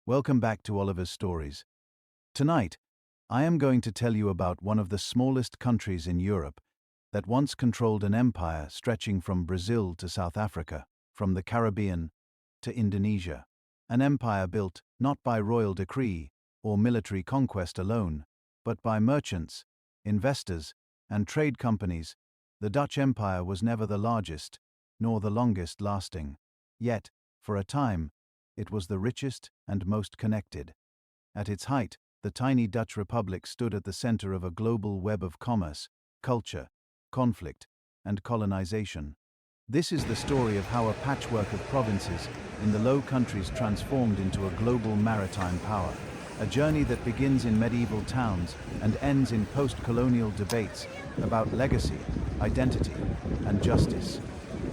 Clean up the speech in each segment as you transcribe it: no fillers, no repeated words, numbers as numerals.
Welcome back to Oliver's Stories. Tonight, I am going to tell you about one of the smallest countries in Europe that once controlled an empire stretching from Brazil to South Africa, from the Caribbean to Indonesia. An empire built not by royal decree or military conquest alone, but by merchants, investors, and trade companies. The Dutch Empire was never the largest, nor the longest lasting. Yet, for a time, it was the richest and most connected. At its height, the tiny Dutch Republic stood at the center of a global web of commerce, culture, conflict, and colonization. This is the story of how a patchwork of provinces in the Low Countries transformed into a global maritime power, a journey that begins in medieval towns and ends in post-colonial debates about legacy, identity, and justice.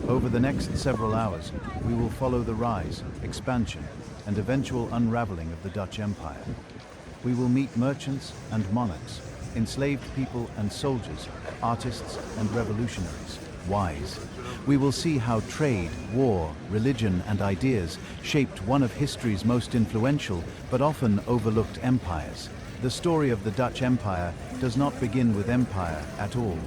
Over the next several hours, we will follow the rise, expansion, and eventual unraveling of the Dutch Empire. We will meet merchants and monarchs, enslaved people and soldiers, artists and revolutionaries, wise. We will see how trade, war, religion, and ideas shaped one of history's most influential but often overlooked empires. The story of the Dutch Empire does not begin with empire at all.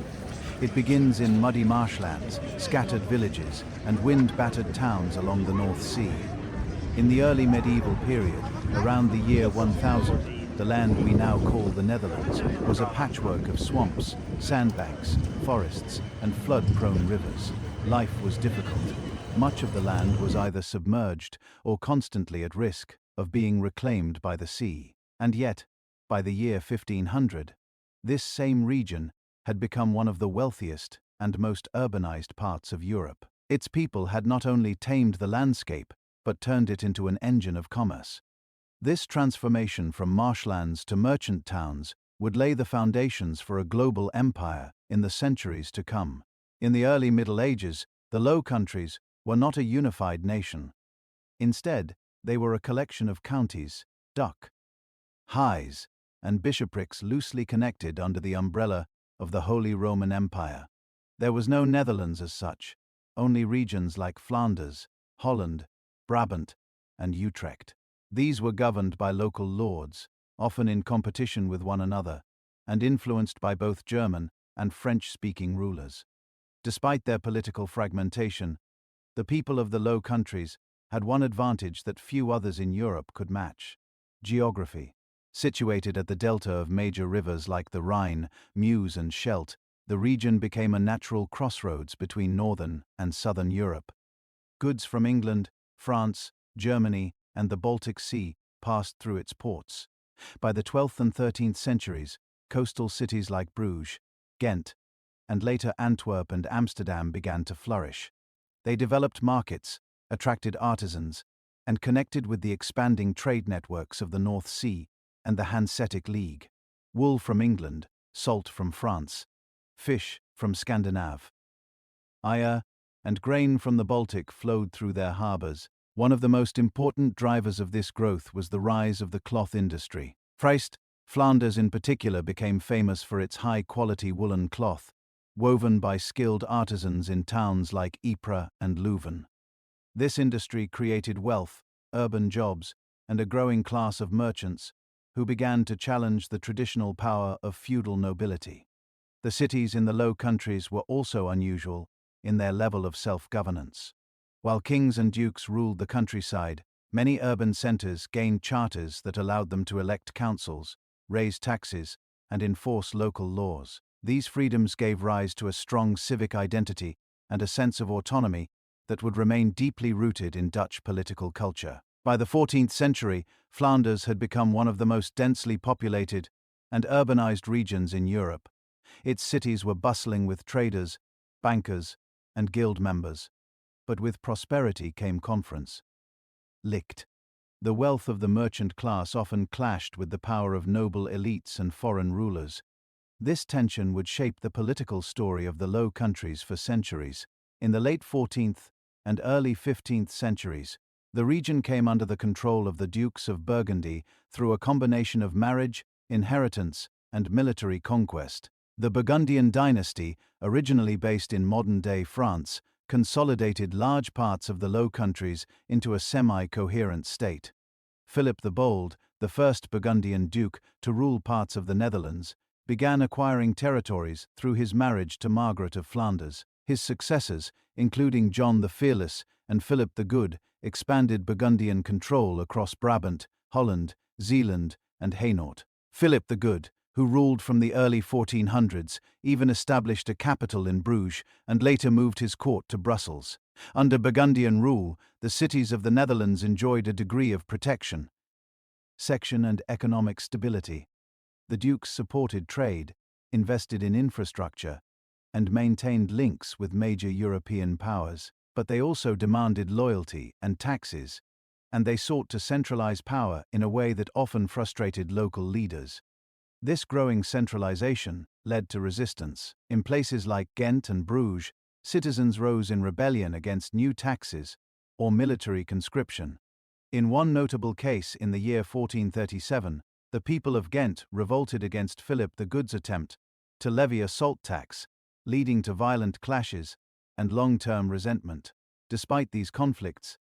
It begins in muddy marshlands, scattered villages, and wind-battered towns along the North Sea. In the early medieval period, around the year 1000, the land we now call the Netherlands was a patchwork of swamps, sandbanks, forests, and flood-prone rivers. Life was difficult. Much of the land was either submerged or constantly at risk of being reclaimed by the sea. And yet, by the year 1500, this same region had become one of the wealthiest and most urbanized parts of Europe. Its people had not only tamed the landscape, but turned it into an engine of commerce. This transformation from marshlands to merchant towns would lay the foundations for a global empire in the centuries to come. In the early Middle Ages, the Low Countries were not a unified nation. Instead, they were a collection of counties, duck, highs, and bishoprics loosely connected under the umbrella of the Holy Roman Empire. There was no Netherlands as such, only regions like Flanders, Holland, Brabant, and Utrecht. These were governed by local lords, often in competition with one another, and influenced by both German and French-speaking rulers. Despite their political fragmentation, the people of the Low Countries had one advantage that few others in Europe could match: geography. Situated at the delta of major rivers like the Rhine, Meuse, and Scheldt, the region became a natural crossroads between northern and southern Europe. Goods from England, France, Germany, and the Baltic Sea passed through its ports. By the 12th and 13th centuries, coastal cities like Bruges, Ghent, and later Antwerp and Amsterdam began to flourish. They developed markets, attracted artisans, and connected with the expanding trade networks of the North Sea and the Hanseatic League. Wool from England, salt from France, fish from Scandinavia, and grain from the Baltic flowed through their harbors. One of the most important drivers of this growth was the rise of the cloth industry. Flanders in particular became famous for its high-quality woolen cloth, woven by skilled artisans in towns like Ypres and Leuven. This industry created wealth, urban jobs, and a growing class of merchants who began to challenge the traditional power of feudal nobility. The cities in the Low Countries were also unusual in their level of self-governance. While kings and dukes ruled the countryside, many urban centers gained charters that allowed them to elect councils, raise taxes, and enforce local laws. These freedoms gave rise to a strong civic identity and a sense of autonomy that would remain deeply rooted in Dutch political culture. By the 14th century, Flanders had become one of the most densely populated and urbanized regions in Europe. Its cities were bustling with traders, bankers, and guild members. But with prosperity came conflicts. The wealth of the merchant class often clashed with the power of noble elites and foreign rulers. This tension would shape the political story of the Low Countries for centuries. In the late 14th and early 15th centuries, the region came under the control of the Dukes of Burgundy through a combination of marriage, inheritance, and military conquest. The Burgundian dynasty, originally based in modern-day France, consolidated large parts of the Low Countries into a semi-coherent state. Philip the Bold, the first Burgundian duke to rule parts of the Netherlands, began acquiring territories through his marriage to Margaret of Flanders. His successors, including John the Fearless and Philip the Good, expanded Burgundian control across Brabant, Holland, Zeeland, and Hainaut. Philip the Good, who ruled from the early 1400s, even established a capital in Bruges and later moved his court to Brussels. Under Burgundian rule, the cities of the Netherlands enjoyed a degree of protection, section and economic stability. The dukes supported trade, invested in infrastructure, and maintained links with major European powers, but they also demanded loyalty and taxes, and they sought to centralize power in a way that often frustrated local leaders. This growing centralization led to resistance. In places like Ghent and Bruges, citizens rose in rebellion against new taxes or military conscription. In one notable case in the year 1437, the people of Ghent revolted against Philip the Good's attempt to levy a salt tax, leading to violent clashes and long-term resentment. Despite these conflicts,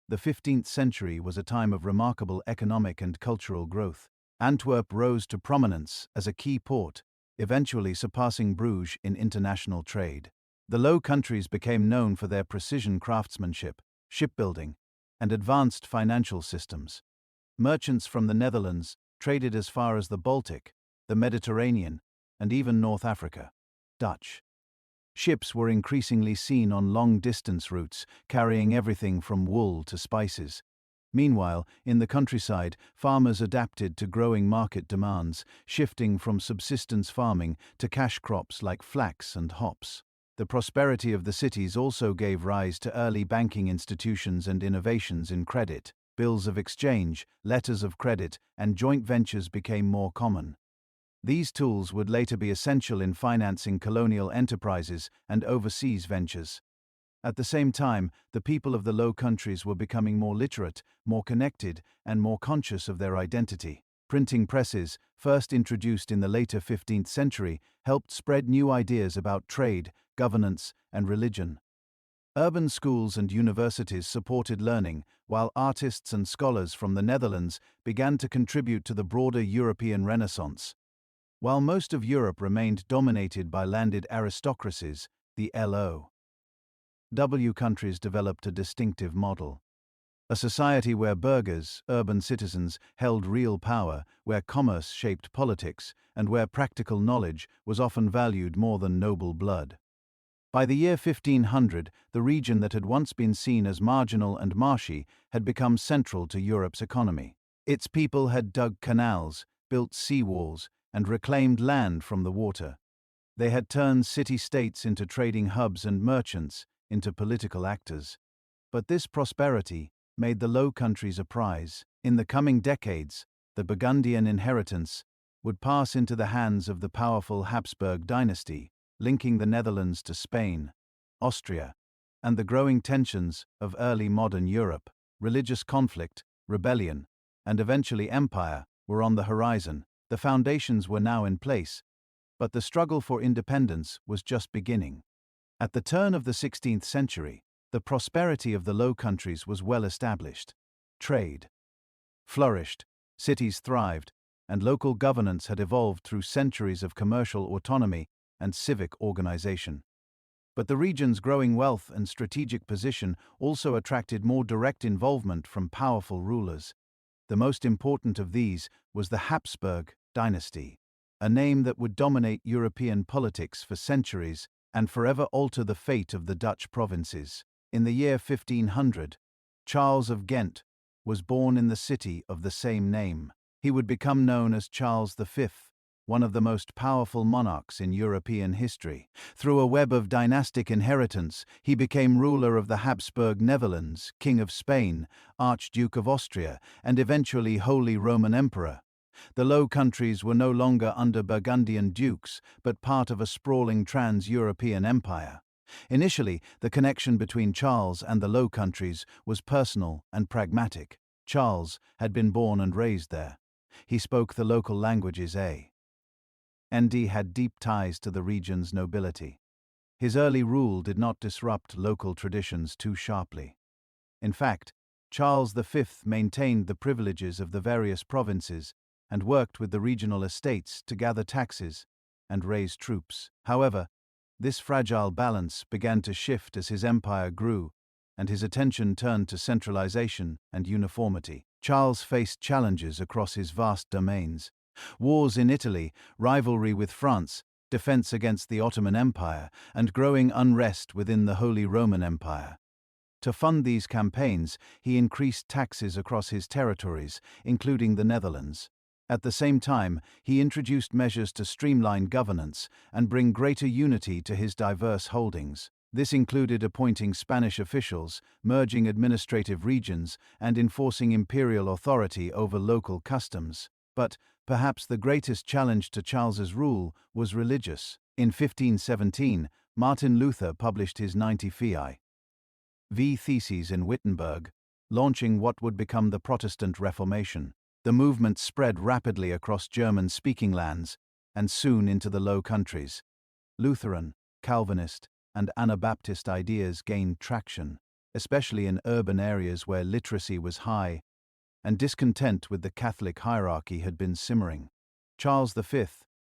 the 15th century was a time of remarkable economic and cultural growth. Antwerp rose to prominence as a key port, eventually surpassing Bruges in international trade. The Low Countries became known for their precision craftsmanship, shipbuilding, and advanced financial systems. Merchants from the Netherlands traded as far as the Baltic, the Mediterranean, and even North Africa. Dutch ships were increasingly seen on long-distance routes, carrying everything from wool to spices. Meanwhile, in the countryside, farmers adapted to growing market demands, shifting from subsistence farming to cash crops like flax and hops. The prosperity of the cities also gave rise to early banking institutions and innovations in credit. Bills of exchange, letters of credit, and joint ventures became more common. These tools would later be essential in financing colonial enterprises and overseas ventures. At the same time, the people of the Low Countries were becoming more literate, more connected, and more conscious of their identity. Printing presses, first introduced in the later 15th century, helped spread new ideas about trade, governance, and religion. Urban schools and universities supported learning, while artists and scholars from the Netherlands began to contribute to the broader European Renaissance. While most of Europe remained dominated by landed aristocracies, the Low countries developed a distinctive model. A society where burghers, urban citizens, held real power, where commerce shaped politics, and where practical knowledge was often valued more than noble blood. By the year 1500, the region that had once been seen as marginal and marshy had become central to Europe's economy. Its people had dug canals, built seawalls, and reclaimed land from the water. They had turned city-states into trading hubs and merchants into political actors. But this prosperity made the Low Countries a prize. In the coming decades, the Burgundian inheritance would pass into the hands of the powerful Habsburg dynasty, linking the Netherlands to Spain, Austria, and the growing tensions of early modern Europe. Religious conflict, rebellion, and eventually empire were on the horizon. The foundations were now in place, but the struggle for independence was just beginning. At the turn of the 16th century, the prosperity of the Low Countries was well established. Trade flourished, cities thrived, and local governance had evolved through centuries of commercial autonomy and civic organization. But the region's growing wealth and strategic position also attracted more direct involvement from powerful rulers. The most important of these was the Habsburg dynasty, a name that would dominate European politics for centuries and forever alter the fate of the Dutch provinces. In the year 1500, Charles of Ghent was born in the city of the same name. He would become known as Charles V, one of the most powerful monarchs in European history. Through a web of dynastic inheritance, he became ruler of the Habsburg Netherlands, King of Spain, Archduke of Austria, and eventually Holy Roman Emperor. The Low Countries were no longer under Burgundian dukes, but part of a sprawling trans-European empire. Initially, the connection between Charles and the Low Countries was personal and pragmatic. Charles had been born and raised there. He spoke the local languages and had deep ties to the region's nobility. His early rule did not disrupt local traditions too sharply. In fact, Charles V maintained the privileges of the various provinces and worked with the regional estates to gather taxes and raise troops. However, this fragile balance began to shift as his empire grew and his attention turned to centralization and uniformity. Charles faced challenges across his vast domains: wars in Italy, rivalry with France, defense against the Ottoman Empire, and growing unrest within the Holy Roman Empire. To fund these campaigns, he increased taxes across his territories, including the Netherlands. At the same time, he introduced measures to streamline governance and bring greater unity to his diverse holdings. This included appointing Spanish officials, merging administrative regions, and enforcing imperial authority over local customs. But perhaps the greatest challenge to Charles's rule was religious. In 1517, Martin Luther published his 90 Theses in Wittenberg, launching what would become the Protestant Reformation. The movement spread rapidly across German-speaking lands and soon into the Low Countries. Lutheran, Calvinist, and Anabaptist ideas gained traction, especially in urban areas where literacy was high and discontent with the Catholic hierarchy had been simmering. Charles V,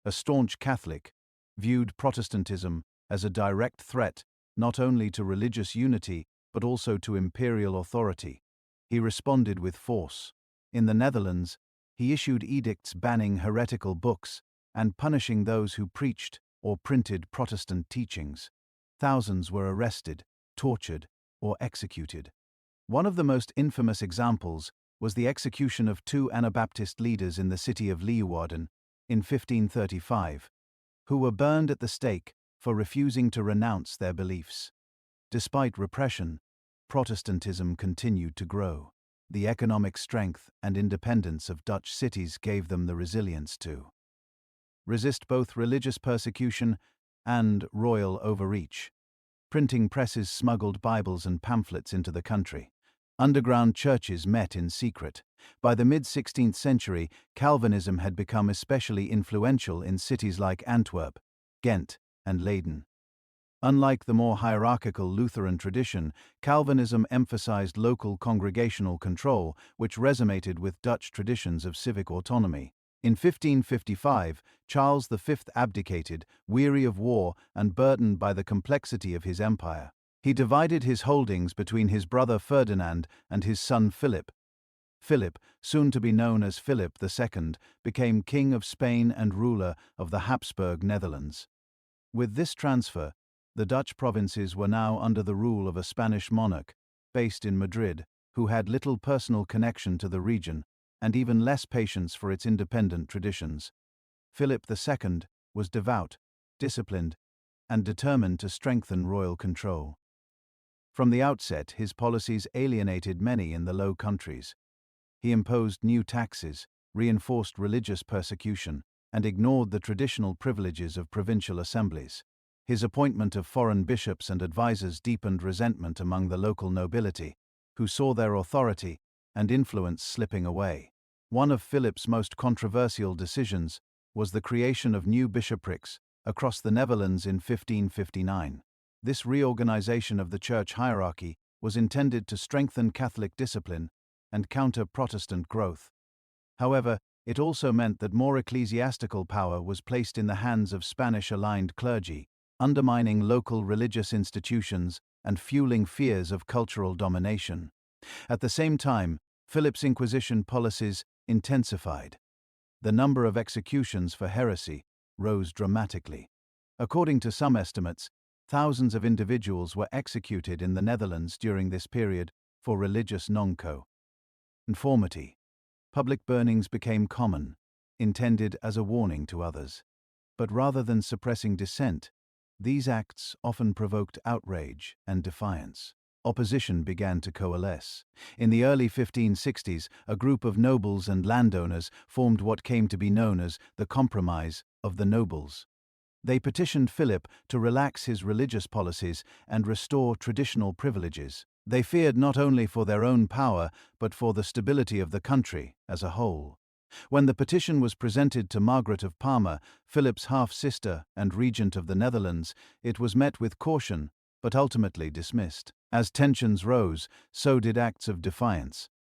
a staunch Catholic, viewed Protestantism as a direct threat not only to religious unity but also to imperial authority. He responded with force. In the Netherlands, he issued edicts banning heretical books and punishing those who preached or printed Protestant teachings. Thousands were arrested, tortured, or executed. One of the most infamous examples was the execution of two Anabaptist leaders in the city of Leeuwarden in 1535, who were burned at the stake for refusing to renounce their beliefs. Despite repression, Protestantism continued to grow. The economic strength and independence of Dutch cities gave them the resilience to resist both religious persecution and royal overreach. Printing presses smuggled Bibles and pamphlets into the country. Underground churches met in secret. By the mid-16th century, Calvinism had become especially influential in cities like Antwerp, Ghent, and Leiden. Unlike the more hierarchical Lutheran tradition, Calvinism emphasized local congregational control, which resonated with Dutch traditions of civic autonomy. In 1555, Charles V abdicated, weary of war and burdened by the complexity of his empire. He divided his holdings between his brother Ferdinand and his son Philip. Philip, soon to be known as Philip II, became King of Spain and ruler of the Habsburg Netherlands. With this transfer, the Dutch provinces were now under the rule of a Spanish monarch, based in Madrid, who had little personal connection to the region and even less patience for its independent traditions. Philip II was devout, disciplined, and determined to strengthen royal control. From the outset, his policies alienated many in the Low Countries. He imposed new taxes, reinforced religious persecution, and ignored the traditional privileges of provincial assemblies. His appointment of foreign bishops and advisors deepened resentment among the local nobility, who saw their authority and influence slipping away. One of Philip's most controversial decisions was the creation of new bishoprics across the Netherlands in 1559. This reorganization of the church hierarchy was intended to strengthen Catholic discipline and counter Protestant growth. However, it also meant that more ecclesiastical power was placed in the hands of Spanish-aligned clergy, undermining local religious institutions and fueling fears of cultural domination. At the same time, Philip's Inquisition policies intensified. The number of executions for heresy rose dramatically. According to some estimates, thousands of individuals were executed in the Netherlands during this period for religious nonconformity. Public burnings became common, intended as a warning to others. But rather than suppressing dissent, these acts often provoked outrage and defiance. Opposition began to coalesce. In the early 1560s, a group of nobles and landowners formed what came to be known as the Compromise of the Nobles. They petitioned Philip to relax his religious policies and restore traditional privileges. They feared not only for their own power, but for the stability of the country as a whole. When the petition was presented to Margaret of Parma, Philip's half-sister and regent of the Netherlands, it was met with caution, but ultimately dismissed. As tensions rose, so did acts of defiance.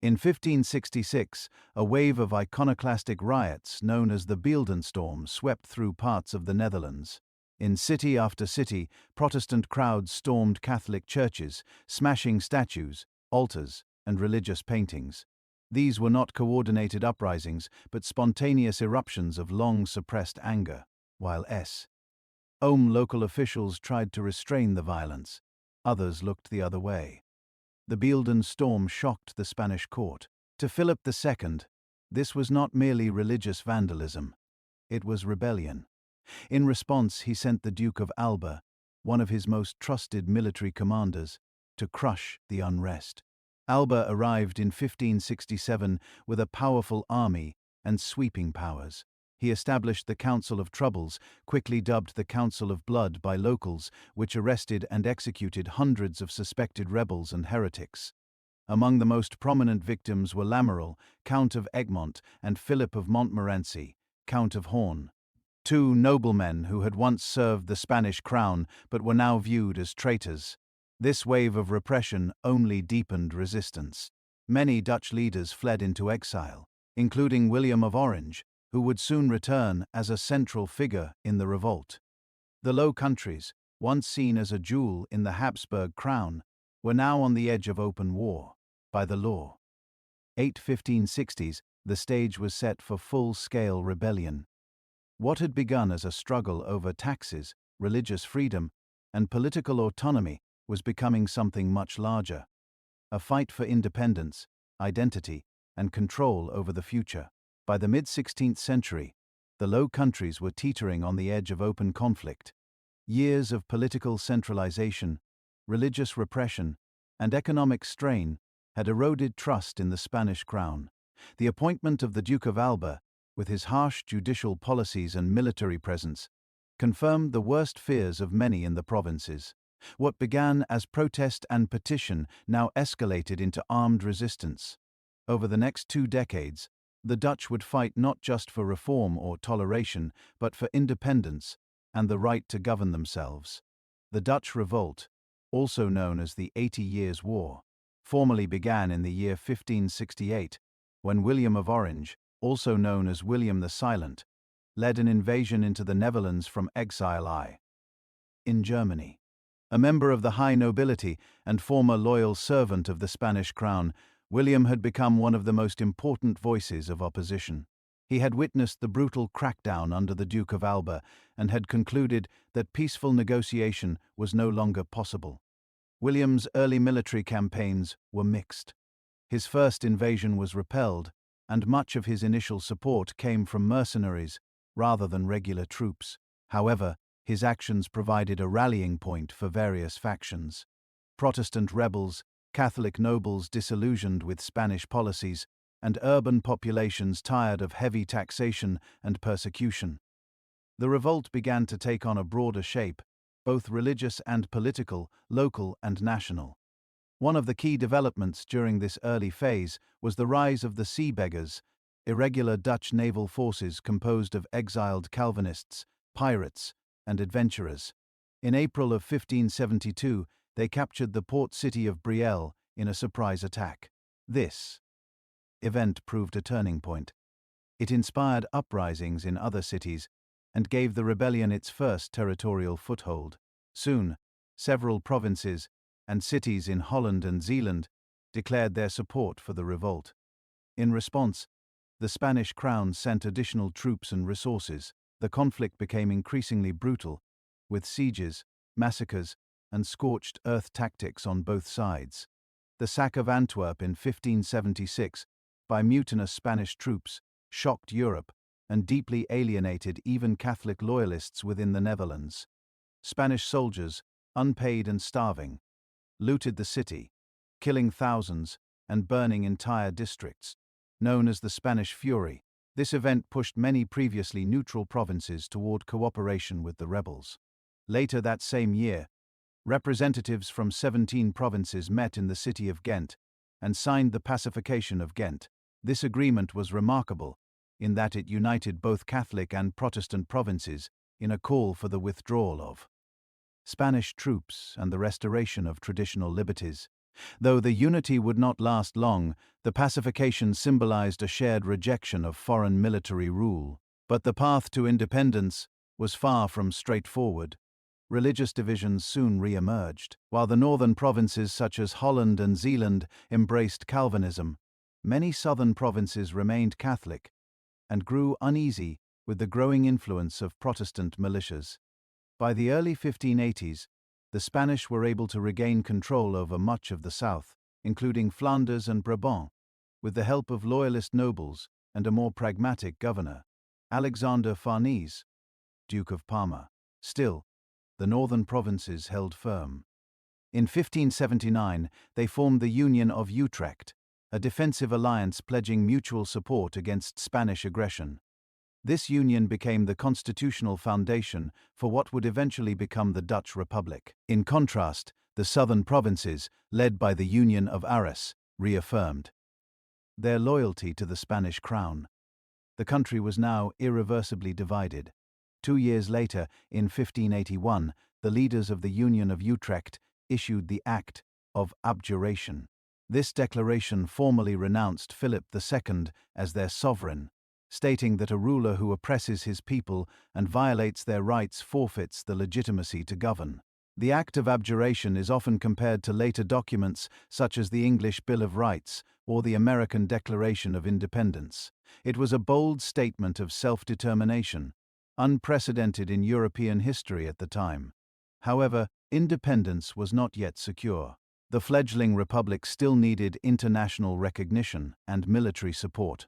In 1566, a wave of iconoclastic riots known as the Beeldenstorm swept through parts of the Netherlands. In city after city, Protestant crowds stormed Catholic churches, smashing statues, altars, and religious paintings. These were not coordinated uprisings, but spontaneous eruptions of long-suppressed anger, while local officials tried to restrain the violence. Others looked the other way. The Beelden storm shocked the Spanish court. To Philip II, this was not merely religious vandalism. It was rebellion. In response, he sent the Duke of Alba, one of his most trusted military commanders, to crush the unrest. Alba arrived in 1567 with a powerful army and sweeping powers. He established the Council of Troubles, quickly dubbed the Council of Blood by locals, which arrested and executed hundreds of suspected rebels and heretics. Among the most prominent victims were Lamoral, Count of Egmont, and Philip of Montmorency, Count of Horn, two noblemen who had once served the Spanish crown but were now viewed as traitors. This wave of repression only deepened resistance. Many Dutch leaders fled into exile, including William of Orange, who would soon return as a central figure in the revolt. The Low Countries, once seen as a jewel in the Habsburg crown, were now on the edge of open war. By the law. 1560s, the stage was set for full-scale rebellion. What had begun as a struggle over taxes, religious freedom, and political autonomy was becoming something much larger. A fight for independence, identity, and control over the future. By the mid-16th century, the Low Countries were teetering on the edge of open conflict. Years of political centralization, religious repression, and economic strain had eroded trust in the Spanish crown. The appointment of the Duke of Alba, with his harsh judicial policies and military presence, confirmed the worst fears of many in the provinces. What began as protest and petition now escalated into armed resistance. Over the next 2 decades, the Dutch would fight not just for reform or toleration, but for independence and the right to govern themselves. The Dutch Revolt, also known as the 80 Years' War, formally began in the year 1568, when William of Orange, also known as William the Silent, led an invasion into the Netherlands from exile in Germany. A member of the high nobility and former loyal servant of the Spanish crown, William had become one of the most important voices of opposition. He had witnessed the brutal crackdown under the Duke of Alba and had concluded that peaceful negotiation was no longer possible. William's early military campaigns were mixed. His first invasion was repelled, and much of his initial support came from mercenaries rather than regular troops. However, his actions provided a rallying point for various factions. Protestant rebels, Catholic nobles disillusioned with Spanish policies, and urban populations tired of heavy taxation and persecution. The revolt began to take on a broader shape, both religious and political, local and national. One of the key developments during this early phase was the rise of the Sea Beggars, irregular Dutch naval forces composed of exiled Calvinists, pirates, and adventurers. In April of 1572, they captured the port city of Brielle in a surprise attack. This event proved a turning point. It inspired uprisings in other cities and gave the rebellion its first territorial foothold. Soon, several provinces and cities in Holland and Zeeland declared their support for the revolt. In response, the Spanish crown sent additional troops and resources. The conflict became increasingly brutal, with sieges, massacres, and scorched earth tactics on both sides. The sack of Antwerp in 1576 by mutinous Spanish troops shocked Europe and deeply alienated even Catholic loyalists within the Netherlands. Spanish soldiers, unpaid and starving, looted the city, killing thousands and burning entire districts. Known as the Spanish Fury, this event pushed many previously neutral provinces toward cooperation with the rebels. Later that same year, representatives from 17 provinces met in the city of Ghent and signed the Pacification of Ghent. This agreement was remarkable in that it united both Catholic and Protestant provinces in a call for the withdrawal of Spanish troops, and the restoration of traditional liberties. Though the unity would not last long, the pacification symbolized a shared rejection of foreign military rule. But the path to independence was far from straightforward. Religious divisions soon re-emerged. While the northern provinces such as Holland and Zeeland embraced Calvinism, many southern provinces remained Catholic and grew uneasy with the growing influence of Protestant militias. By the early 1580s, the Spanish were able to regain control over much of the south, including Flanders and Brabant, with the help of loyalist nobles and a more pragmatic governor, Alexander Farnese, Duke of Parma. Still, the northern provinces held firm. In 1579, they formed the Union of Utrecht, a defensive alliance pledging mutual support against Spanish aggression. This union became the constitutional foundation for what would eventually become the Dutch Republic. In contrast, the southern provinces, led by the Union of Arras, reaffirmed their loyalty to the Spanish crown. The country was now irreversibly divided. 2 years later, in 1581, the leaders of the Union of Utrecht issued the Act of Abjuration. This declaration formally renounced Philip II as their sovereign, stating that a ruler who oppresses his people and violates their rights forfeits the legitimacy to govern. The Act of Abjuration is often compared to later documents such as the English Bill of Rights or the American Declaration of Independence. It was a bold statement of self-determination, unprecedented in European history at the time. However, independence was not yet secure. The fledgling republic still needed international recognition and military support.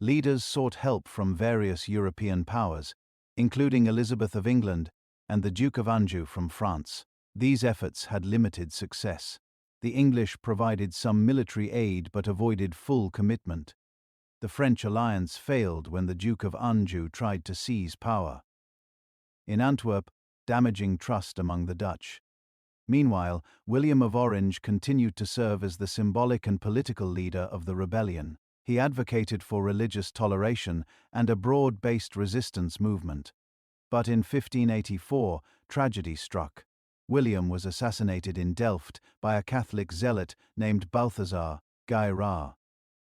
Leaders sought help from various European powers, including Elizabeth of England and the Duke of Anjou from France. These efforts had limited success. The English provided some military aid but avoided full commitment. The French alliance failed when the Duke of Anjou tried to seize power in Antwerp, damaging trust among the Dutch. Meanwhile, William of Orange continued to serve as the symbolic and political leader of the rebellion. He advocated for religious toleration and a broad-based resistance movement. But in 1584, tragedy struck. William was assassinated in Delft by a Catholic zealot named Balthazar Guy.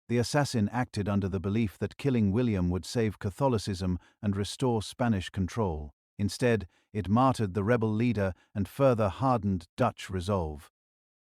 The assassin acted under the belief that killing William would save Catholicism and restore Spanish control. Instead, it martyred the rebel leader and further hardened Dutch resolve.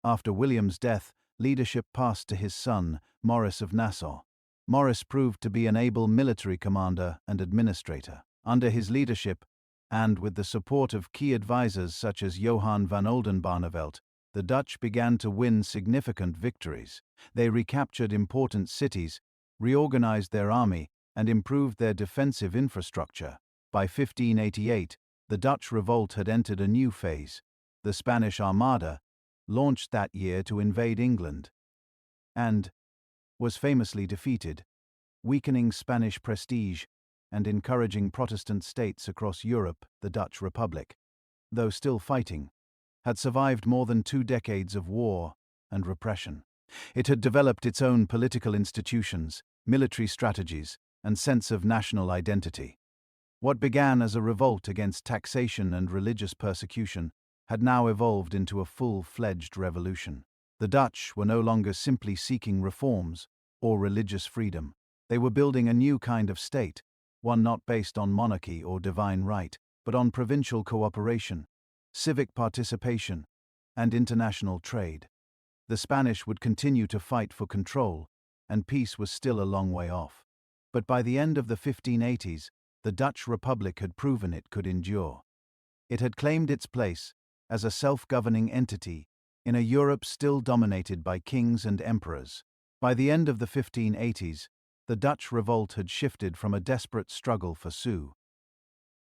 After William's death, leadership passed to his son, Maurice of Nassau. Maurice proved to be an able military commander and administrator. Under his leadership, and with the support of key advisors such as Johan van Oldenbarnevelt, the Dutch began to win significant victories. They recaptured important cities, reorganized their army, and improved their defensive infrastructure. By 1588, the Dutch revolt had entered a new phase. The Spanish Armada, launched that year to invade England, and was famously defeated, weakening Spanish prestige and encouraging Protestant states across Europe. The Dutch Republic, though still fighting, had survived more than 2 decades of war and repression. It had developed its own political institutions, military strategies, and sense of national identity. What began as a revolt against taxation and religious persecution had now evolved into a full-fledged revolution. The Dutch were no longer simply seeking reforms or religious freedom. They were building a new kind of state, one not based on monarchy or divine right, but on provincial cooperation, civic participation, and international trade. The Spanish would continue to fight for control, and peace was still a long way off. But by the end of the 1580s, the Dutch Republic had proven it could endure. It had claimed its place as a self-governing entity in a Europe still dominated by kings and emperors. By the end of the 1580s, the Dutch revolt had shifted from a desperate struggle for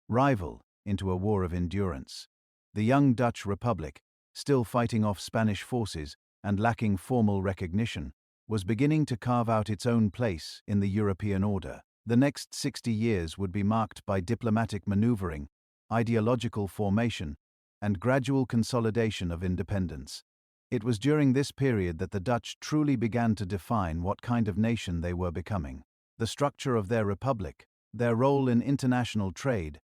survival into a war of endurance. The young Dutch Republic, still fighting off Spanish forces and lacking formal recognition, was beginning to carve out its own place in the European order. The next 60 years would be marked by diplomatic maneuvering, ideological formation, and gradual consolidation of independence. It was during this period that the Dutch truly began to define what kind of nation they were becoming. The structure of their republic, their role in international trade,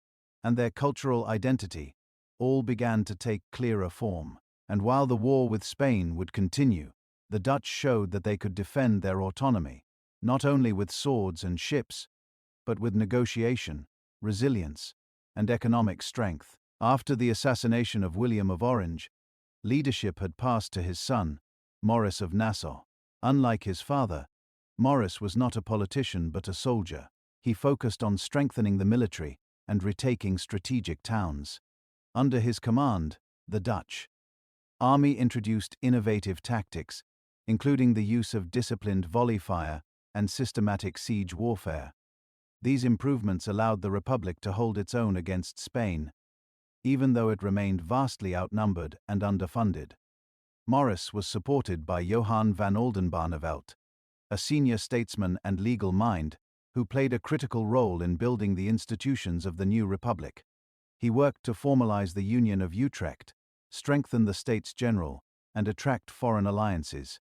and their cultural identity all began to take clearer form. And while the war with Spain would continue, the Dutch showed that they could defend their autonomy, not only with swords and ships, but with negotiation, resilience, and economic strength. After the assassination of William of Orange, leadership had passed to his son, Maurice of Nassau. Unlike his father, Maurice was not a politician but a soldier. He focused on strengthening the military and retaking strategic towns. Under his command, the Dutch army introduced innovative tactics, including the use of disciplined volley fire and systematic siege warfare. These improvements allowed the Republic to hold its own against Spain, even though it remained vastly outnumbered and underfunded. Maurice was supported by Johan van Oldenbarnevelt, a senior statesman and legal mind who played a critical role in building the institutions of the new republic. He worked to formalize the Union of Utrecht, strengthen the States General, and attract foreign alliances.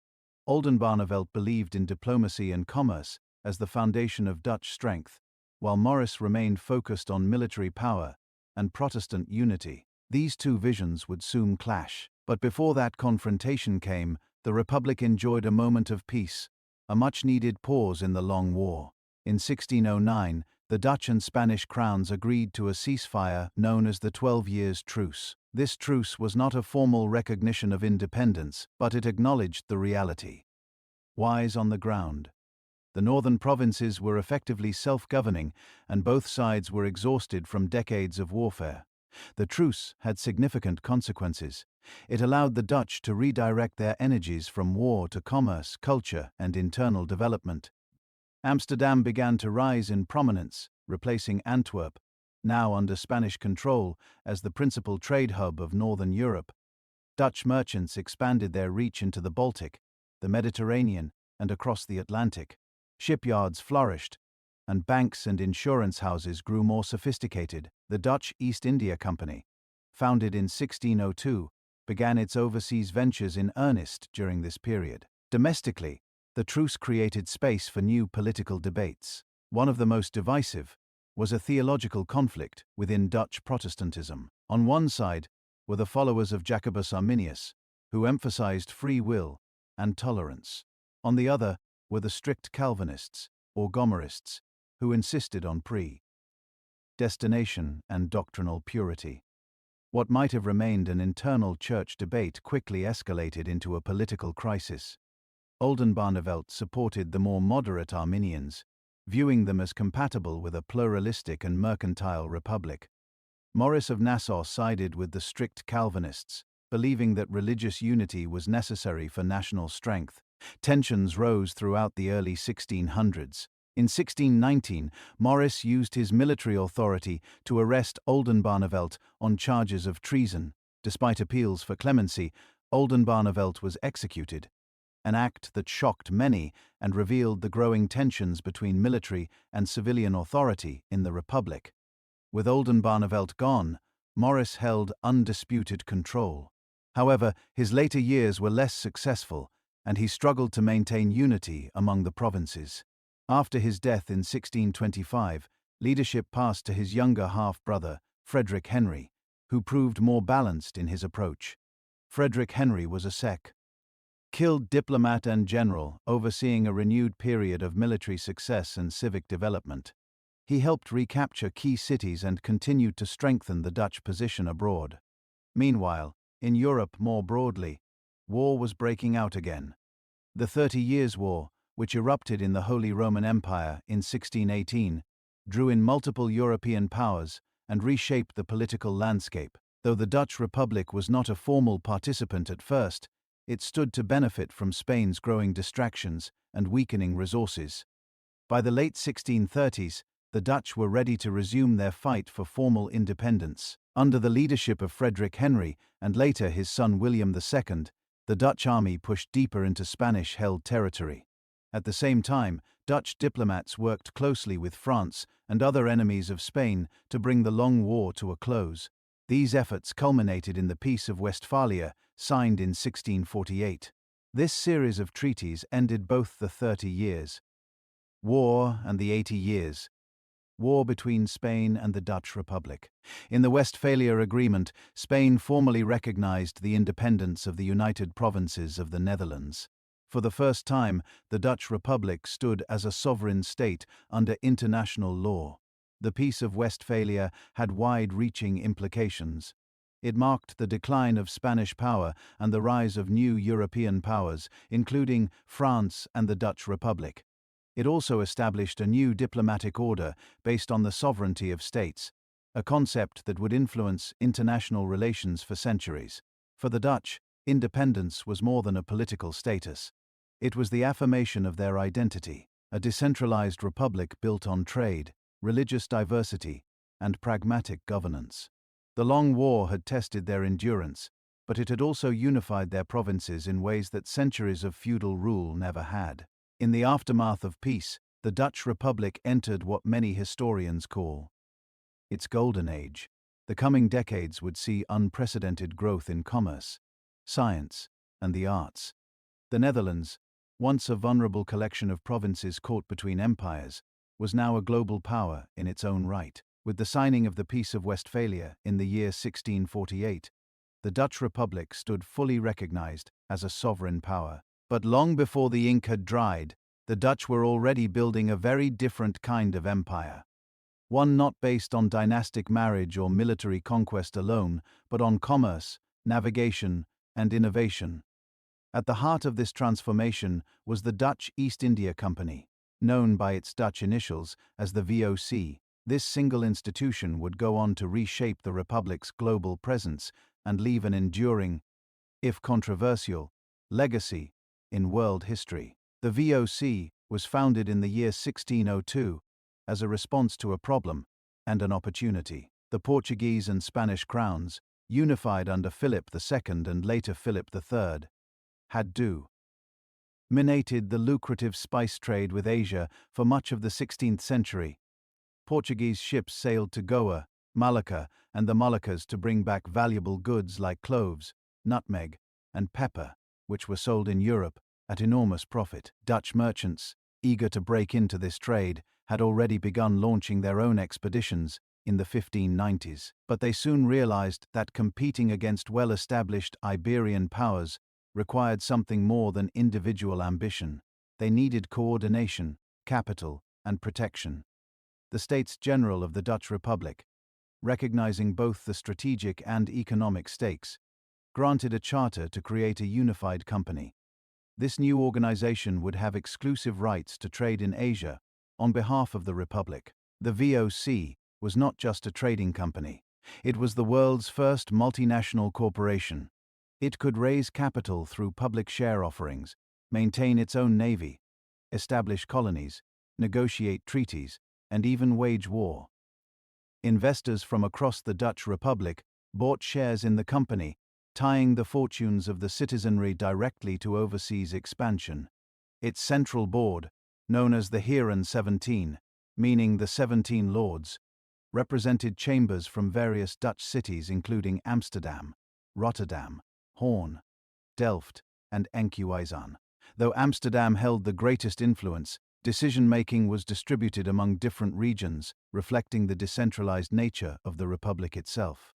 Oldenbarnevelt believed in diplomacy and commerce as the foundation of Dutch strength, while Maurice remained focused on military power and Protestant unity. These two visions would soon clash. But before that confrontation came, the Republic enjoyed a moment of peace, a much-needed pause in the long war. In 1609, the Dutch and Spanish crowns agreed to a ceasefire known as the 12 Years' Truce. This truce was not a formal recognition of independence, but it acknowledged the reality. Wise on the ground. The northern provinces were effectively self-governing, and both sides were exhausted from decades of warfare. The truce had significant consequences. It allowed the Dutch to redirect their energies from war to commerce, culture, and internal development. Amsterdam began to rise in prominence, replacing Antwerp, now under Spanish control, as the principal trade hub of northern Europe. Dutch merchants expanded their reach into the Baltic, the Mediterranean, and across the Atlantic. Shipyards flourished, and banks and insurance houses grew more sophisticated. The Dutch East India Company, founded in 1602, began its overseas ventures in earnest during this period. Domestically, the truce created space for new political debates. One of the most divisive was a theological conflict within Dutch Protestantism. On one side were the followers of Jacobus Arminius, who emphasized free will and tolerance. On the other were the strict Calvinists, or Gomarists, who insisted on predestination and doctrinal purity. What might have remained an internal church debate quickly escalated into a political crisis. Oldenbarnevelt supported the more moderate Arminians, viewing them as compatible with a pluralistic and mercantile republic. Maurice of Nassau sided with the strict Calvinists, believing that religious unity was necessary for national strength. Tensions rose throughout the early 1600s. In 1619, Maurice used his military authority to arrest Oldenbarnevelt on charges of treason. Despite appeals for clemency, Oldenbarnevelt was executed, an act that shocked many and revealed the growing tensions between military and civilian authority in the Republic. With Oldenbarnevelt gone, Maurice held undisputed control. However, his later years were less successful, and he struggled to maintain unity among the provinces. After his death in 1625, leadership passed to his younger half-brother, Frederick Henry, who proved more balanced in his approach. Frederick Henry was a killed diplomat and general, overseeing a renewed period of military success and civic development. He helped recapture key cities and continued to strengthen the Dutch position abroad. Meanwhile, in Europe more broadly, war was breaking out again. The 30 Years' War, which erupted in the Holy Roman Empire in 1618, drew in multiple European powers and reshaped the political landscape. Though the Dutch Republic was not a formal participant at first, it stood to benefit from Spain's growing distractions and weakening resources. By the late 1630s, the Dutch were ready to resume their fight for formal independence. Under the leadership of Frederick Henry and later his son William II, the Dutch army pushed deeper into Spanish-held territory. At the same time, Dutch diplomats worked closely with France and other enemies of Spain to bring the long war to a close. These efforts culminated in the Peace of Westphalia, signed in 1648. This series of treaties ended both the 30 Years' War and the 80 Years' War between Spain and the Dutch Republic. In the Westphalia Agreement, Spain formally recognized the independence of the United Provinces of the Netherlands. For the first time, the Dutch Republic stood as a sovereign state under international law. The Peace of Westphalia had wide-reaching implications. It marked the decline of Spanish power and the rise of new European powers, including France and the Dutch Republic. It also established a new diplomatic order based on the sovereignty of states, a concept that would influence international relations for centuries. For the Dutch, independence was more than a political status. It was the affirmation of their identity, a decentralized republic built on trade, religious diversity, and pragmatic governance. The long war had tested their endurance, but it had also unified their provinces in ways that centuries of feudal rule never had. In the aftermath of peace, the Dutch Republic entered what many historians call its golden age. The coming decades would see unprecedented growth in commerce, science, and the arts. The Netherlands, once a vulnerable collection of provinces caught between empires, was now a global power in its own right. With the signing of the Peace of Westphalia in the year 1648, the Dutch Republic stood fully recognized as a sovereign power. But long before the ink had dried, the Dutch were already building a very different kind of empire. One not based on dynastic marriage or military conquest alone, but on commerce, navigation, and innovation. At the heart of this transformation was the Dutch East India Company, known by its Dutch initials as the VOC. This single institution would go on to reshape the Republic's global presence and leave an enduring, if controversial, legacy in world history. The VOC was founded in the year 1602 as a response to a problem and an opportunity. The Portuguese and Spanish crowns, unified under Philip II and later Philip III, had dominated the lucrative spice trade with Asia for much of the 16th century. Portuguese ships sailed to Goa, Malacca, and the Moluccas to bring back valuable goods like cloves, nutmeg, and pepper, which were sold in Europe at enormous profit. Dutch merchants, eager to break into this trade, had already begun launching their own expeditions in the 1590s. But they soon realized that competing against well-established Iberian powers required something more than individual ambition. They needed coordination, capital, and protection. The States General of the Dutch Republic, recognizing both the strategic and economic stakes, granted a charter to create a unified company. This new organization would have exclusive rights to trade in Asia on behalf of the Republic. The VOC was not just a trading company. It was the world's first multinational corporation. It could raise capital through public share offerings, maintain its own navy, establish colonies, negotiate treaties, and even wage war. Investors from across the Dutch Republic bought shares in the company, tying the fortunes of the citizenry directly to overseas expansion. Its central board, known as the Heren 17, meaning the 17 Lords, represented chambers from various Dutch cities including Amsterdam, Rotterdam, Hoorn, Delft, and Enkhuizen. Though Amsterdam held the greatest influence, decision-making was distributed among different regions, reflecting the decentralized nature of the Republic itself.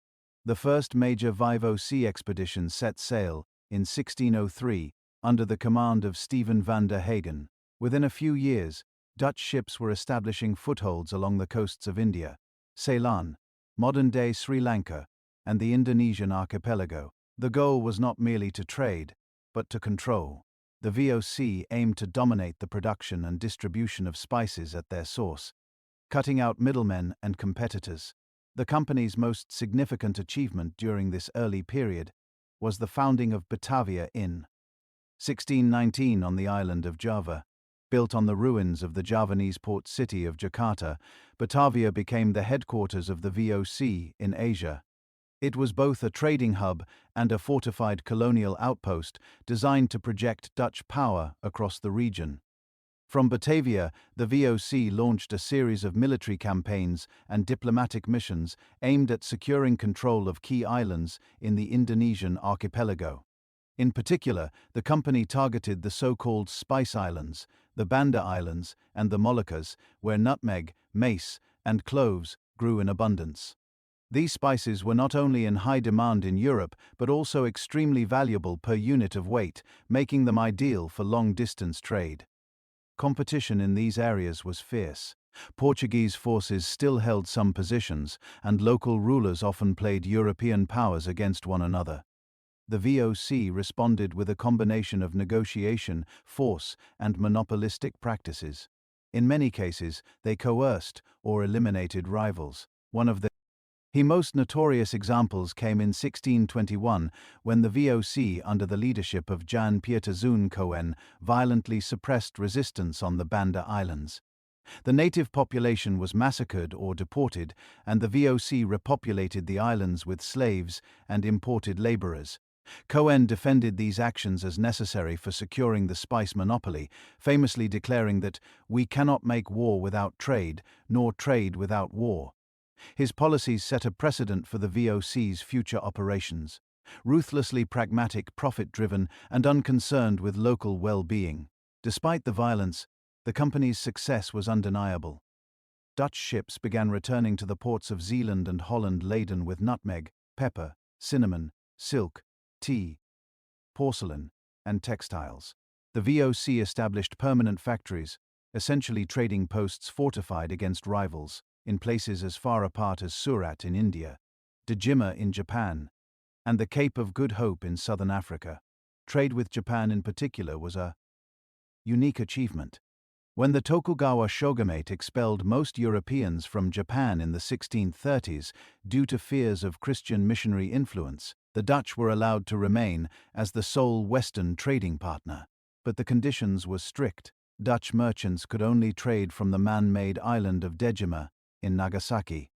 The first major VOC expedition set sail in 1603 under the command of Stephen van der Hagen. Within a few years, Dutch ships were establishing footholds along the coasts of India, Ceylon, modern-day Sri Lanka, and the Indonesian archipelago. The goal was not merely to trade, but to control. The VOC aimed to dominate the production and distribution of spices at their source, cutting out middlemen and competitors. The company's most significant achievement during this early period was the founding of Batavia in 1619 on the island of Java. Built on the ruins of the Javanese port city of Jakarta, Batavia became the headquarters of the VOC in Asia. It was both a trading hub and a fortified colonial outpost designed to project Dutch power across the region. From Batavia, the VOC launched a series of military campaigns and diplomatic missions aimed at securing control of key islands in the Indonesian archipelago. In particular, the company targeted the so-called Spice Islands, the Banda Islands, and the Moluccas, where nutmeg, mace, and cloves grew in abundance. These spices were not only in high demand in Europe but also extremely valuable per unit of weight, making them ideal for long-distance trade. Competition in these areas was fierce. Portuguese forces still held some positions, and local rulers often played European powers against one another. The VOC responded with a combination of negotiation, force, and monopolistic practices. In many cases, they coerced or eliminated rivals. One of the most notorious examples came in 1621, when the VOC, under the leadership of Jan Pieterzoon Coen, violently suppressed resistance on the Banda Islands. The native population was massacred or deported, and the VOC repopulated the islands with slaves and imported laborers. Coen defended these actions as necessary for securing the spice monopoly, famously declaring that "we cannot make war without trade, nor trade without war." His policies set a precedent for the VOC's future operations. Ruthlessly pragmatic, profit-driven, and unconcerned with local well-being. Despite the violence, the company's success was undeniable. Dutch ships began returning to the ports of Zeeland and Holland laden with nutmeg, pepper, cinnamon, silk, tea, porcelain, and textiles. The VOC established permanent factories, essentially trading posts fortified against rivals, in places as far apart as Surat in India, Dejima in Japan, and the Cape of Good Hope in southern Africa. Trade with Japan in particular was a unique achievement. When the Tokugawa shogunate expelled most Europeans from Japan in the 1630s due to fears of Christian missionary influence, the Dutch were allowed to remain as the sole Western trading partner. But the conditions were strict. Dutch merchants could only trade from the man-made island of Dejima in Nagasaki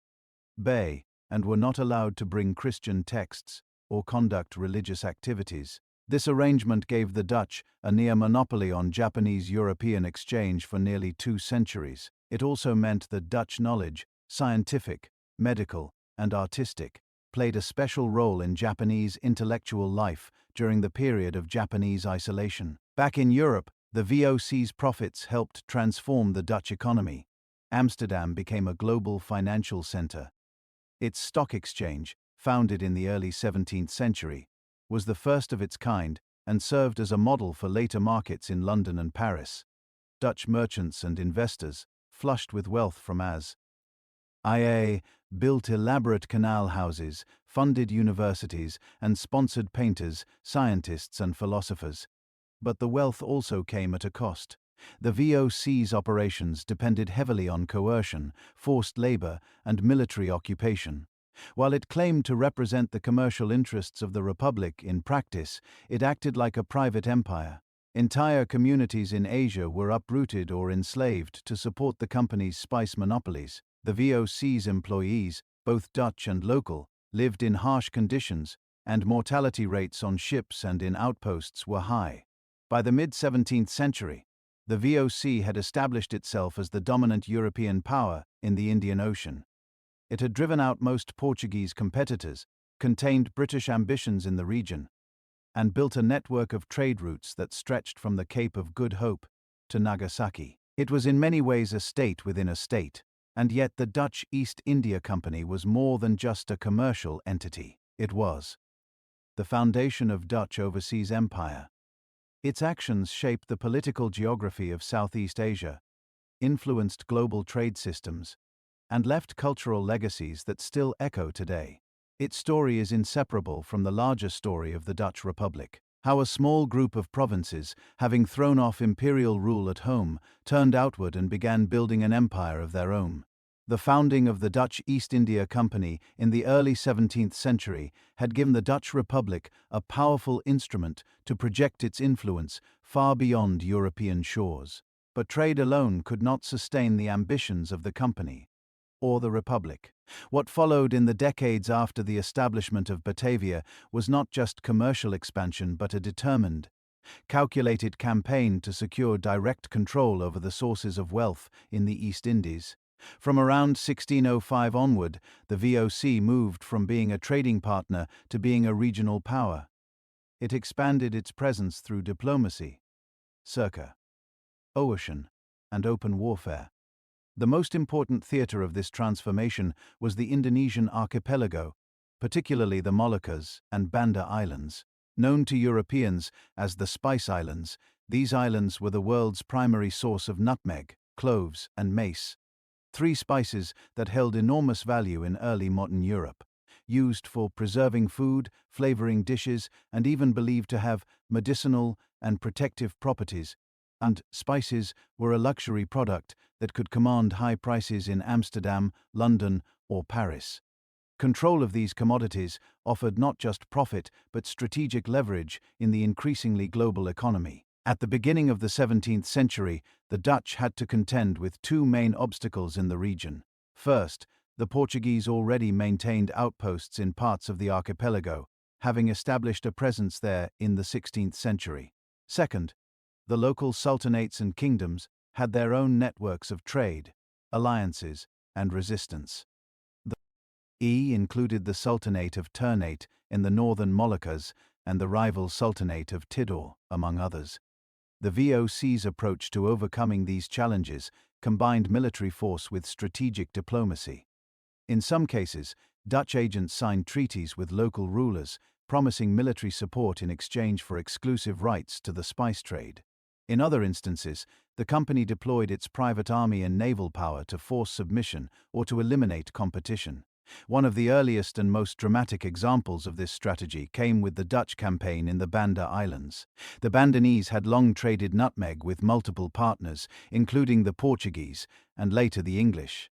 Bay and were not allowed to bring Christian texts or conduct religious activities. This arrangement gave the Dutch a near monopoly on Japanese-European exchange for nearly 2 centuries. It also meant that Dutch knowledge, scientific, medical, and artistic, played a special role in Japanese intellectual life during the period of Japanese isolation. Back in Europe, the VOC's profits helped transform the Dutch economy. Amsterdam became a global financial center. Its stock exchange, founded in the early 17th century, was the first of its kind and served as a model for later markets in London and Paris. Dutch merchants and investors, flushed with wealth from IA, built elaborate canal houses, funded universities, and sponsored painters, scientists, and philosophers. But the wealth also came at a cost. The VOC's operations depended heavily on coercion, forced labor, and military occupation. While it claimed to represent the commercial interests of the Republic, in practice, it acted like a private empire. Entire communities in Asia were uprooted or enslaved to support the company's spice monopolies. The VOC's employees, both Dutch and local, lived in harsh conditions, and mortality rates on ships and in outposts were high. By the mid-17th century, the VOC had established itself as the dominant European power in the Indian Ocean. It had driven out most Portuguese competitors, contained British ambitions in the region, and built a network of trade routes that stretched from the Cape of Good Hope to Nagasaki. It was in many ways a state within a state, and yet the Dutch East India Company was more than just a commercial entity. It was the foundation of Dutch overseas empire. Its actions shaped the political geography of Southeast Asia, influenced global trade systems, and left cultural legacies that still echo today. Its story is inseparable from the larger story of the Dutch Republic. How a small group of provinces, having thrown off imperial rule at home, turned outward and began building an empire of their own. The founding of the Dutch East India Company in the early 17th century had given the Dutch Republic a powerful instrument to project its influence far beyond European shores. But trade alone could not sustain the ambitions of the company or the Republic. What followed in the decades after the establishment of Batavia was not just commercial expansion but a determined, calculated campaign to secure direct control over the sources of wealth in the East Indies. From around 1605 onward, the VOC moved from being a trading partner to being a regional power. It expanded its presence through diplomacy, circa, ocean, and open warfare. The most important theatre of this transformation was the Indonesian archipelago, particularly the Moluccas and Banda Islands. Known to Europeans as the Spice Islands, these islands were the world's primary source of nutmeg, cloves, and mace, three spices that held enormous value in early modern Europe, used for preserving food, flavoring dishes, and even believed to have medicinal and protective properties. And spices were a luxury product that could command high prices in Amsterdam, London, or Paris. Control of these commodities offered not just profit but strategic leverage in the increasingly global economy. At the beginning of the 17th century, the Dutch had to contend with two main obstacles in the region. First, the Portuguese already maintained outposts in parts of the archipelago, having established a presence there in the 16th century. Second, the local sultanates and kingdoms had their own networks of trade, alliances, and resistance. Included the Sultanate of Ternate in the northern Moluccas and the rival Sultanate of Tidor, among others. The VOC's approach to overcoming these challenges combined military force with strategic diplomacy. In some cases, Dutch agents signed treaties with local rulers, promising military support in exchange for exclusive rights to the spice trade. In other instances, the company deployed its private army and naval power to force submission or to eliminate competition. One of the earliest and most dramatic examples of this strategy came with the Dutch campaign in the Banda Islands. The Bandanese had long traded nutmeg with multiple partners, including the Portuguese and later the English.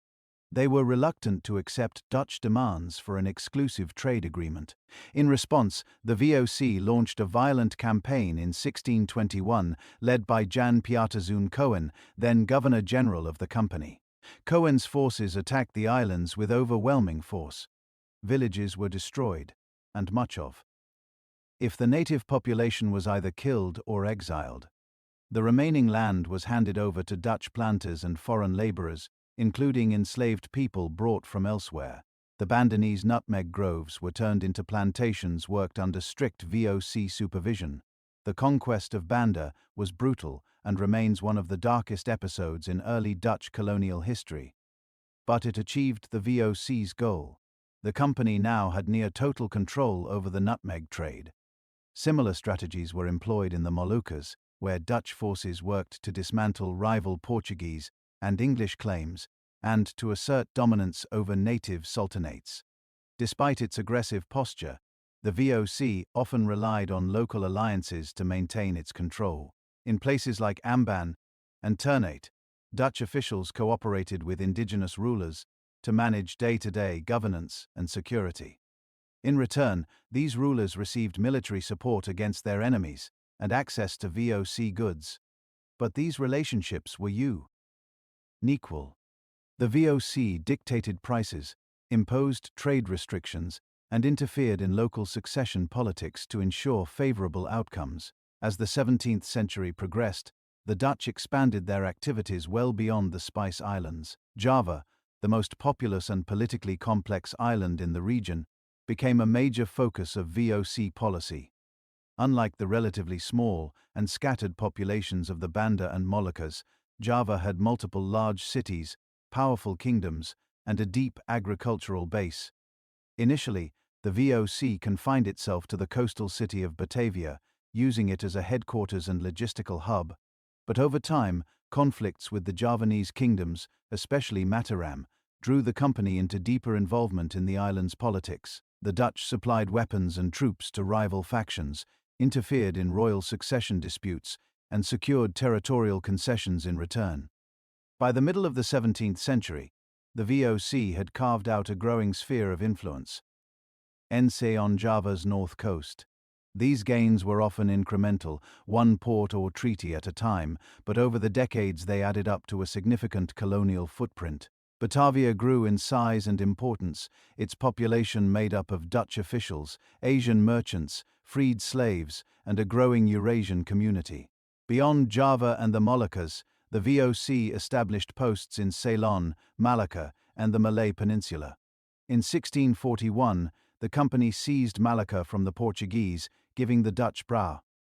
They were reluctant to accept Dutch demands for an exclusive trade agreement. In response, the VOC launched a violent campaign in 1621 led by Jan Pieterszoon Coen, then Governor-General of the company. Coen's forces attacked the islands with overwhelming force. Villages were destroyed, and much of if the native population was either killed or exiled. The remaining land was handed over to Dutch planters and foreign laborers, including enslaved people brought from elsewhere. The Bandanese nutmeg groves were turned into plantations worked under strict VOC supervision. The conquest of Banda was brutal and remains one of the darkest episodes in early Dutch colonial history. But it achieved the VOC's goal. The company now had near total control over the nutmeg trade. Similar strategies were employed in the Moluccas, where Dutch forces worked to dismantle rival Portuguese and English claims and to assert dominance over native sultanates. Despite its aggressive posture, the VOC often relied on local alliances to maintain its control. In places like Amban and Ternate, Dutch officials cooperated with indigenous rulers to manage day-to-day governance and security. In return, these rulers received military support against their enemies and access to VOC goods. But these relationships were unequal. The VOC dictated prices, imposed trade restrictions, and interfered in local succession politics to ensure favorable outcomes. As the 17th century progressed, the Dutch expanded their activities well beyond the Spice Islands. Java, the most populous and politically complex island in the region, became a major focus of VOC policy. Unlike the relatively small and scattered populations of the Banda and Moluccas, Java had multiple large cities, powerful kingdoms, and a deep agricultural base. Initially, the VOC confined itself to the coastal city of Batavia, using it as a headquarters and logistical hub. But over time, conflicts with the Javanese kingdoms, especially Mataram, drew the company into deeper involvement in the island's politics. The Dutch supplied weapons and troops to rival factions, interfered in royal succession disputes, and secured territorial concessions in return. By the middle of the 17th century, the VOC had carved out a growing sphere of influence. On Java's north coast. These gains were often incremental, one port or treaty at a time, but over the decades they added up to a significant colonial footprint. Batavia grew in size and importance, its population made up of Dutch officials, Asian merchants, freed slaves, and a growing Eurasian community. Beyond Java and the Moluccas, the VOC established posts in Ceylon, Malacca, and the Malay Peninsula. In 1641, the company seized Malacca from the Portuguese, giving the Dutch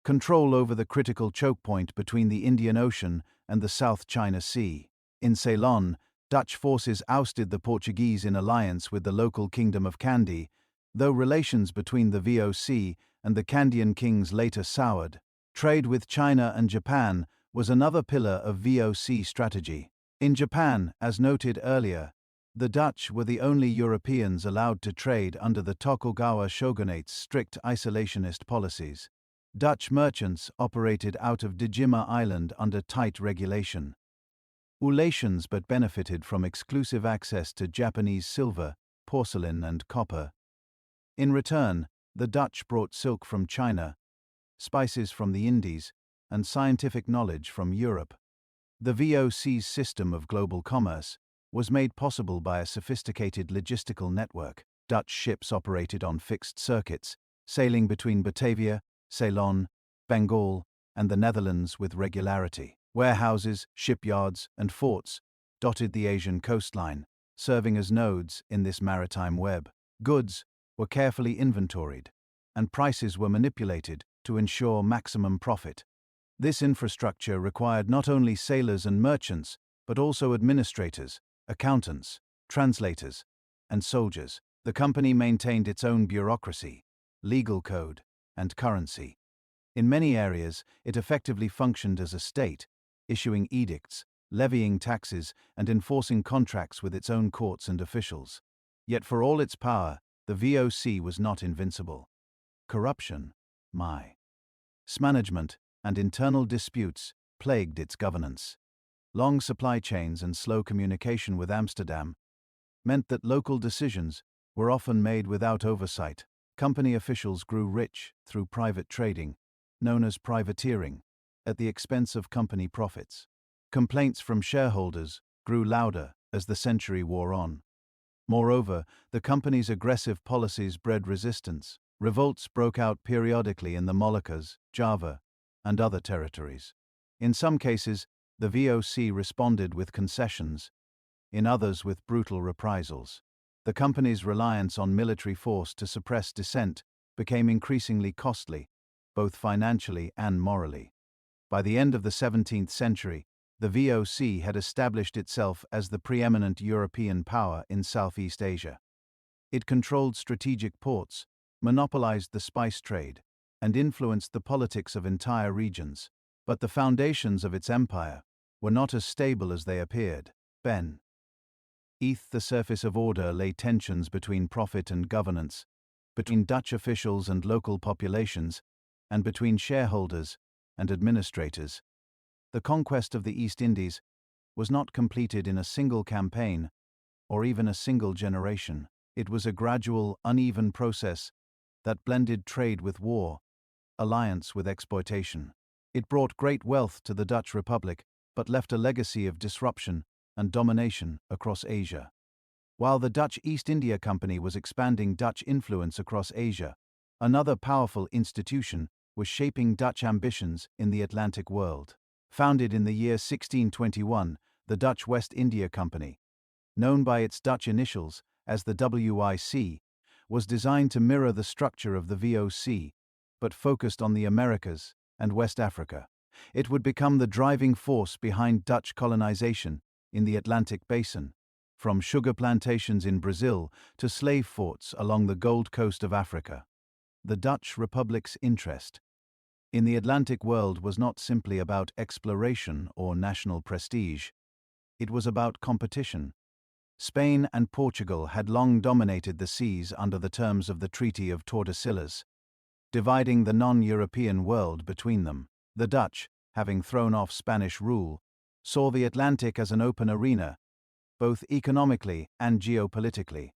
control over the critical choke point between the Indian Ocean and the South China Sea. In Ceylon, Dutch forces ousted the Portuguese in alliance with the local Kingdom of Kandy, though relations between the VOC and the Kandyan kings later soured. Trade with China and Japan was another pillar of VOC strategy. In Japan, as noted earlier, the Dutch were the only Europeans allowed to trade under the Tokugawa shogunate's strict isolationist policies. Dutch merchants operated out of Dejima Island under tight regulation. Relations but benefited from exclusive access to Japanese silver, porcelain and copper. In return, the Dutch brought silk from China, spices from the Indies, and scientific knowledge from Europe. The VOC's system of global commerce was made possible by a sophisticated logistical network. Dutch ships operated on fixed circuits, sailing between Batavia, Ceylon, Bengal, and the Netherlands with regularity. Warehouses, shipyards, and forts dotted the Asian coastline, serving as nodes in this maritime web. Goods were carefully inventoried, and prices were manipulated to ensure maximum profit. This infrastructure required not only sailors and merchants, but also administrators, accountants, translators, and soldiers. The company maintained its own bureaucracy, legal code, and currency. In many areas, it effectively functioned as a state, issuing edicts, levying taxes, and enforcing contracts with its own courts and officials. Yet for all its power, the VOC was not invincible. Corruption, mismanagement, and internal disputes plagued its governance. Long supply chains and slow communication with Amsterdam meant that local decisions were often made without oversight. Company officials grew rich through private trading, known as privateering, at the expense of company profits. Complaints from shareholders grew louder as the century wore on. Moreover, the company's aggressive policies bred resistance. Revolts broke out periodically in the Moluccas, Java, and other territories. In some cases, the VOC responded with concessions, in others with brutal reprisals. The company's reliance on military force to suppress dissent became increasingly costly, both financially and morally. By the end of the 17th century, the VOC had established itself as the preeminent European power in Southeast Asia. It controlled strategic ports, monopolized the spice trade, and influenced the politics of entire regions. But the foundations of its empire were not as stable as they appeared. Beneath the surface of order lay tensions between profit and governance, between Dutch officials and local populations, and between shareholders and administrators. The conquest of the East Indies was not completed in a single campaign or even a single generation. It was a gradual, uneven process that blended trade with war, alliance with exploitation. It brought great wealth to the Dutch Republic, but left a legacy of disruption and domination across Asia. While the Dutch East India Company was expanding Dutch influence across Asia, another powerful institution was shaping Dutch ambitions in the Atlantic world. Founded in the year 1621, the Dutch West India Company, known by its Dutch initials as the WIC, was designed to mirror the structure of the VOC, but focused on the Americas and West Africa. It would become the driving force behind Dutch colonization in the Atlantic Basin, from sugar plantations in Brazil to slave forts along the Gold Coast of Africa. The Dutch Republic's interest in the Atlantic world was not simply about exploration or national prestige. It was about competition. Spain and Portugal had long dominated the seas under the terms of the Treaty of Tordesillas, dividing the non-European world between them. The Dutch, having thrown off Spanish rule, saw the Atlantic as an open arena, both economically and geopolitically.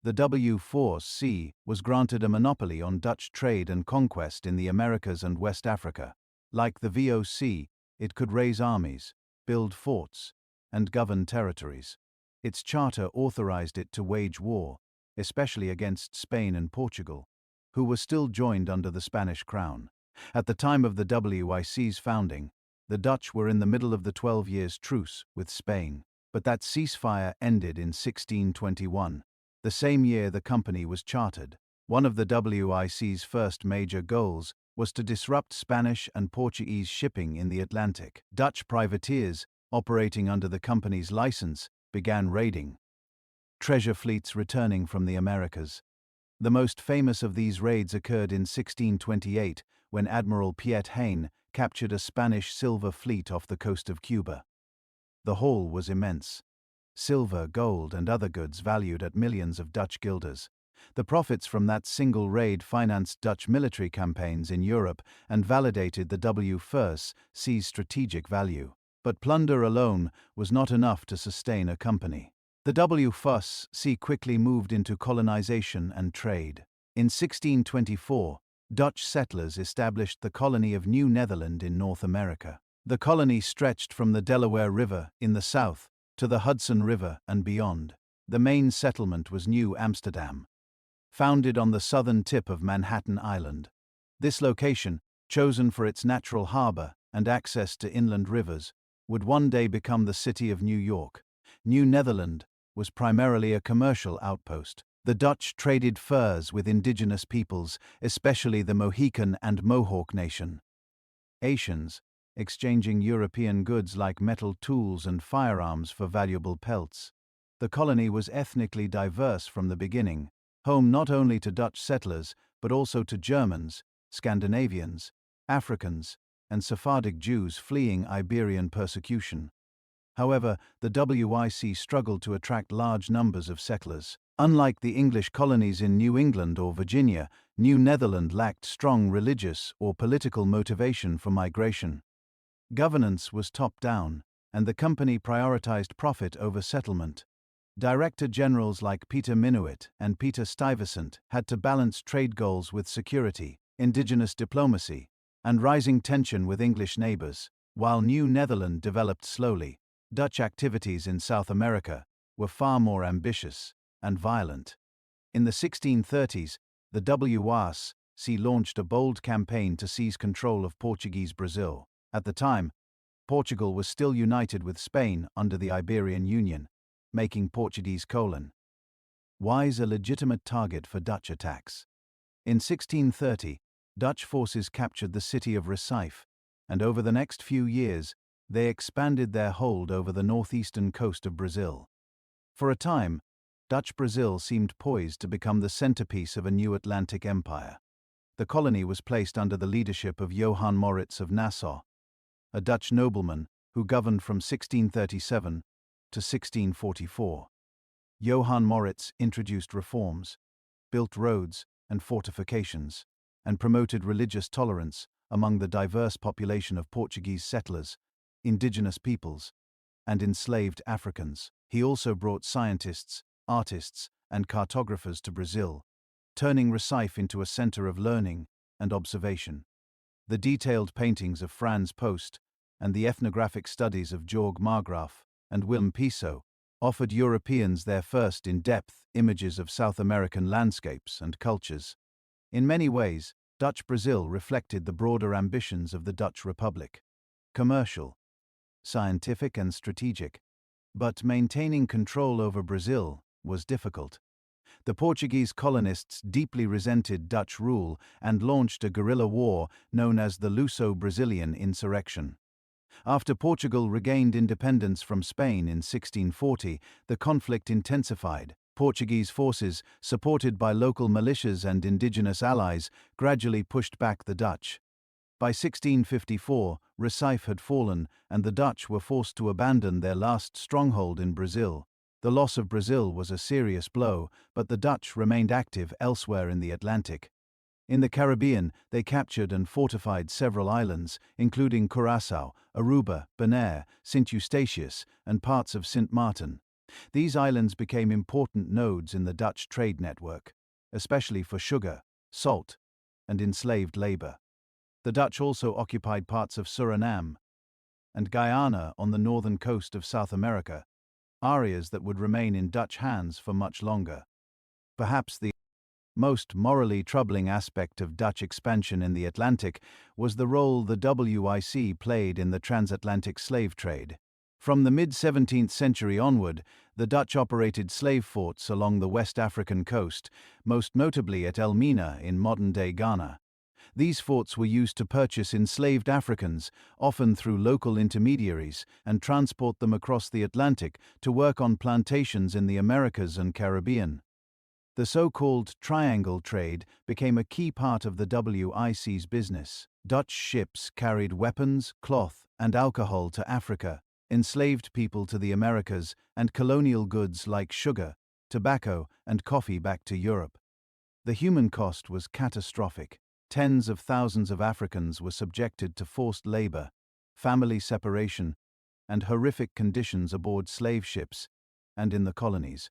The WIC was granted a monopoly on Dutch trade and conquest in the Americas and West Africa. Like the VOC, it could raise armies, build forts, and govern territories. Its charter authorized it to wage war, especially against Spain and Portugal, who were still joined under the Spanish crown. At the time of the WIC's founding, the Dutch were in the middle of the 12 years truce with Spain, but that ceasefire ended in 1621. The same year the company was chartered. One of the WIC's first major goals was to disrupt Spanish and Portuguese shipping in the Atlantic. Dutch privateers, operating under the company's license, began raiding. Treasure fleets returning from the Americas. The most famous of these raids occurred in 1628, when Admiral Piet Hein captured a Spanish silver fleet off the coast of Cuba. The haul was immense. Silver, gold, and other goods valued at millions of Dutch guilders. The profits from that single raid financed Dutch military campaigns in Europe and validated the WF's strategic value. But plunder alone was not enough to sustain a company. The WF's quickly moved into colonization and trade. In 1624, Dutch settlers established the colony of New Netherland in North America. The colony stretched from the Delaware River in the south to the Hudson River and beyond. The main settlement was New Amsterdam, founded on the southern tip of Manhattan Island. This location, chosen for its natural harbor and access to inland rivers, would one day become the city of New York. New Netherland was primarily a commercial outpost. The Dutch traded furs with indigenous peoples, especially the Mohican and Mohawk nation. Asians, exchanging European goods like metal tools and firearms for valuable pelts. The colony was ethnically diverse from the beginning, home not only to Dutch settlers but also to Germans, Scandinavians, Africans, and Sephardic Jews fleeing Iberian persecution. However, the WIC struggled to attract large numbers of settlers. Unlike the English colonies in New England or Virginia, New Netherland lacked strong religious or political motivation for migration. Governance was top-down, and the company prioritized profit over settlement. Director generals like Peter Minuit and Peter Stuyvesant had to balance trade goals with security, indigenous diplomacy, and rising tension with English neighbors. While New Netherland developed slowly, Dutch activities in South America were far more ambitious and violent. In the 1630s, the WIC launched a bold campaign to seize control of Portuguese Brazil. At the time, Portugal was still united with Spain under the Iberian Union, making Portuguese colon. Wise a legitimate target for Dutch attacks. In 1630, Dutch forces captured the city of Recife, and over the next few years, they expanded their hold over the northeastern coast of Brazil. For a time, Dutch Brazil seemed poised to become the centerpiece of a new Atlantic empire. The colony was placed under the leadership of Johan Maurits of Nassau, a Dutch nobleman who governed from 1637 to 1644. Johan Maurits introduced reforms, built roads and fortifications, and promoted religious tolerance among the diverse population of Portuguese settlers, indigenous peoples, and enslaved Africans. He also brought scientists, artists, and cartographers to Brazil, turning Recife into a center of learning and observation. The detailed paintings of Frans Post and the ethnographic studies of Georg Margraaf and Willem Piso offered Europeans their first in-depth images of South American landscapes and cultures. In many ways, Dutch Brazil reflected the broader ambitions of the Dutch Republic. Commercial, scientific and strategic. But maintaining control over Brazil was difficult. The Portuguese colonists deeply resented Dutch rule and launched a guerrilla war known as the Luso-Brazilian Insurrection. After Portugal regained independence from Spain in 1640, the conflict intensified. Portuguese forces, supported by local militias and indigenous allies, gradually pushed back the Dutch. By 1654, Recife had fallen, and the Dutch were forced to abandon their last stronghold in Brazil. The loss of Brazil was a serious blow, but the Dutch remained active elsewhere in the Atlantic. In the Caribbean, they captured and fortified several islands, including Curaçao, Aruba, Bonaire, St. Eustatius, and parts of St. Martin. These islands became important nodes in the Dutch trade network, especially for sugar, salt, and enslaved labor. The Dutch also occupied parts of Suriname and Guyana on the northern coast of South America, areas that would remain in Dutch hands for much longer. Perhaps the most morally troubling aspect of Dutch expansion in the Atlantic was the role the WIC played in the transatlantic slave trade. From the mid-17th century onward, the Dutch operated slave forts along the West African coast, most notably at Elmina in modern-day Ghana. These forts were used to purchase enslaved Africans, often through local intermediaries, and transport them across the Atlantic to work on plantations in the Americas and Caribbean. The so-called triangle trade became a key part of the WIC's business. Dutch ships carried weapons, cloth, and alcohol to Africa, enslaved people to the Americas, and colonial goods like sugar, tobacco, and coffee back to Europe. The human cost was catastrophic. Tens of thousands of Africans were subjected to forced labor, family separation, and horrific conditions aboard slave ships and in the colonies.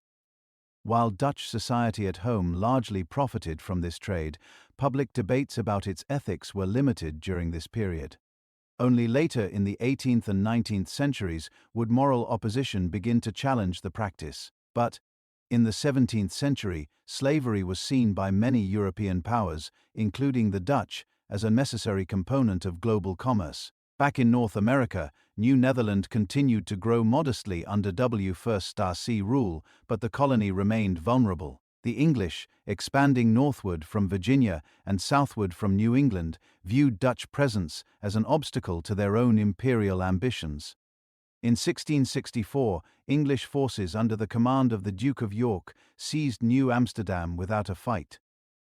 While Dutch society at home largely profited from this trade, public debates about its ethics were limited during this period. Only later in the 18th and 19th centuries would moral opposition begin to challenge the practice. But, in the 17th century, slavery was seen by many European powers, including the Dutch, as a necessary component of global commerce. Back in North America, New Netherland continued to grow modestly under W.1 rule, but the colony remained vulnerable. The English, expanding northward from Virginia and southward from New England, viewed Dutch presence as an obstacle to their own imperial ambitions. In 1664, English forces under the command of the Duke of York seized New Amsterdam without a fight.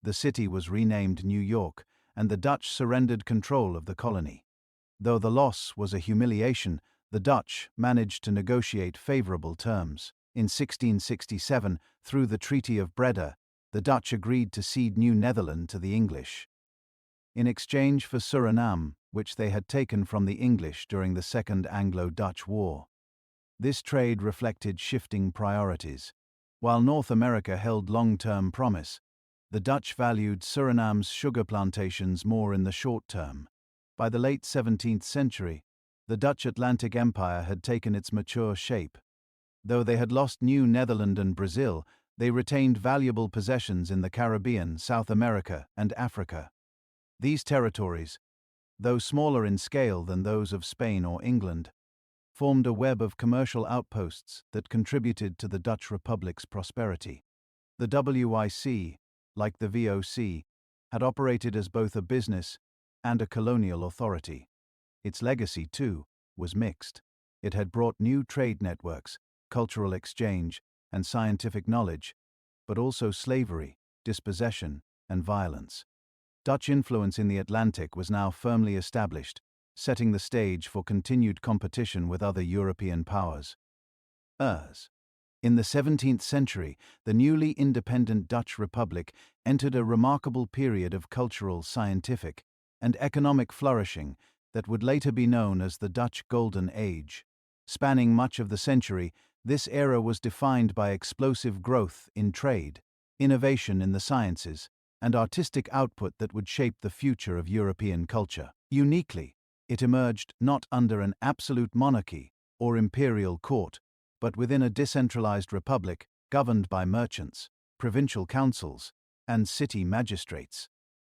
The city was renamed New York, and the Dutch surrendered control of the colony. Though the loss was a humiliation, the Dutch managed to negotiate favorable terms. In 1667, through the Treaty of Breda, the Dutch agreed to cede New Netherland to the English, in exchange for Suriname, which they had taken from the English during the Second Anglo-Dutch War. This trade reflected shifting priorities. While North America held long-term promise, the Dutch valued Suriname's sugar plantations more in the short term. By the late 17th century, the Dutch Atlantic Empire had taken its mature shape. Though they had lost New Netherland and Brazil, they retained valuable possessions in the Caribbean, South America, and Africa. These territories, though smaller in scale than those of Spain or England, formed a web of commercial outposts that contributed to the Dutch Republic's prosperity. The WIC, like the VOC, had operated as both a business and a colonial authority. Its legacy, too, was mixed. It had brought new trade networks, cultural exchange, and scientific knowledge, but also slavery, dispossession, and violence. Dutch influence in the Atlantic was now firmly established, setting the stage for continued competition with other European powers. In the 17th century, the newly independent Dutch Republic entered a remarkable period of cultural, scientific, and economic flourishing that would later be known as the Dutch Golden Age. Spanning much of the century, this era was defined by explosive growth in trade, innovation in the sciences, and artistic output that would shape the future of European culture. Uniquely, it emerged not under an absolute monarchy or imperial court, but within a decentralized republic governed by merchants, provincial councils, and city magistrates.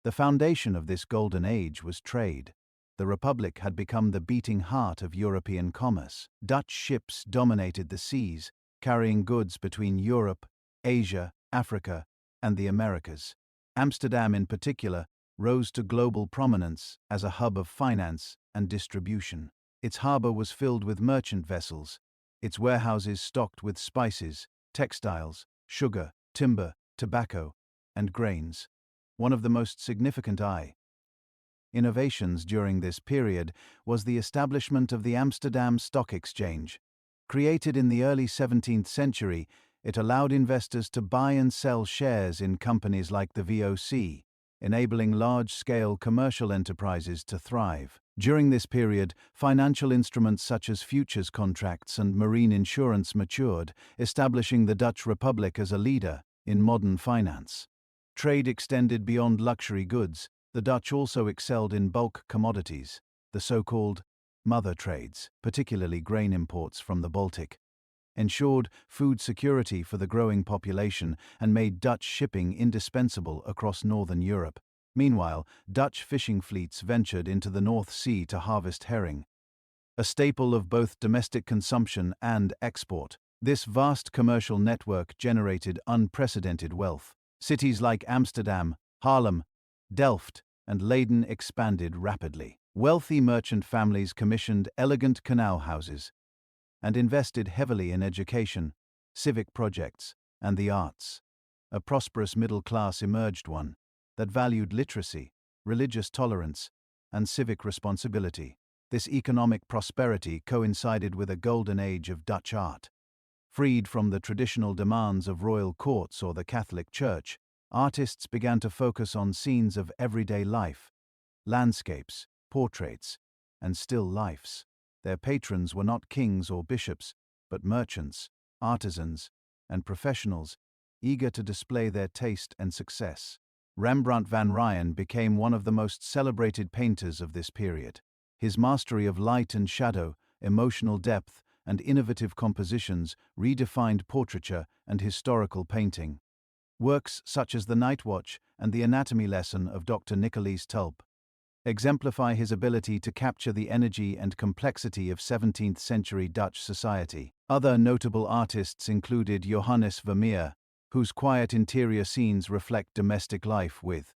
The foundation of this golden age was trade. The republic had become the beating heart of European commerce. Dutch ships dominated the seas, carrying goods between Europe, Asia, Africa, and the Americas. Amsterdam, in particular, rose to global prominence as a hub of finance and distribution. Its harbor was filled with merchant vessels, its warehouses stocked with spices, textiles, sugar, timber, tobacco, and grains. One of the most significant innovations during this period was the establishment of the Amsterdam Stock Exchange. Created in the early 17th century, it allowed investors to buy and sell shares in companies like the VOC, enabling large-scale commercial enterprises to thrive. During this period, financial instruments such as futures contracts and marine insurance matured, establishing the Dutch Republic as a leader in modern finance. Trade extended beyond luxury goods. The Dutch also excelled in bulk commodities, the so-called mother trades, particularly grain imports from the Baltic, ensured food security for the growing population and made Dutch shipping indispensable across northern Europe. Meanwhile, Dutch fishing fleets ventured into the North Sea to harvest herring, a staple of both domestic consumption and export. This vast commercial network generated unprecedented wealth. Cities like Amsterdam, Haarlem, Delft, and Leiden expanded rapidly. Wealthy merchant families commissioned elegant canal houses and invested heavily in education, civic projects, and the arts. A prosperous middle class emerged, one that valued literacy, religious tolerance, and civic responsibility. This economic prosperity coincided with a golden age of Dutch art. Freed from the traditional demands of royal courts or the Catholic Church, artists began to focus on scenes of everyday life, landscapes, portraits, and still lifes. Their patrons were not kings or bishops, but merchants, artisans, and professionals, eager to display their taste and success. Rembrandt van Rijn became one of the most celebrated painters of this period. His mastery of light and shadow, emotional depth, and innovative compositions redefined portraiture and historical painting. Works such as The Night Watch and The Anatomy Lesson of Dr. Nicolees Tulp exemplify his ability to capture the energy and complexity of 17th-century Dutch society. Other notable artists included Johannes Vermeer, whose quiet interior scenes reflect domestic life with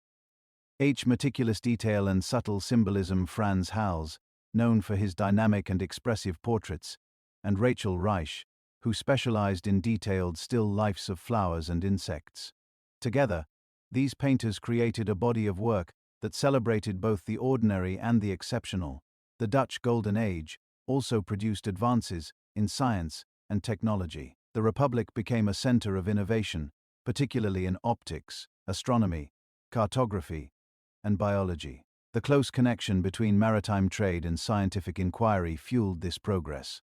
meticulous detail and subtle symbolism. Frans Hals, known for his dynamic and expressive portraits, and Rachel Reich, who specialized in detailed still lifes of flowers and insects. Together, these painters created a body of work that celebrated both the ordinary and the exceptional. The Dutch Golden Age also produced advances in science and technology. The Republic became a center of innovation, particularly in optics, astronomy, cartography, and biology. The close connection between maritime trade and scientific inquiry fueled this progress.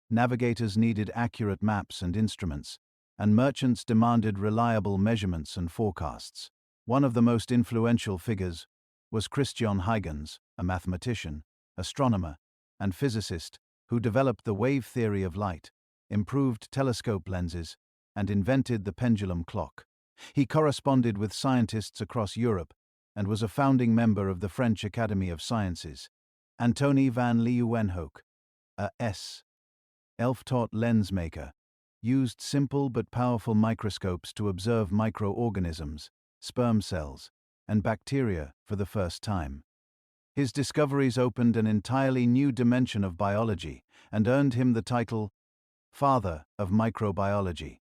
Navigators needed accurate maps and instruments, and merchants demanded reliable measurements and forecasts. One of the most influential figures was Christian Huygens, a mathematician, astronomer, and physicist who developed the wave theory of light, improved telescope lenses, and invented the pendulum clock. He corresponded with scientists across Europe and was a founding member of the French Academy of Sciences. Antony van Leeuwenhoek, a self-taught lens maker, used simple but powerful microscopes to observe microorganisms, sperm cells, and bacteria for the first time. His discoveries opened an entirely new dimension of biology and earned him the title Father of Microbiology.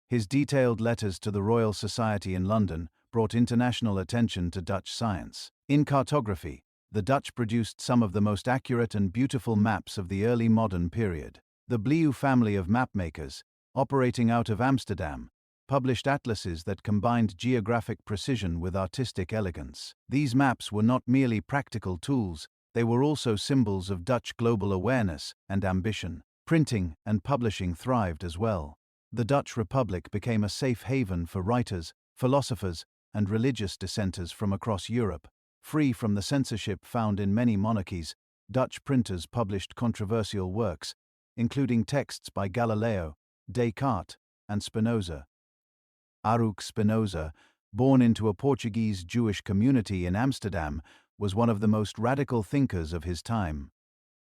His detailed letters to the Royal Society in London brought international attention to Dutch science. In cartography, the Dutch produced some of the most accurate and beautiful maps of the early modern period. The Blieu family of mapmakers, operating out of Amsterdam, published atlases that combined geographic precision with artistic elegance. These maps were not merely practical tools, they were also symbols of Dutch global awareness and ambition. Printing and publishing thrived as well. The Dutch Republic became a safe haven for writers, philosophers, and religious dissenters from across Europe. Free from the censorship found in many monarchies, Dutch printers published controversial works, including texts by Galileo, Descartes, and Spinoza. Baruch Spinoza, born into a Portuguese Jewish community in Amsterdam, was one of the most radical thinkers of his time.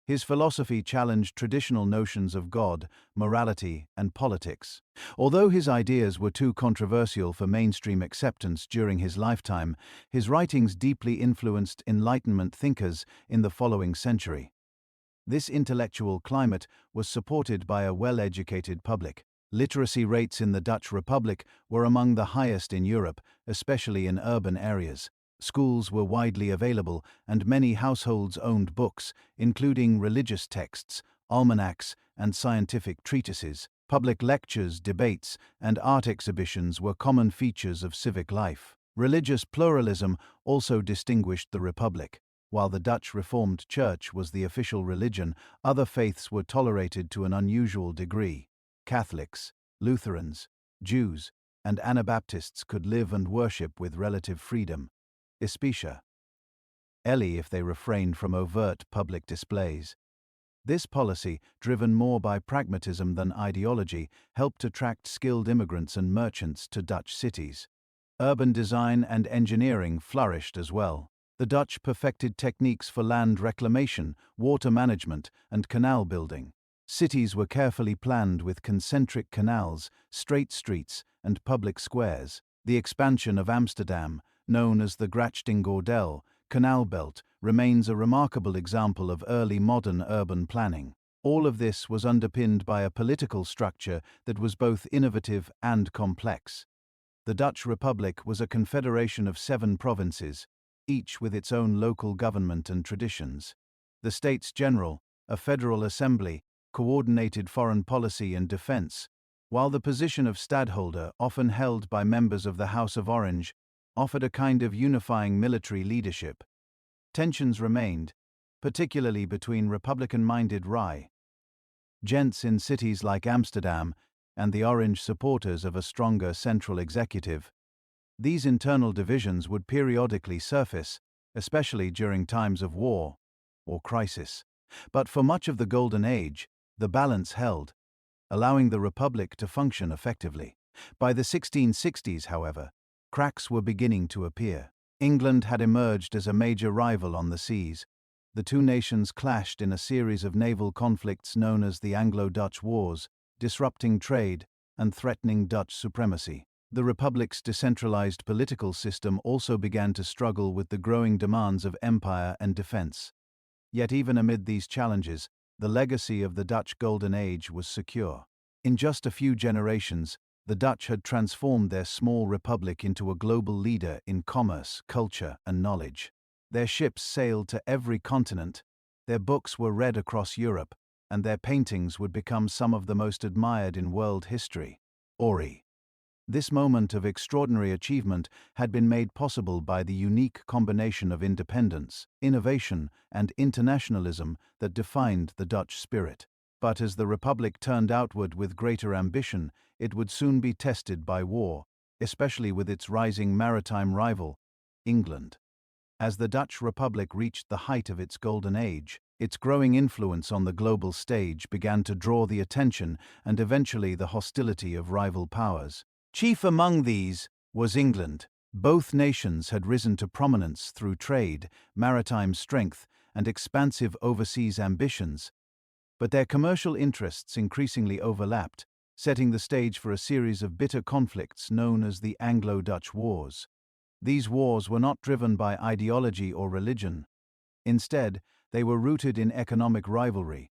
His philosophy challenged traditional notions of God, morality, and politics. Although his ideas were too controversial for mainstream acceptance during his lifetime, his writings deeply influenced Enlightenment thinkers in the following century. This intellectual climate was supported by a well-educated public. Literacy rates in the Dutch Republic were among the highest in Europe, especially in urban areas. Schools were widely available, and many households owned books, including religious texts, almanacs, and scientific treatises. Public lectures, debates, and art exhibitions were common features of civic life. Religious pluralism also distinguished the Republic. While the Dutch Reformed Church was the official religion, other faiths were tolerated to an unusual degree. Catholics, Lutherans, Jews, and Anabaptists could live and worship with relative freedom, especially if they refrained from overt public displays. This policy, driven more by pragmatism than ideology, helped attract skilled immigrants and merchants to Dutch cities. Urban design and engineering flourished as well. The Dutch perfected techniques for land reclamation, water management, and canal building. Cities were carefully planned with concentric canals, straight streets, and public squares. The expansion of Amsterdam, known as the Grachtengordel, canal belt remains a remarkable example of early modern urban planning. All of this was underpinned by a political structure that was both innovative and complex. The Dutch Republic was a confederation of 7 provinces, each with its own local government and traditions. The States General, a federal assembly, coordinated foreign policy and defense, while the position of stadholder, often held by members of the House of Orange, offered a kind of unifying military leadership. Tensions remained, particularly between Republican-minded gents in cities like Amsterdam and the Orange supporters of a stronger central executive. These internal divisions would periodically surface, especially during times of war or crisis. But for much of the Golden Age, the balance held, allowing the Republic to function effectively. By the 1660s, however, cracks were beginning to appear. England had emerged as a major rival on the seas. The two nations clashed in a series of naval conflicts known as the Anglo-Dutch Wars, disrupting trade and threatening Dutch supremacy. The Republic's decentralized political system also began to struggle with the growing demands of empire and defense. Yet even amid these challenges, the legacy of the Dutch Golden Age was secure. In just a few generations, the Dutch had transformed their small republic into a global leader in commerce, culture, and knowledge. Their ships sailed to every continent, their books were read across Europe, and their paintings would become some of the most admired in world history. Ori. This moment of extraordinary achievement had been made possible by the unique combination of independence, innovation, and internationalism that defined the Dutch spirit. But as the Republic turned outward with greater ambition, it would soon be tested by war, especially with its rising maritime rival, England. As the Dutch Republic reached the height of its golden age, its growing influence on the global stage began to draw the attention and eventually the hostility of rival powers. Chief among these was England. Both nations had risen to prominence through trade, maritime strength, and expansive overseas ambitions, but their commercial interests increasingly overlapped, setting the stage for a series of bitter conflicts known as the Anglo-Dutch Wars. These wars were not driven by ideology or religion. Instead, they were rooted in economic rivalry,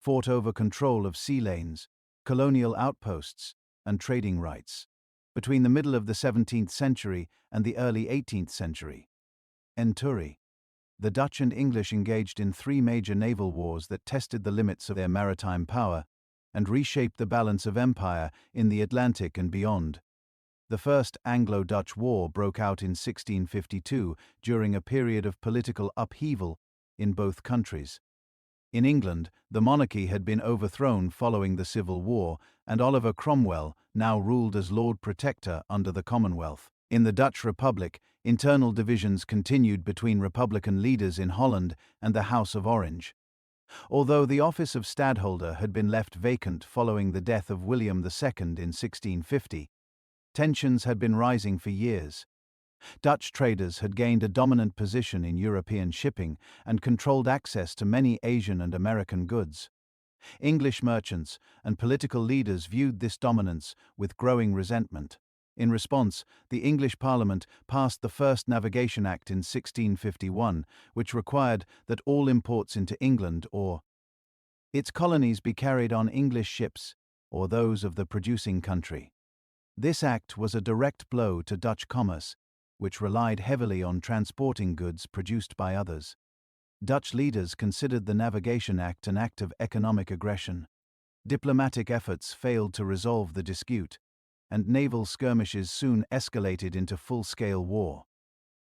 fought over control of sea lanes, colonial outposts, and trading rights. Between the middle of the 17th century and the early 18th century, Enturi, the Dutch and English engaged in 3 major naval wars that tested the limits of their maritime power and reshaped the balance of empire in the Atlantic and beyond. The First Anglo-Dutch War broke out in 1652 during a period of political upheaval in both countries. In England, the monarchy had been overthrown following the Civil War, and Oliver Cromwell now ruled as Lord Protector under the Commonwealth. In the Dutch Republic, internal divisions continued between Republican leaders in Holland and the House of Orange. Although the office of stadholder had been left vacant following the death of William II in 1650, tensions had been rising for years. Dutch traders had gained a dominant position in European shipping and controlled access to many Asian and American goods. English merchants and political leaders viewed this dominance with growing resentment. In response, the English Parliament passed the First Navigation Act in 1651, which required that all imports into England or its colonies be carried on English ships or those of the producing country. This act was a direct blow to Dutch commerce, which relied heavily on transporting goods produced by others. Dutch leaders considered the Navigation Act an act of economic aggression. Diplomatic efforts failed to resolve the dispute, and naval skirmishes soon escalated into full-scale war.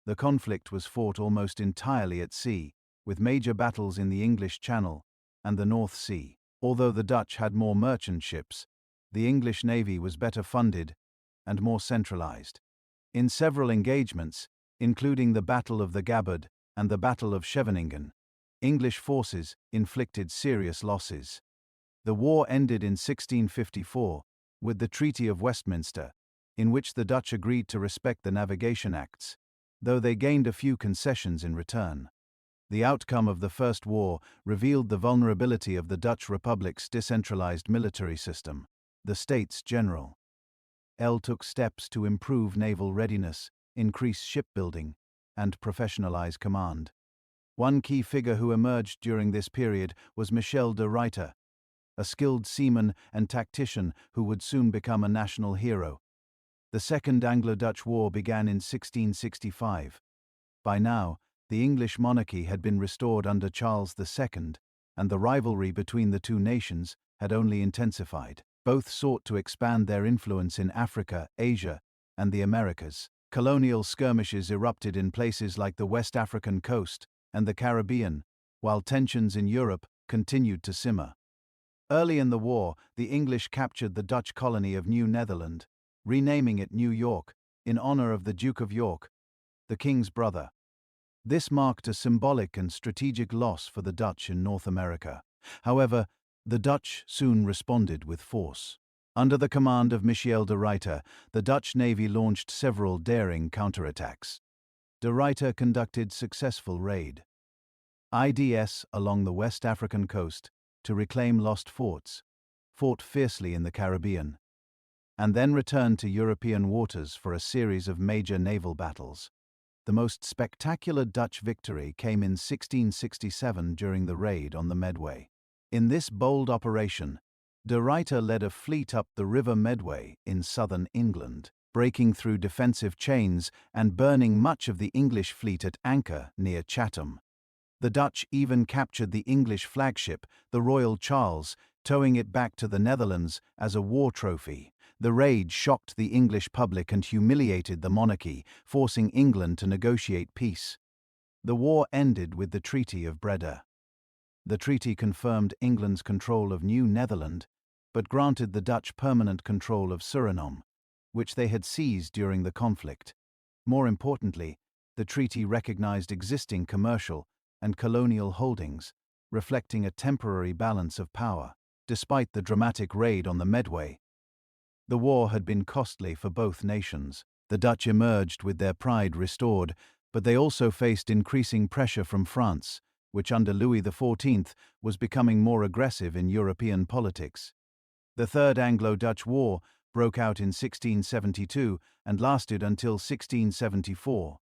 The conflict was fought almost entirely at sea, with major battles in the English Channel and the North Sea. Although the Dutch had more merchant ships, the English navy was better funded and more centralized. In several engagements, including the Battle of the Gabbard and the Battle of Scheveningen, English forces inflicted serious losses. The war ended in 1654 with the Treaty of Westminster, in which the Dutch agreed to respect the Navigation Acts, though they gained a few concessions in return. The outcome of the First War revealed the vulnerability of the Dutch Republic's decentralized military system. The States General took steps to improve naval readiness, increase shipbuilding, and professionalize command. One key figure who emerged during this period was Michel de Ruyter, a skilled seaman and tactician who would soon become a national hero. The Second Anglo-Dutch War began in 1665. By now, the English monarchy had been restored under Charles II, and the rivalry between the two nations had only intensified. Both sought to expand their influence in Africa, Asia, and the Americas. Colonial skirmishes erupted in places like the West African coast and the Caribbean, while tensions in Europe continued to simmer. Early in the war, the English captured the Dutch colony of New Netherland, renaming it New York, in honor of the Duke of York, the king's brother. This marked a symbolic and strategic loss for the Dutch in North America. However, the Dutch soon responded with force. Under the command of Michel de Ruyter, the Dutch navy launched several daring counterattacks. De Ruyter conducted successful IDS along the West African coast to reclaim lost forts, fought fiercely in the Caribbean, and then returned to European waters for a series of major naval battles. The most spectacular Dutch victory came in 1667 during the raid on the Medway. In this bold operation, de Ruyter led a fleet up the River Medway in southern England, breaking through defensive chains and burning much of the English fleet at anchor near Chatham. The Dutch even captured the English flagship, the Royal Charles, towing it back to the Netherlands as a war trophy. The raid shocked the English public and humiliated the monarchy, forcing England to negotiate peace. The war ended with the Treaty of Breda. The treaty confirmed England's control of New Netherland, but granted the Dutch permanent control of Suriname, which they had seized during the conflict. More importantly, the treaty recognized existing commercial and colonial holdings, reflecting a temporary balance of power. Despite the dramatic raid on the Medway, the war had been costly for both nations. The Dutch emerged with their pride restored, but they also faced increasing pressure from France, which under Louis XIV was becoming more aggressive in European politics. The Third Anglo-Dutch War broke out in 1672 and lasted until 1674.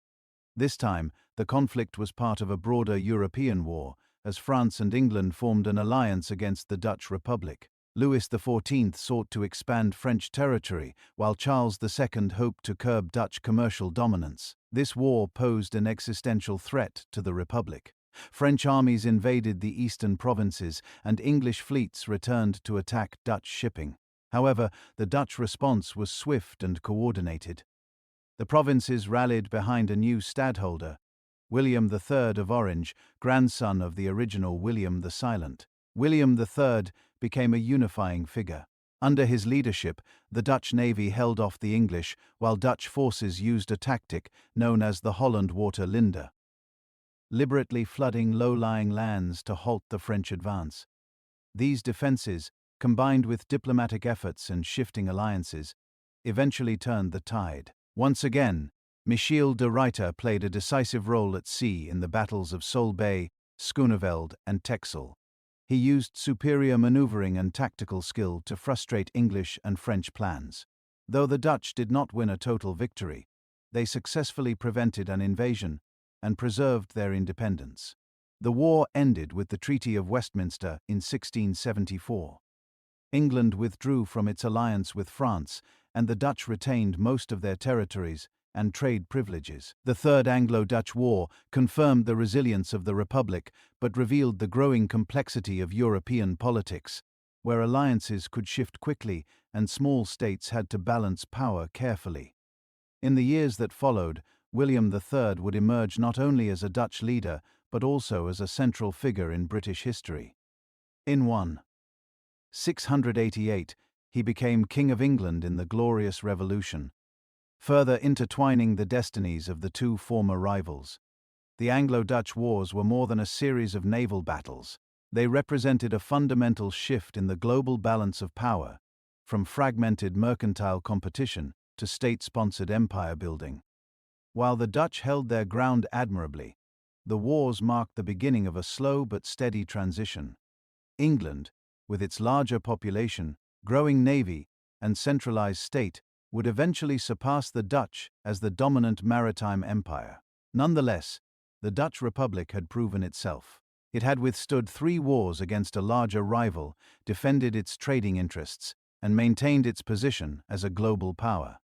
This time, the conflict was part of a broader European war, as France and England formed an alliance against the Dutch Republic. Louis XIV sought to expand French territory, while Charles II hoped to curb Dutch commercial dominance. This war posed an existential threat to the Republic. French armies invaded the eastern provinces, and English fleets returned to attack Dutch shipping. However, the Dutch response was swift and coordinated. The provinces rallied behind a new stadholder, William III of Orange, grandson of the original William the Silent. William III became a unifying figure. Under his leadership, the Dutch navy held off the English, while Dutch forces used a tactic known as the Holland Water Linde, deliberately flooding low-lying lands to halt the French advance. These defenses, combined with diplomatic efforts and shifting alliances, eventually turned the tide. Once again, Michiel de Ruyter played a decisive role at sea in the battles of Solebay, Schooneveld, and Texel. He used superior maneuvering and tactical skill to frustrate English and French plans. Though the Dutch did not win a total victory, they successfully prevented an invasion and preserved their independence. The war ended with the Treaty of Westminster in 1674. England withdrew from its alliance with France, and the Dutch retained most of their territories and trade privileges. The Third Anglo-Dutch War confirmed the resilience of the Republic, but revealed the growing complexity of European politics, where alliances could shift quickly and small states had to balance power carefully. In the years that followed, William III would emerge not only as a Dutch leader, but also as a central figure in British history. In 1688, he became King of England in the Glorious Revolution, further intertwining the destinies of the two former rivals. The Anglo-Dutch Wars were more than a series of naval battles. They represented a fundamental shift in the global balance of power, from fragmented mercantile competition to state-sponsored empire building. While the Dutch held their ground admirably, the wars marked the beginning of a slow but steady transition. England, with its larger population, growing navy, and centralized state, would eventually surpass the Dutch as the dominant maritime empire. Nonetheless, the Dutch Republic had proven itself. It had withstood 3 wars against a larger rival, defended its trading interests, and maintained its position as a global power.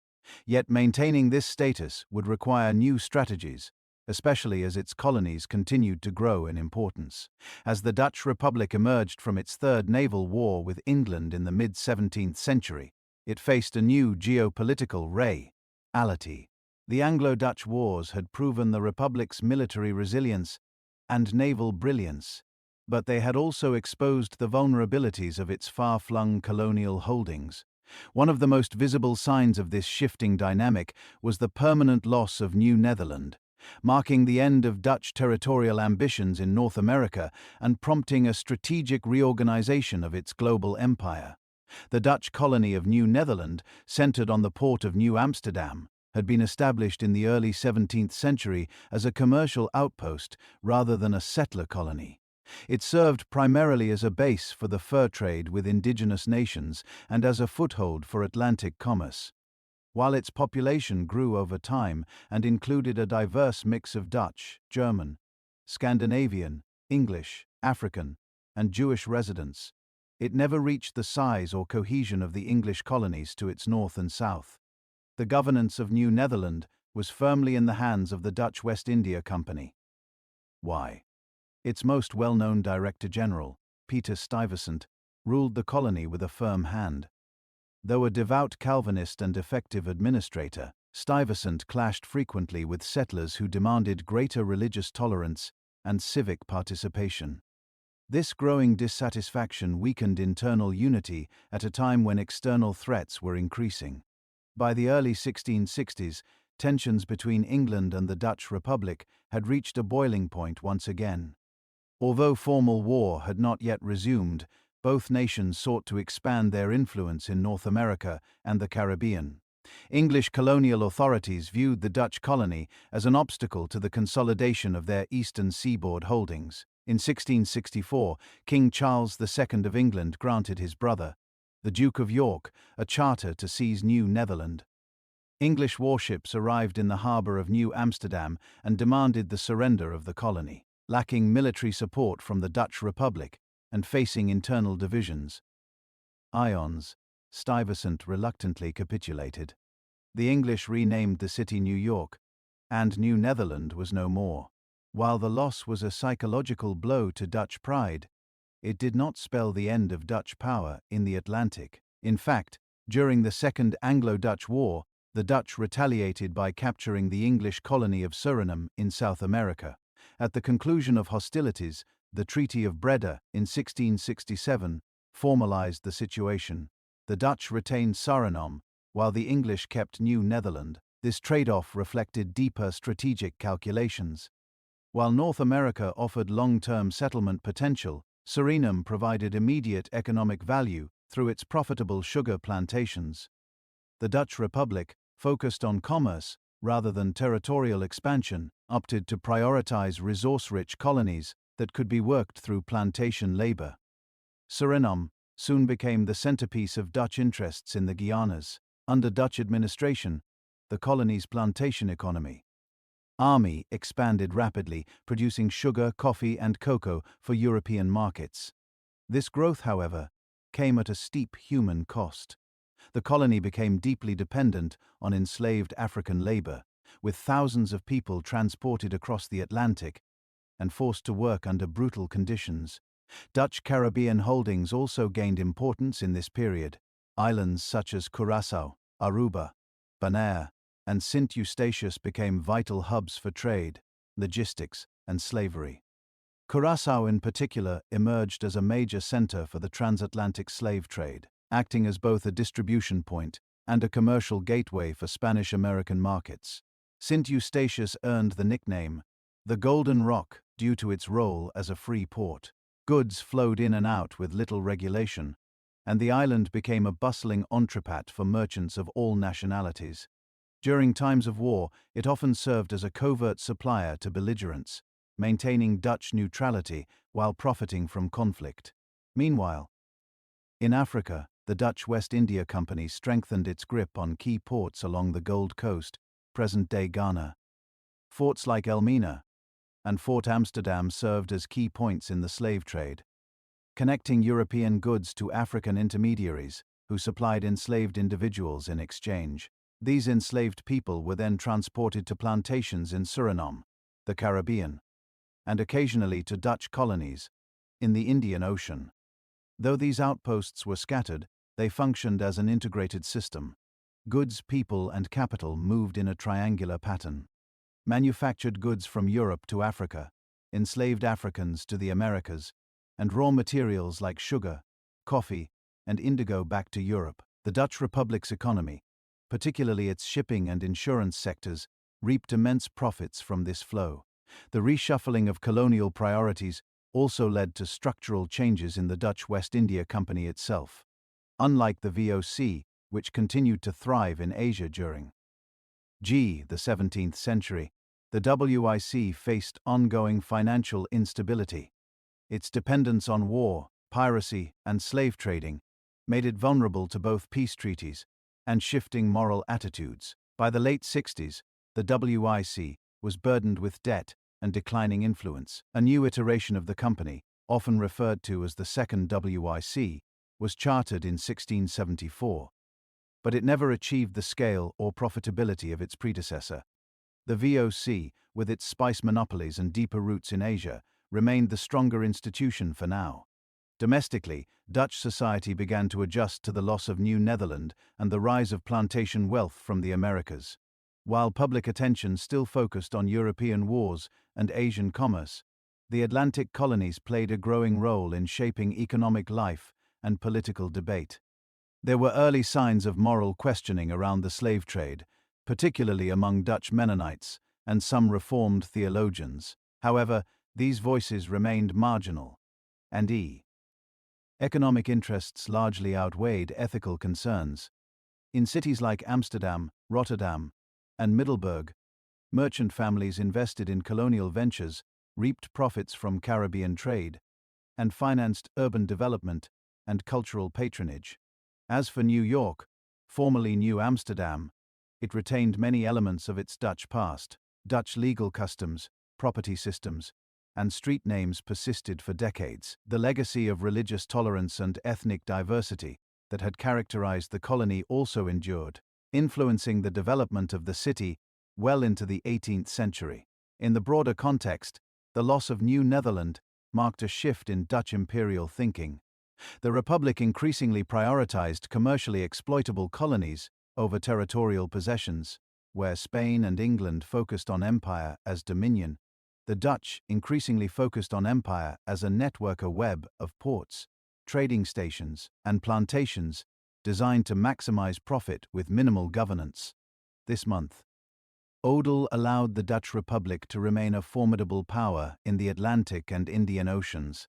Yet maintaining this status would require new strategies, especially as its colonies continued to grow in importance. As the Dutch Republic emerged from its third naval war with England in the mid-17th century, it faced a new geopolitical reality. The Anglo-Dutch Wars had proven the Republic's military resilience and naval brilliance, but they had also exposed the vulnerabilities of its far-flung colonial holdings. One of the most visible signs of this shifting dynamic was the permanent loss of New Netherland, marking the end of Dutch territorial ambitions in North America and prompting a strategic reorganization of its global empire. The Dutch colony of New Netherland, centered on the port of New Amsterdam, had been established in the early 17th century as a commercial outpost rather than a settler colony. It served primarily as a base for the fur trade with indigenous nations and as a foothold for Atlantic commerce. While its population grew over time and included a diverse mix of Dutch, German, Scandinavian, English, African, and Jewish residents, it never reached the size or cohesion of the English colonies to its north and south. The governance of New Netherland was firmly in the hands of the Dutch West India Company. Why? Its most well-known Director-General, Peter Stuyvesant, ruled the colony with a firm hand. Though a devout Calvinist and effective administrator, Stuyvesant clashed frequently with settlers who demanded greater religious tolerance and civic participation. This growing dissatisfaction weakened internal unity at a time when external threats were increasing. By the early 1660s, tensions between England and the Dutch Republic had reached a boiling point once again. Although formal war had not yet resumed, both nations sought to expand their influence in North America and the Caribbean. English colonial authorities viewed the Dutch colony as an obstacle to the consolidation of their eastern seaboard holdings. In 1664, King Charles II of England granted his brother, the Duke of York, a charter to seize New Netherland. English warships arrived in the harbour of New Amsterdam and demanded the surrender of the colony. Lacking military support from the Dutch Republic and facing internal divisions, Stuyvesant reluctantly capitulated. The English renamed the city New York, and New Netherland was no more. While the loss was a psychological blow to Dutch pride, it did not spell the end of Dutch power in the Atlantic. In fact, during the Second Anglo-Dutch War, the Dutch retaliated by capturing the English colony of Suriname in South America. At the conclusion of hostilities, the Treaty of Breda in 1667 formalized the situation. The Dutch retained Suriname, while the English kept New Netherland. This trade-off reflected deeper strategic calculations. While North America offered long-term settlement potential, Suriname provided immediate economic value through its profitable sugar plantations. The Dutch Republic, focused on commerce rather than territorial expansion, opted to prioritize resource-rich colonies that could be worked through plantation labor. Suriname soon became the centerpiece of Dutch interests in the Guianas. Under Dutch administration, the colony's plantation economy expanded rapidly, producing sugar, coffee, and cocoa for European markets. This growth, however, came at a steep human cost. The colony became deeply dependent on enslaved African labor, with thousands of people transported across the Atlantic and forced to work under brutal conditions. Dutch Caribbean holdings also gained importance in this period. Islands such as Curaçao, Aruba, Bonaire, and Saint Eustatius became vital hubs for trade, logistics, and slavery. Curaçao in particular emerged as a major center for the transatlantic slave trade, acting as both a distribution point and a commercial gateway for Spanish-American markets. Saint Eustatius earned the nickname, the Golden Rock, due to its role as a free port. Goods flowed in and out with little regulation, and the island became a bustling entrepot for merchants of all nationalities. During times of war, it often served as a covert supplier to belligerents, maintaining Dutch neutrality while profiting from conflict. Meanwhile, in Africa, the Dutch West India Company strengthened its grip on key ports along the Gold Coast, present-day Ghana. Forts like Elmina and Fort Amsterdam served as key points in the slave trade, connecting European goods to African intermediaries who supplied enslaved individuals in exchange. These enslaved people were then transported to plantations in Suriname, the Caribbean, and occasionally to Dutch colonies in the Indian Ocean. Though these outposts were scattered, they functioned as an integrated system. Goods, people, and capital moved in a triangular pattern. Manufactured goods from Europe to Africa, enslaved Africans to the Americas, and raw materials like sugar, coffee, and indigo back to Europe. The Dutch Republic's economy, particularly its shipping and insurance sectors, reaped immense profits from this flow. The reshuffling of colonial priorities also led to structural changes in the Dutch West India Company itself. Unlike the VOC, which continued to thrive in Asia during the 17th century, the WIC faced ongoing financial instability. Its dependence on war, piracy, and slave trading made it vulnerable to both peace treaties and shifting moral attitudes. By the late 60s, the WIC was burdened with debt and declining influence. A new iteration of the company, often referred to as the Second WIC, was chartered in 1674, but it never achieved the scale or profitability of its predecessor. The VOC, with its spice monopolies and deeper roots in Asia, remained the stronger institution for now. Domestically, Dutch society began to adjust to the loss of New Netherland and the rise of plantation wealth from the Americas. While public attention still focused on European wars and Asian commerce, the Atlantic colonies played a growing role in shaping economic life and political debate. There were early signs of moral questioning around the slave trade, particularly among Dutch Mennonites and some Reformed theologians. However, these voices remained marginal, and economic interests largely outweighed ethical concerns. In cities like Amsterdam, Rotterdam, and Middelburg, merchant families invested in colonial ventures, reaped profits from Caribbean trade, and financed urban development and cultural patronage. As for New York, formerly New Amsterdam, it retained many elements of its Dutch past. Dutch legal customs, property systems, and street names persisted for decades. The legacy of religious tolerance and ethnic diversity that had characterized the colony also endured, influencing the development of the city well into the 18th century. In the broader context, the loss of New Netherland marked a shift in Dutch imperial thinking. The Republic increasingly prioritized commercially exploitable colonies over territorial possessions, where Spain and England focused on empire as dominion. The Dutch increasingly focused on empire as a network, a web of ports, trading stations, and plantations designed to maximize profit with minimal governance. This month, Odell allowed the Dutch Republic to remain a formidable power in the Atlantic and Indian Oceans,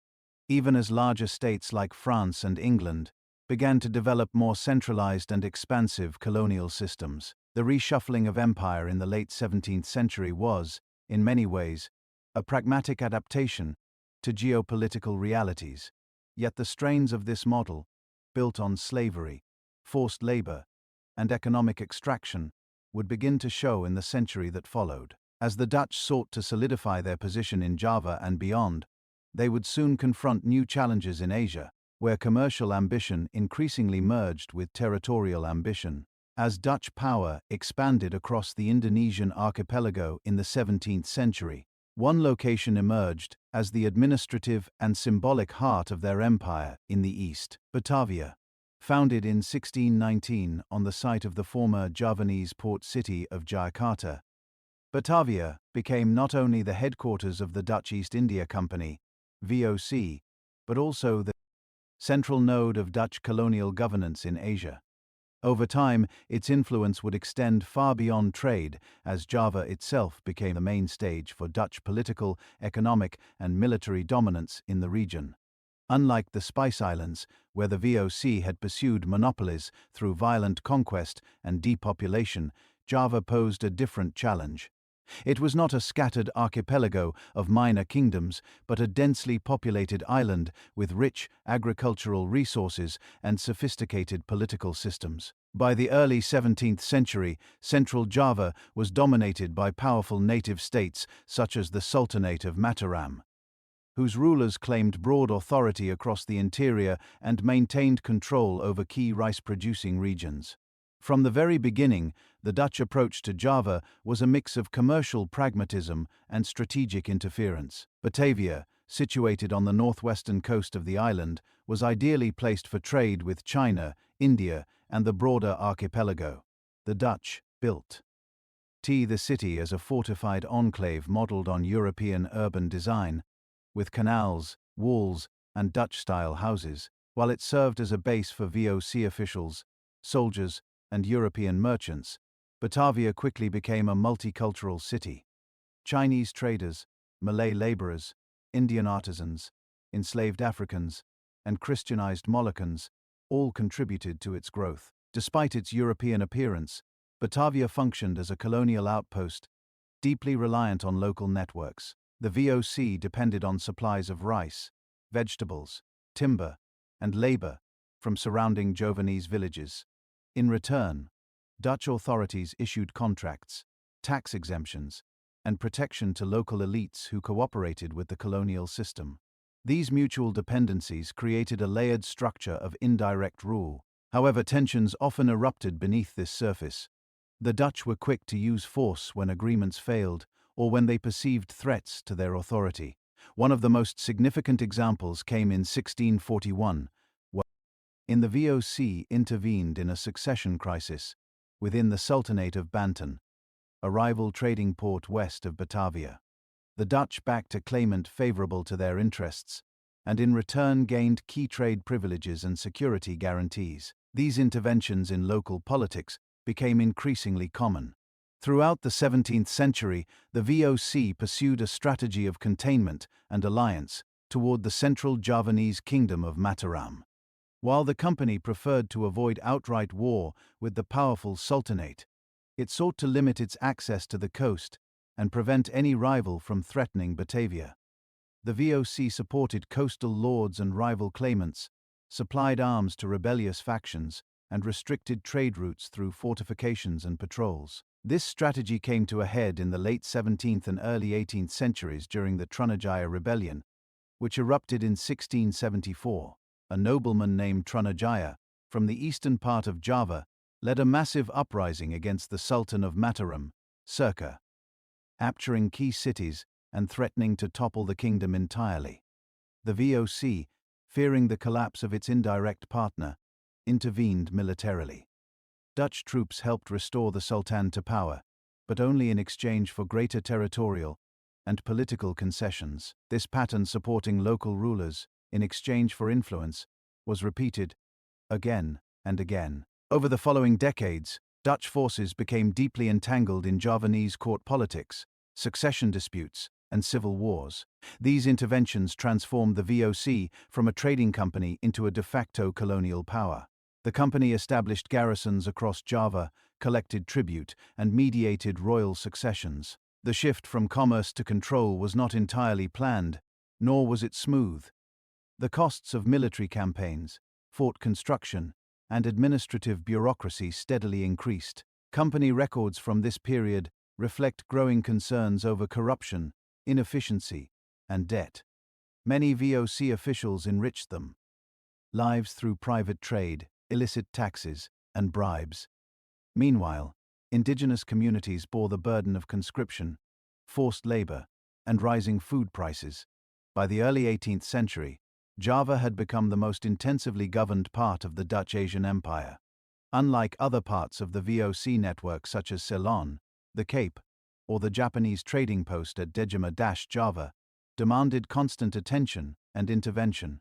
even as larger states like France and England began to develop more centralized and expansive colonial systems. The reshuffling of empire in the late 17th century was, in many ways, a pragmatic adaptation to geopolitical realities. Yet the strains of this model, built on slavery, forced labor, and economic extraction, would begin to show in the century that followed. As the Dutch sought to solidify their position in Java and beyond, they would soon confront new challenges in Asia, where commercial ambition increasingly merged with territorial ambition. As Dutch power expanded across the Indonesian archipelago in the 17th century, one location emerged as the administrative and symbolic heart of their empire in the east: Batavia. Founded in 1619 on the site of the former Javanese port city of Jakarta, Batavia became not only the headquarters of the Dutch East India Company, VOC, but also the central node of Dutch colonial governance in Asia. Over time, its influence would extend far beyond trade, as Java itself became the main stage for Dutch political, economic, and military dominance in the region. Unlike the Spice Islands, where the VOC had pursued monopolies through violent conquest and depopulation, Java posed a different challenge. It was not a scattered archipelago of minor kingdoms, but a densely populated island with rich agricultural resources and sophisticated political systems. By the early 17th century, central Java was dominated by powerful native states such as the Sultanate of Mataram, whose rulers claimed broad authority across the interior and maintained control over key rice-producing regions. From the very beginning, the Dutch approach to Java was a mix of commercial pragmatism and strategic interference. Batavia, situated on the northwestern coast of the island, was ideally placed for trade with China, India, and the broader archipelago. The Dutch built the city as a fortified enclave modeled on European urban design, with canals, walls, and Dutch-style houses, while it served as a base for VOC officials, soldiers, and European merchants. Batavia quickly became a multicultural city. Chinese traders, Malay laborers, Indian artisans, enslaved Africans, and Christianized Moluccans all contributed to its growth. Despite its European appearance, Batavia functioned as a colonial outpost, deeply reliant on local networks. The VOC depended on supplies of rice, vegetables, timber, and labor from surrounding Javanese villages. In return, Dutch authorities issued contracts, tax exemptions, and protection to local elites who cooperated with the colonial system. These mutual dependencies created a layered structure of indirect rule. However, tensions often erupted beneath this surface. The Dutch were quick to use force when agreements failed, or when they perceived threats to their authority. One of the most significant examples came in 1641, when the VOC intervened in a succession crisis within the Sultanate of Banten, a rival trading port west of Batavia. The Dutch backed a claimant favorable to their interests, and in return gained key trade privileges and security guarantees. These interventions in local politics became increasingly common. Throughout the 17th century, the VOC pursued a strategy of containment and alliance toward the central Javanese kingdom of Mataram. While the company preferred to avoid outright war with the powerful Sultanate, it sought to limit its access to the coast and prevent any rival from threatening Batavia. The VOC supported coastal lords and rival claimants, supplied arms to rebellious factions, and restricted trade routes through fortifications and patrols. This strategy came to a head in the late 17th and early 18th centuries during the Trunajaya Rebellion, which erupted in 1674. A nobleman named Trunajaya, from the eastern part of Java, led a massive uprising against the Sultan of Mataram, circa, capturing key cities and threatening to topple the kingdom entirely. The VOC, fearing the collapse of its indirect partner, intervened militarily. Dutch troops helped restore the Sultan to power, but only in exchange for greater territorial and political concessions. This pattern supporting local rulers in exchange for influence was repeated again and again. Over the following decades, Dutch forces became deeply entangled in Javanese court politics, succession disputes, and civil wars. These interventions transformed the VOC from a trading company into a de facto colonial power. The company established garrisons across Java, collected tribute, and mediated royal successions. The shift from commerce to control was not entirely planned, nor was it smooth. The costs of military campaigns, fort construction, and administrative bureaucracy steadily increased. Company records from this period reflect growing concerns over corruption, inefficiency, and debt. Many VOC officials enriched them lives through private trade, illicit taxes, and bribes. Meanwhile, indigenous communities bore the burden of conscription, forced labor, and rising food prices. By the early 18th century, Java had become the most intensively governed part of the Dutch Asian Empire. Unlike other parts of the VOC network such as Ceylon, the Cape, or the Japanese trading post at Dejima-Java, demanded constant attention and intervention.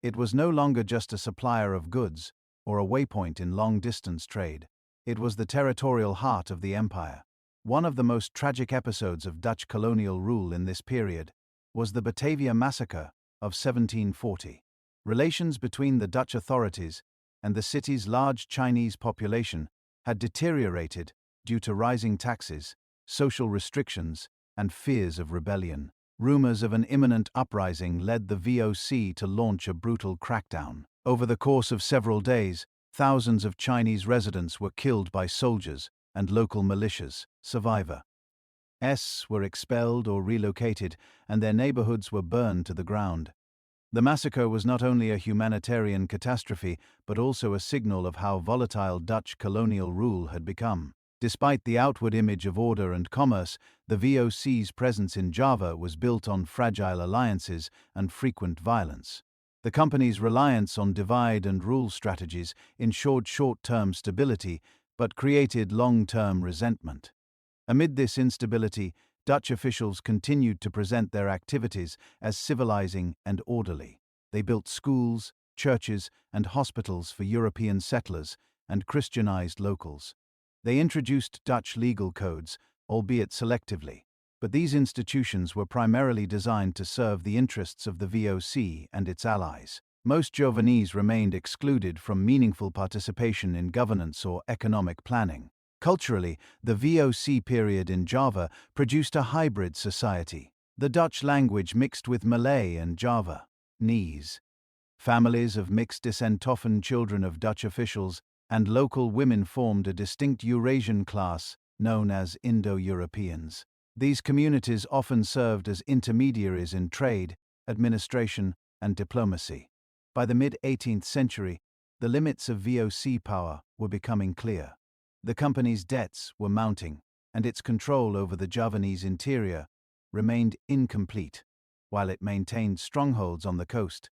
It was no longer just a supplier of goods or a waypoint in long-distance trade. It was the territorial heart of the empire. One of the most tragic episodes of Dutch colonial rule in this period was the Batavia Massacre of 1740. Relations between the Dutch authorities and the city's large Chinese population had deteriorated due to rising taxes, social restrictions, and fears of rebellion. Rumors of an imminent uprising led the VOC to launch a brutal crackdown. Over the course of several days, thousands of Chinese residents were killed by soldiers and local militias. Survivors were expelled or relocated, and their neighborhoods were burned to the ground. The massacre was not only a humanitarian catastrophe, but also a signal of how volatile Dutch colonial rule had become. Despite the outward image of order and commerce, the VOC's presence in Java was built on fragile alliances and frequent violence. The company's reliance on divide-and-rule strategies ensured short-term stability, but created long-term resentment. Amid this instability, Dutch officials continued to present their activities as civilizing and orderly. They built schools, churches, and hospitals for European settlers and Christianized locals. They introduced Dutch legal codes, albeit selectively, but these institutions were primarily designed to serve the interests of the VOC and its allies. Most Javanese remained excluded from meaningful participation in governance or economic planning. Culturally, the VOC period in Java produced a hybrid society. The Dutch language mixed with Malay and Javanese. Families of mixed descent, often children of Dutch officials, and local women formed a distinct Eurasian class known as Indo-Europeans. These communities often served as intermediaries in trade, administration, and diplomacy. By the mid-18th century, the limits of VOC power were becoming clear. The company's debts were mounting, and its control over the Javanese interior remained incomplete. While it maintained strongholds on the coast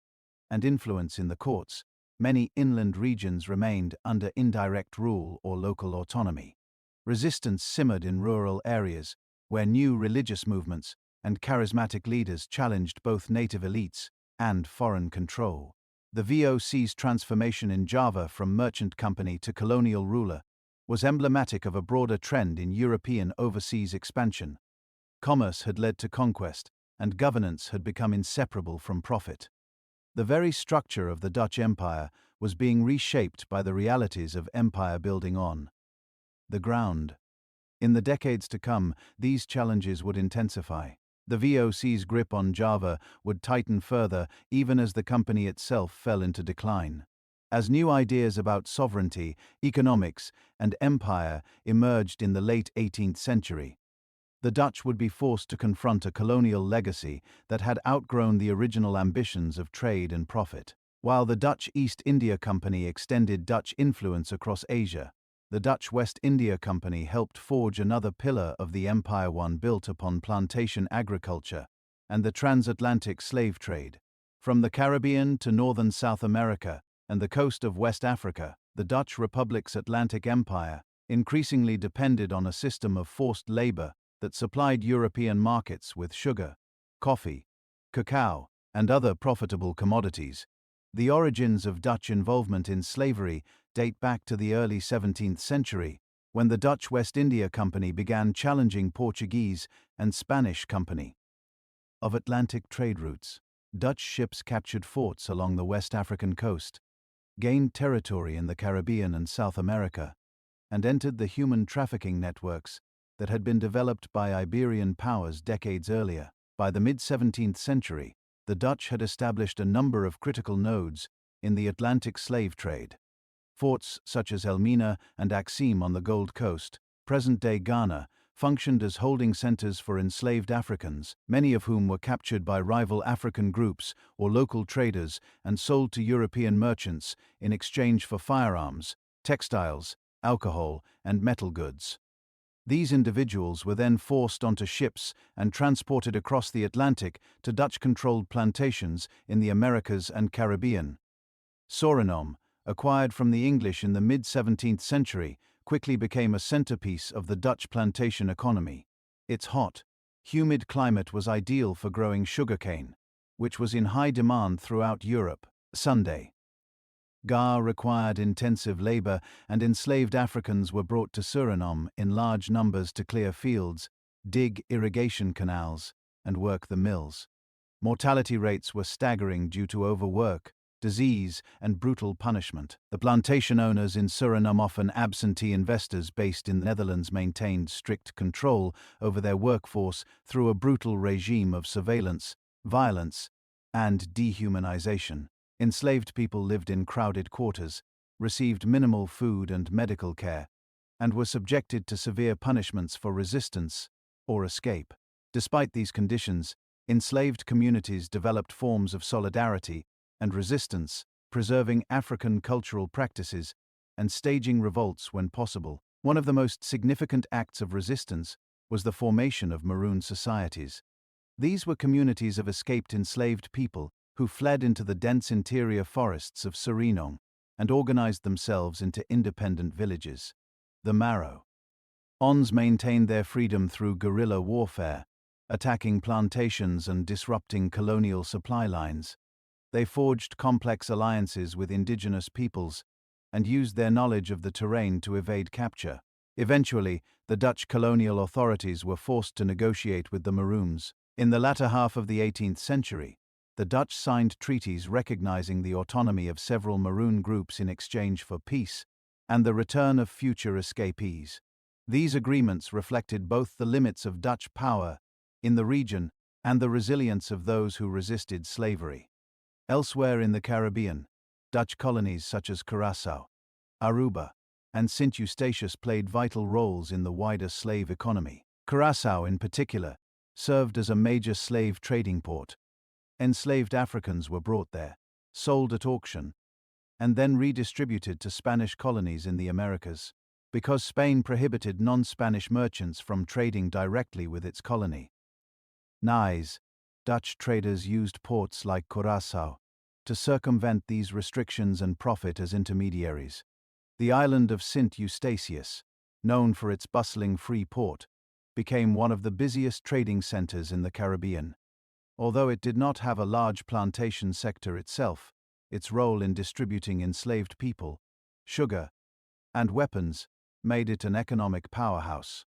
and influence in the courts, many inland regions remained under indirect rule or local autonomy. Resistance simmered in rural areas, where new religious movements and charismatic leaders challenged both native elites and foreign control. The VOC's transformation in Java from merchant company to colonial ruler was emblematic of a broader trend in European overseas expansion. Commerce had led to conquest, and governance had become inseparable from profit. The very structure of the Dutch Empire was being reshaped by the realities of empire building on the ground. In the decades to come, these challenges would intensify. The VOC's grip on Java would tighten further, even as the company itself fell into decline. As new ideas about sovereignty, economics, and empire emerged in the late 18th century, the Dutch would be forced to confront a colonial legacy that had outgrown the original ambitions of trade and profit. While the Dutch East India Company extended Dutch influence across Asia, the Dutch West India Company helped forge another pillar of the empire, one built upon plantation agriculture and the transatlantic slave trade. From the Caribbean to northern South America and the coast of West Africa, the Dutch Republic's Atlantic Empire increasingly depended on a system of forced labor that supplied European markets with sugar, coffee, cacao, and other profitable commodities. The origins of Dutch involvement in slavery date back to the early 17th century, when the Dutch West India Company began challenging Portuguese and Spanish company of Atlantic trade routes. Dutch ships captured forts along the West African coast, gained territory in the Caribbean and South America, and entered the human trafficking networks that had been developed by Iberian powers decades earlier. By the mid-17th century, the Dutch had established a number of critical nodes in the Atlantic slave trade. Forts such as Elmina and Axim on the Gold Coast, present-day Ghana, functioned as holding centers for enslaved Africans, many of whom were captured by rival African groups or local traders and sold to European merchants in exchange for firearms, textiles, alcohol, and metal goods. These individuals were then forced onto ships and transported across the Atlantic to Dutch-controlled plantations in the Americas and Caribbean. Suriname, acquired from the English in the mid-17th century, quickly became a centerpiece of the Dutch plantation economy. Its hot, humid climate was ideal for growing sugarcane, which was in high demand throughout Europe. Sunday. Ga required intensive labor, and enslaved Africans were brought to Suriname in large numbers to clear fields, dig irrigation canals, and work the mills. Mortality rates were staggering due to overwork, disease, and brutal punishment. The plantation owners in Suriname, often absentee investors based in the Netherlands, maintained strict control over their workforce through a brutal regime of surveillance, violence, and dehumanization. Enslaved people lived in crowded quarters, received minimal food and medical care, and were subjected to severe punishments for resistance or escape. Despite these conditions, enslaved communities developed forms of solidarity and resistance, preserving African cultural practices and staging revolts when possible. One of the most significant acts of resistance was the formation of Maroon societies. These were communities of escaped enslaved people who fled into the dense interior forests of Suriname and organized themselves into independent villages. The Marons maintained their freedom through guerrilla warfare, attacking plantations and disrupting colonial supply lines. They forged complex alliances with indigenous peoples and used their knowledge of the terrain to evade capture. Eventually, the Dutch colonial authorities were forced to negotiate with the Maroons. In the latter half of the 18th century, the Dutch signed treaties recognizing the autonomy of several Maroon groups in exchange for peace and the return of future escapees. These agreements reflected both the limits of Dutch power in the region and the resilience of those who resisted slavery. Elsewhere in the Caribbean, Dutch colonies such as Curaçao, Aruba, and Saint Eustatius played vital roles in the wider slave economy. Curaçao, in particular, served as a major slave trading port. Enslaved Africans were brought there, sold at auction, and then redistributed to Spanish colonies in the Americas, because Spain prohibited non-Spanish merchants from trading directly with its colony. Dutch traders used ports like Curaçao to circumvent these restrictions and profit as intermediaries. The island of Saint Eustatius, known for its bustling free port, became one of the busiest trading centers in the Caribbean. Although it did not have a large plantation sector itself, its role in distributing enslaved people, sugar, and weapons made it an economic powerhouse.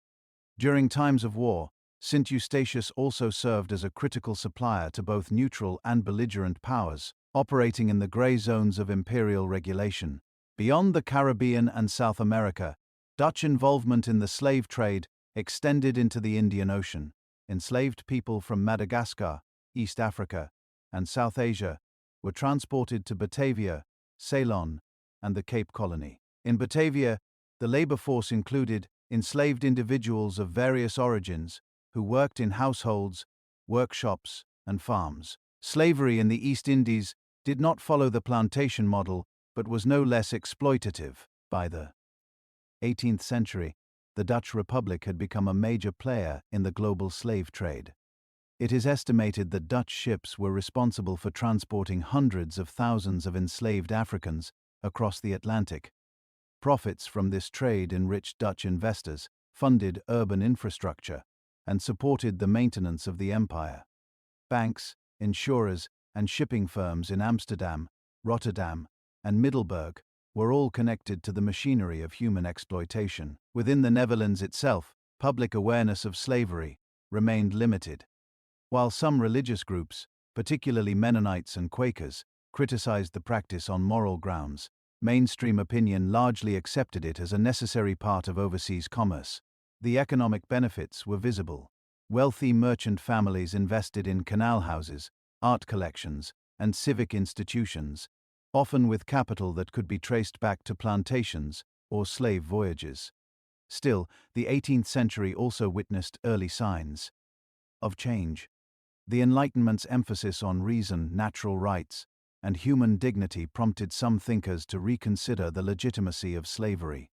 During times of war, Saint Eustatius also served as a critical supplier to both neutral and belligerent powers, operating in the gray zones of imperial regulation. Beyond the Caribbean and South America, Dutch involvement in the slave trade extended into the Indian Ocean. Enslaved people from Madagascar, East Africa, and South Asia were transported to Batavia, Ceylon, and the Cape Colony. In Batavia, the labor force included enslaved individuals of various origins who worked in households, workshops, and farms. Slavery in the East Indies did not follow the plantation model, but was no less exploitative. By the 18th century, the Dutch Republic had become a major player in the global slave trade. It is estimated that Dutch ships were responsible for transporting hundreds of thousands of enslaved Africans across the Atlantic. Profits from this trade enriched Dutch investors, funded urban infrastructure, and supported the maintenance of the empire. Banks, insurers, and shipping firms in Amsterdam, Rotterdam, and Middelburg were all connected to the machinery of human exploitation. Within the Netherlands itself, public awareness of slavery remained limited. While some religious groups, particularly Mennonites and Quakers, criticized the practice on moral grounds, mainstream opinion largely accepted it as a necessary part of overseas commerce. The economic benefits were visible. Wealthy merchant families invested in canal houses, art collections, and civic institutions, often with capital that could be traced back to plantations or slave voyages. Still, the 18th century also witnessed early signs of change. The Enlightenment's emphasis on reason, natural rights, and human dignity prompted some thinkers to reconsider the legitimacy of slavery.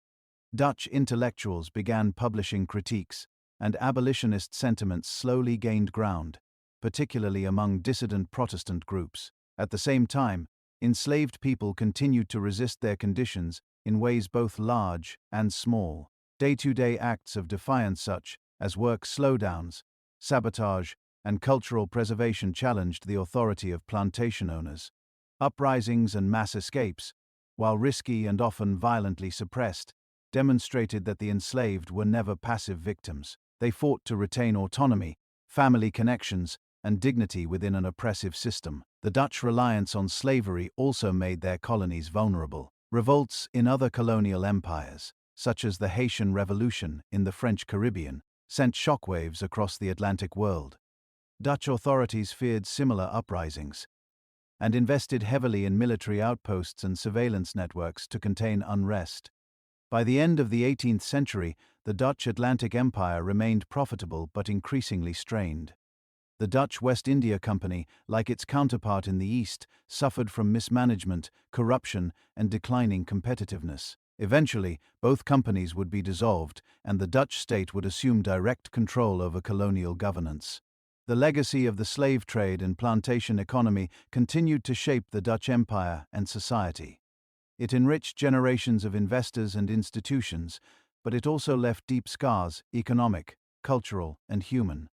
Dutch intellectuals began publishing critiques, and abolitionist sentiments slowly gained ground, particularly among dissident Protestant groups. At the same time, enslaved people continued to resist their conditions in ways both large and small. Day-to-day acts of defiance such as work slowdowns, sabotage, and cultural preservation challenged the authority of plantation owners. Uprisings and mass escapes, while risky and often violently suppressed, demonstrated that the enslaved were never passive victims. They fought to retain autonomy, family connections, and dignity within an oppressive system. The Dutch reliance on slavery also made their colonies vulnerable. Revolts in other colonial empires, such as the Haitian Revolution in the French Caribbean, sent shockwaves across the Atlantic world. Dutch authorities feared similar uprisings and invested heavily in military outposts and surveillance networks to contain unrest. By the end of the 18th century, the Dutch Atlantic Empire remained profitable but increasingly strained. The Dutch West India Company, like its counterpart in the East, suffered from mismanagement, corruption, and declining competitiveness. Eventually, both companies would be dissolved, and the Dutch state would assume direct control over colonial governance. The legacy of the slave trade and plantation economy continued to shape the Dutch Empire and society. It enriched generations of investors and institutions, but it also left deep scars, economic, cultural, and human.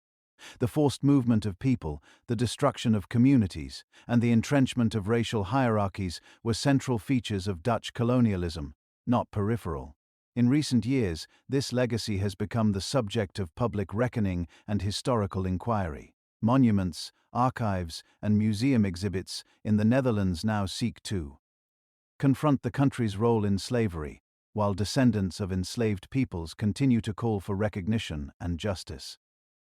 The forced movement of people, the destruction of communities, and the entrenchment of racial hierarchies were central features of Dutch colonialism, not peripheral. In recent years, this legacy has become the subject of public reckoning and historical inquiry. Monuments, archives, and museum exhibits in the Netherlands now seek to confront the country's role in slavery, while descendants of enslaved peoples continue to call for recognition and justice.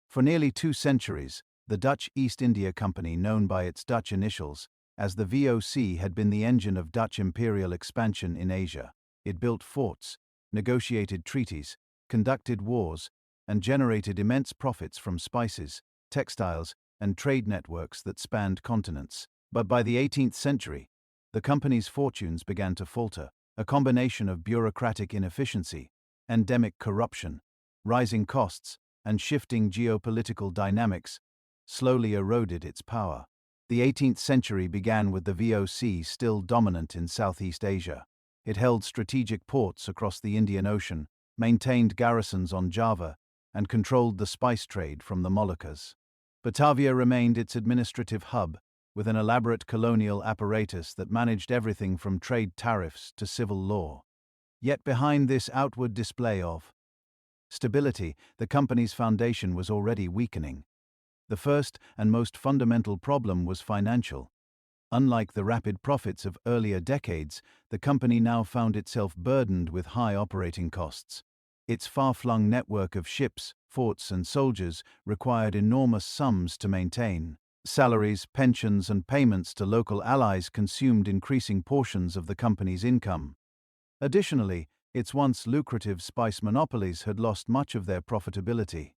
For nearly 2 centuries, the Dutch East India Company, known by its Dutch initials as the VOC, had been the engine of Dutch imperial expansion in Asia. It built forts, negotiated treaties, conducted wars, and generated immense profits from spices, textiles, and trade networks that spanned continents. But by the 18th century, the company's fortunes began to falter. A combination of bureaucratic inefficiency, endemic corruption, rising costs, and shifting geopolitical dynamics slowly eroded its power. The 18th century began with the VOC still dominant in Southeast Asia. It held strategic ports across the Indian Ocean, maintained garrisons on Java, and controlled the spice trade from the Moluccas. Batavia remained its administrative hub, with an elaborate colonial apparatus that managed everything from trade tariffs to civil law. Yet behind this outward display of stability, the company's foundation was already weakening. The first and most fundamental problem was financial. Unlike the rapid profits of earlier decades, the company now found itself burdened with high operating costs. Its far-flung network of ships, forts, and soldiers required enormous sums to maintain. Salaries, pensions, and payments to local allies consumed increasing portions of the company's income. Additionally, its once lucrative spice monopolies had lost much of their profitability.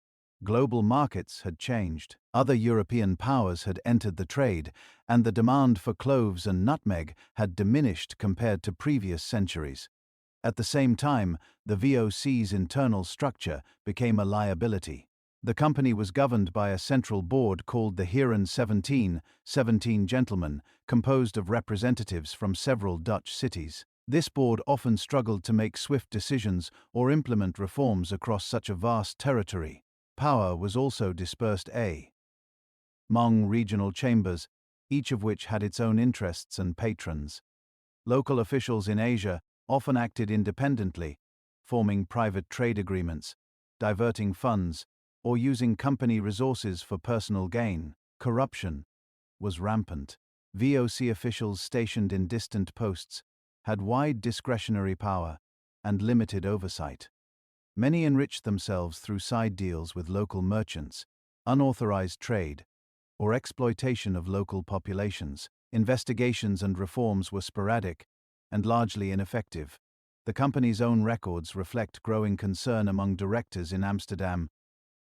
Global markets had changed. Other European powers had entered the trade, and the demand for cloves and nutmeg had diminished compared to previous centuries. At the same time, the VOC's internal structure became a liability. The company was governed by a central board called the Heren 17 Gentlemen, composed of representatives from several Dutch cities. This board often struggled to make swift decisions or implement reforms across such a vast territory. Power was also dispersed among regional chambers, each of which had its own interests and patrons. Local officials in Asia often acted independently, forming private trade agreements, diverting funds, or using company resources for personal gain. Corruption was rampant. VOC officials stationed in distant posts had wide discretionary power and limited oversight. Many enriched themselves through side deals with local merchants, unauthorized trade, or exploitation of local populations. Investigations and reforms were sporadic and largely ineffective. The company's own records reflect growing concern among directors in Amsterdam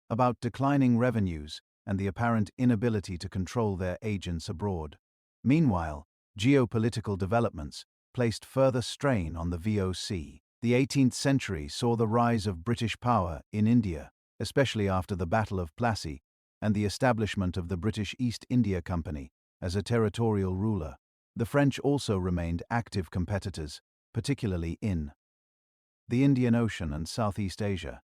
about declining revenues and the apparent inability to control their agents abroad. Meanwhile, geopolitical developments placed further strain on the VOC. The 18th century saw the rise of British power in India, especially after the Battle of Plassey and the establishment of the British East India Company as a territorial ruler. The French also remained active competitors, particularly in the Indian Ocean and Southeast Asia.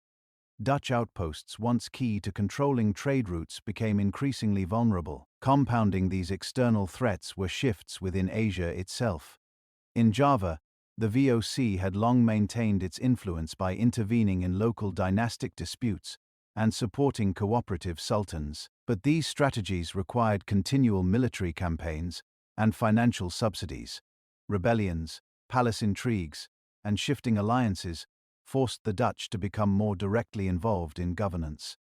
Dutch outposts, once key to controlling trade routes, became increasingly vulnerable. Compounding these external threats were shifts within Asia itself. In Java, the VOC had long maintained its influence by intervening in local dynastic disputes and supporting cooperative sultans. But these strategies required continual military campaigns and financial subsidies. Rebellions, palace intrigues, and shifting alliances forced the Dutch to become more directly involved in governance.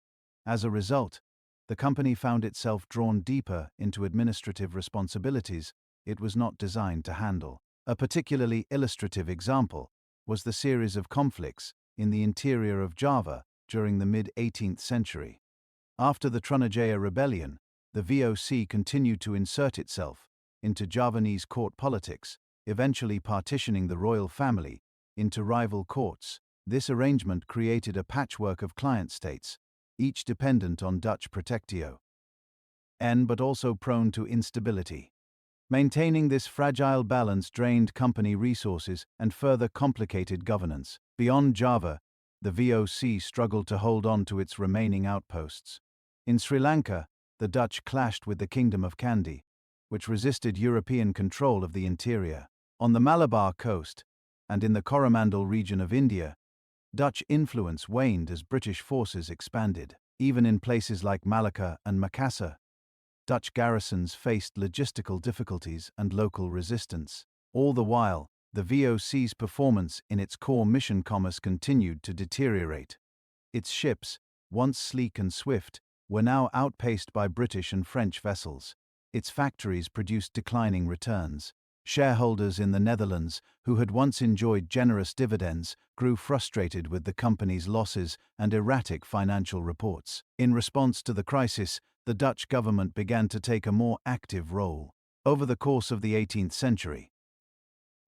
As a result, the company found itself drawn deeper into administrative responsibilities it was not designed to handle. A particularly illustrative example was the series of conflicts in the interior of Java during the mid-18th century. After the Trunajaya Rebellion, the VOC continued to insert itself into Javanese court politics, eventually partitioning the royal family into rival courts. This arrangement created a patchwork of client states, each dependent on Dutch protectio, but also prone to instability. Maintaining this fragile balance drained company resources and further complicated governance. Beyond Java, the VOC struggled to hold on to its remaining outposts. In Sri Lanka, the Dutch clashed with the Kingdom of Kandy, which resisted European control of the interior. On the Malabar coast, and in the Coromandel region of India, Dutch influence waned as British forces expanded. Even in places like Malacca and Makassar, Dutch garrisons faced logistical difficulties and local resistance. All the while, the VOC's performance in its core mission commerce continued to deteriorate. Its ships, once sleek and swift, were now outpaced by British and French vessels. Its factories produced declining returns. Shareholders in the Netherlands, who had once enjoyed generous dividends, grew frustrated with the company's losses and erratic financial reports. In response to the crisis, the Dutch government began to take a more active role. Over the course of the 18th century,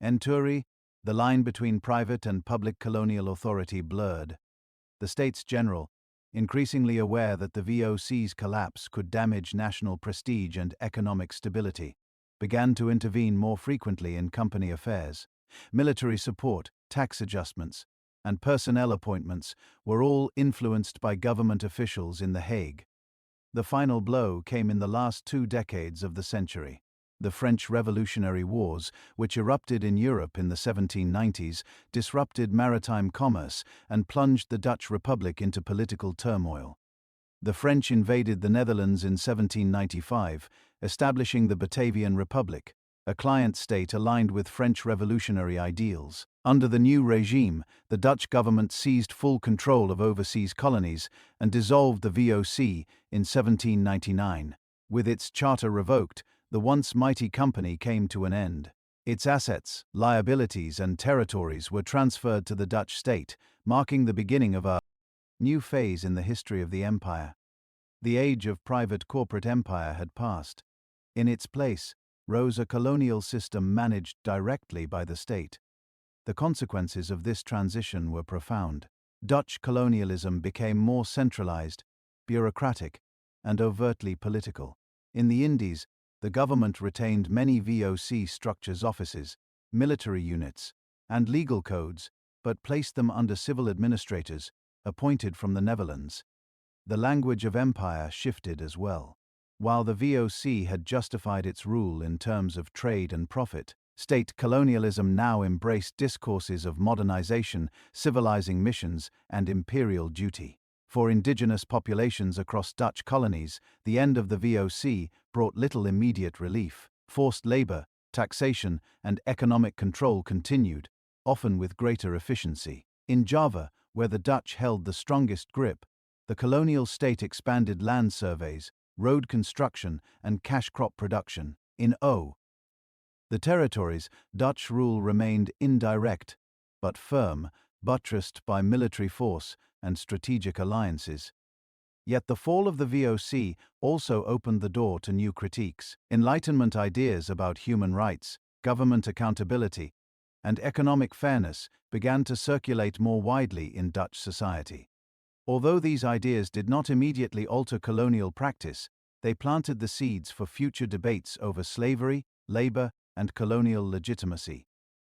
the line between private and public colonial authority blurred. The States General, increasingly aware that the VOC's collapse could damage national prestige and economic stability, began to intervene more frequently in company affairs. Military support, tax adjustments, and personnel appointments were all influenced by government officials in The Hague. The final blow came in the last 2 decades of the century. The French Revolutionary Wars, which erupted in Europe in the 1790s, disrupted maritime commerce and plunged the Dutch Republic into political turmoil. The French invaded the Netherlands in 1795, establishing the Batavian Republic, a client state aligned with French revolutionary ideals. Under the new regime, the Dutch government seized full control of overseas colonies and dissolved the VOC in 1799. With its charter revoked, the once mighty company came to an end. Its assets, liabilities, and territories were transferred to the Dutch state, marking the beginning of a new phase in the history of the empire. The age of private corporate empire had passed. In its place rose a colonial system managed directly by the state. The consequences of this transition were profound. Dutch colonialism became more centralized, bureaucratic, and overtly political. In the Indies, the government retained many VOC structures, offices, military units, and legal codes, but placed them under civil administrators, appointed from the Netherlands. The language of empire shifted as well. While the VOC had justified its rule in terms of trade and profit, state colonialism now embraced discourses of modernization, civilizing missions, and imperial duty. For indigenous populations across Dutch colonies, the end of the VOC brought little immediate relief. Forced labor, taxation, and economic control continued, often with greater efficiency. In Java, where the Dutch held the strongest grip, the colonial state expanded land surveys, road construction, and cash crop production. In the territories, Dutch rule remained indirect, but firm, buttressed by military force and strategic alliances. Yet the fall of the VOC also opened the door to new critiques. Enlightenment ideas about human rights, government accountability, and economic fairness began to circulate more widely in Dutch society. Although these ideas did not immediately alter colonial practice, they planted the seeds for future debates over slavery, labor, and colonial legitimacy.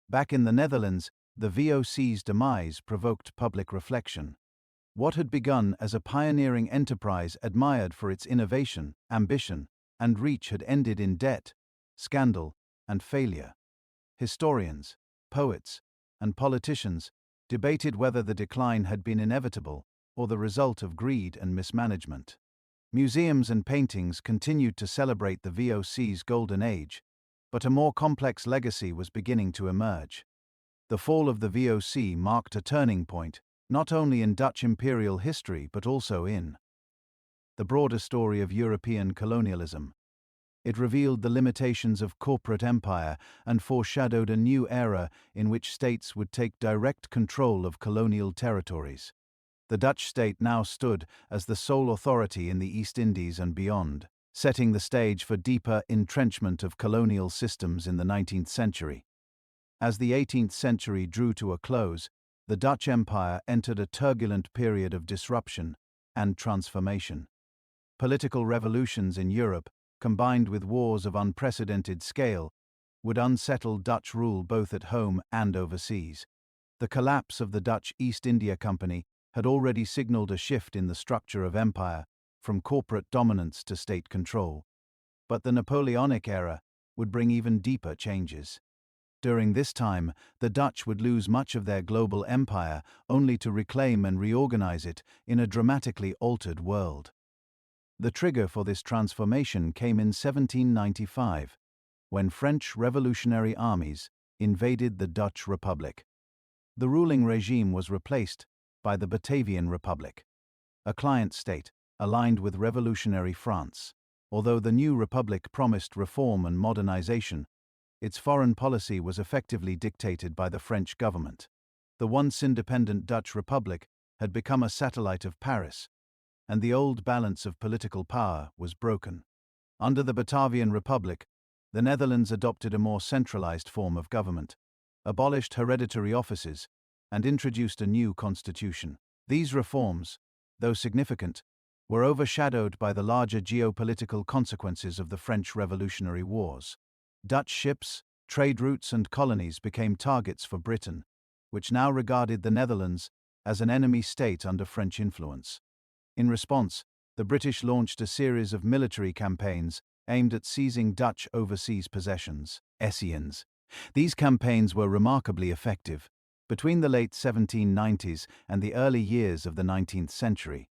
Back in the Netherlands, the VOC's demise provoked public reflection. What had begun as a pioneering enterprise admired for its innovation, ambition, and reach had ended in debt, scandal, and failure. Historians, poets, and politicians debated whether the decline had been inevitable or the result of greed and mismanagement. Museums and paintings continued to celebrate the VOC's golden age, but a more complex legacy was beginning to emerge. The fall of the VOC marked a turning point, not only in Dutch imperial history but also in the broader story of European colonialism. It revealed the limitations of corporate empire and foreshadowed a new era in which states would take direct control of colonial territories. The Dutch state now stood as the sole authority in the East Indies and beyond, setting the stage for deeper entrenchment of colonial systems in the 19th century. As the 18th century drew to a close, the Dutch Empire entered a turbulent period of disruption and transformation. Political revolutions in Europe, combined with wars of unprecedented scale, would unsettle Dutch rule both at home and overseas. The collapse of the Dutch East India Company had already signaled a shift in the structure of empire, from corporate dominance to state control. But the Napoleonic era would bring even deeper changes. During this time, the Dutch would lose much of their global empire only to reclaim and reorganize it in a dramatically altered world. The trigger for this transformation came in 1795, when French revolutionary armies invaded the Dutch Republic. The ruling regime was replaced by the Batavian Republic, a client state aligned with revolutionary France. Although the new republic promised reform and modernization, its foreign policy was effectively dictated by the French government. The once independent Dutch Republic had become a satellite of Paris, and the old balance of political power was broken. Under the Batavian Republic, the Netherlands adopted a more centralized form of government, abolished hereditary offices, and introduced a new constitution. These reforms, though significant, were overshadowed by the larger geopolitical consequences of the French Revolutionary Wars. Dutch ships, trade routes, and colonies became targets for Britain, which now regarded the Netherlands as an enemy state under French influence. In response, the British launched a series of military campaigns aimed at seizing Dutch overseas possessions, Essiens. These campaigns were remarkably effective. Between the late 1790s and the early years of the 19th century,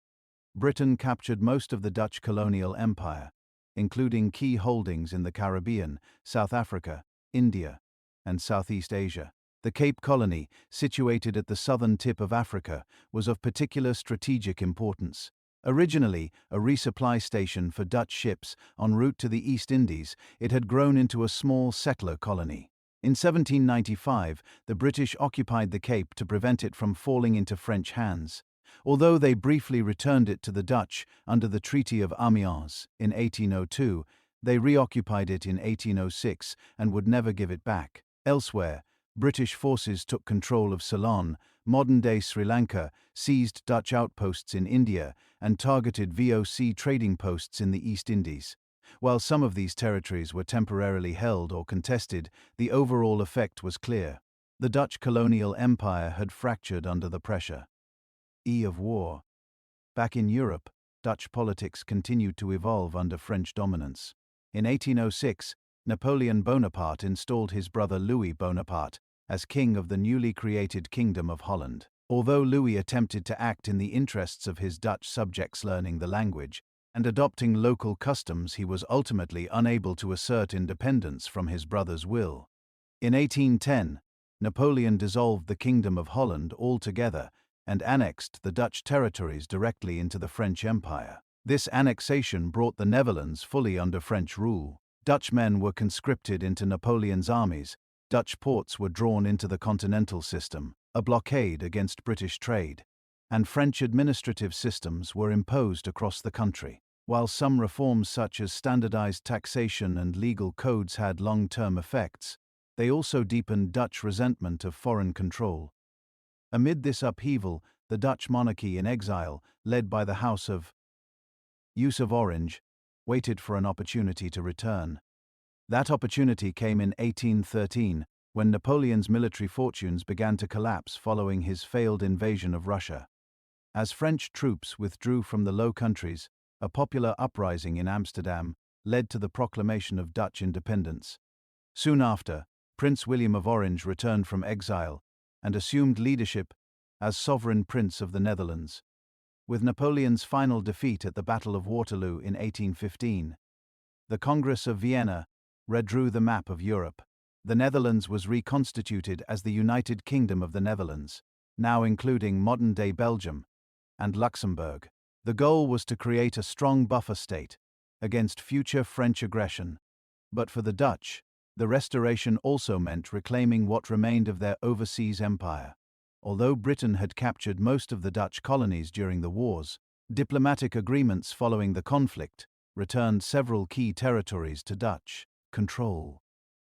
Britain captured most of the Dutch colonial empire, including key holdings in the Caribbean, South Africa, India, and Southeast Asia. The Cape Colony, situated at the southern tip of Africa, was of particular strategic importance. Originally a resupply station for Dutch ships en route to the East Indies, it had grown into a small settler colony. In 1795, the British occupied the Cape to prevent it from falling into French hands. Although they briefly returned it to the Dutch under the Treaty of Amiens in 1802, they reoccupied it in 1806 and would never give it back. Elsewhere, British forces took control of Ceylon, modern-day Sri Lanka, seized Dutch outposts in India, and targeted VOC trading posts in the East Indies. While some of these territories were temporarily held or contested, the overall effect was clear. The Dutch colonial empire had fractured under the pressure of war. Back in Europe, Dutch politics continued to evolve under French dominance. In 1806, Napoleon Bonaparte installed his brother Louis Bonaparte as king of the newly created Kingdom of Holland. Although Louis attempted to act in the interests of his Dutch subjects learning the language and adopting local customs, he was ultimately unable to assert independence from his brother's will. In 1810, Napoleon dissolved the Kingdom of Holland altogether and annexed the Dutch territories directly into the French Empire. This annexation brought the Netherlands fully under French rule. Dutchmen were conscripted into Napoleon's armies, Dutch ports were drawn into the continental system, a blockade against British trade, and French administrative systems were imposed across the country. While some reforms such as standardized taxation and legal codes had long-term effects, they also deepened Dutch resentment of foreign control. Amid this upheaval, the Dutch monarchy in exile, led by the House of Orange, waited for an opportunity to return. That opportunity came in 1813, when Napoleon's military fortunes began to collapse following his failed invasion of Russia. As French troops withdrew from the Low Countries, a popular uprising in Amsterdam led to the proclamation of Dutch independence. Soon after, Prince William of Orange returned from exile and assumed leadership as sovereign prince of the Netherlands. With Napoleon's final defeat at the Battle of Waterloo in 1815, the Congress of Vienna redrew the map of Europe. The Netherlands was reconstituted as the United Kingdom of the Netherlands, now including modern-day Belgium and Luxembourg. The goal was to create a strong buffer state against future French aggression. But for the Dutch, the restoration also meant reclaiming what remained of their overseas empire. Although Britain had captured most of the Dutch colonies during the wars, diplomatic agreements following the conflict returned several key territories to Dutch control.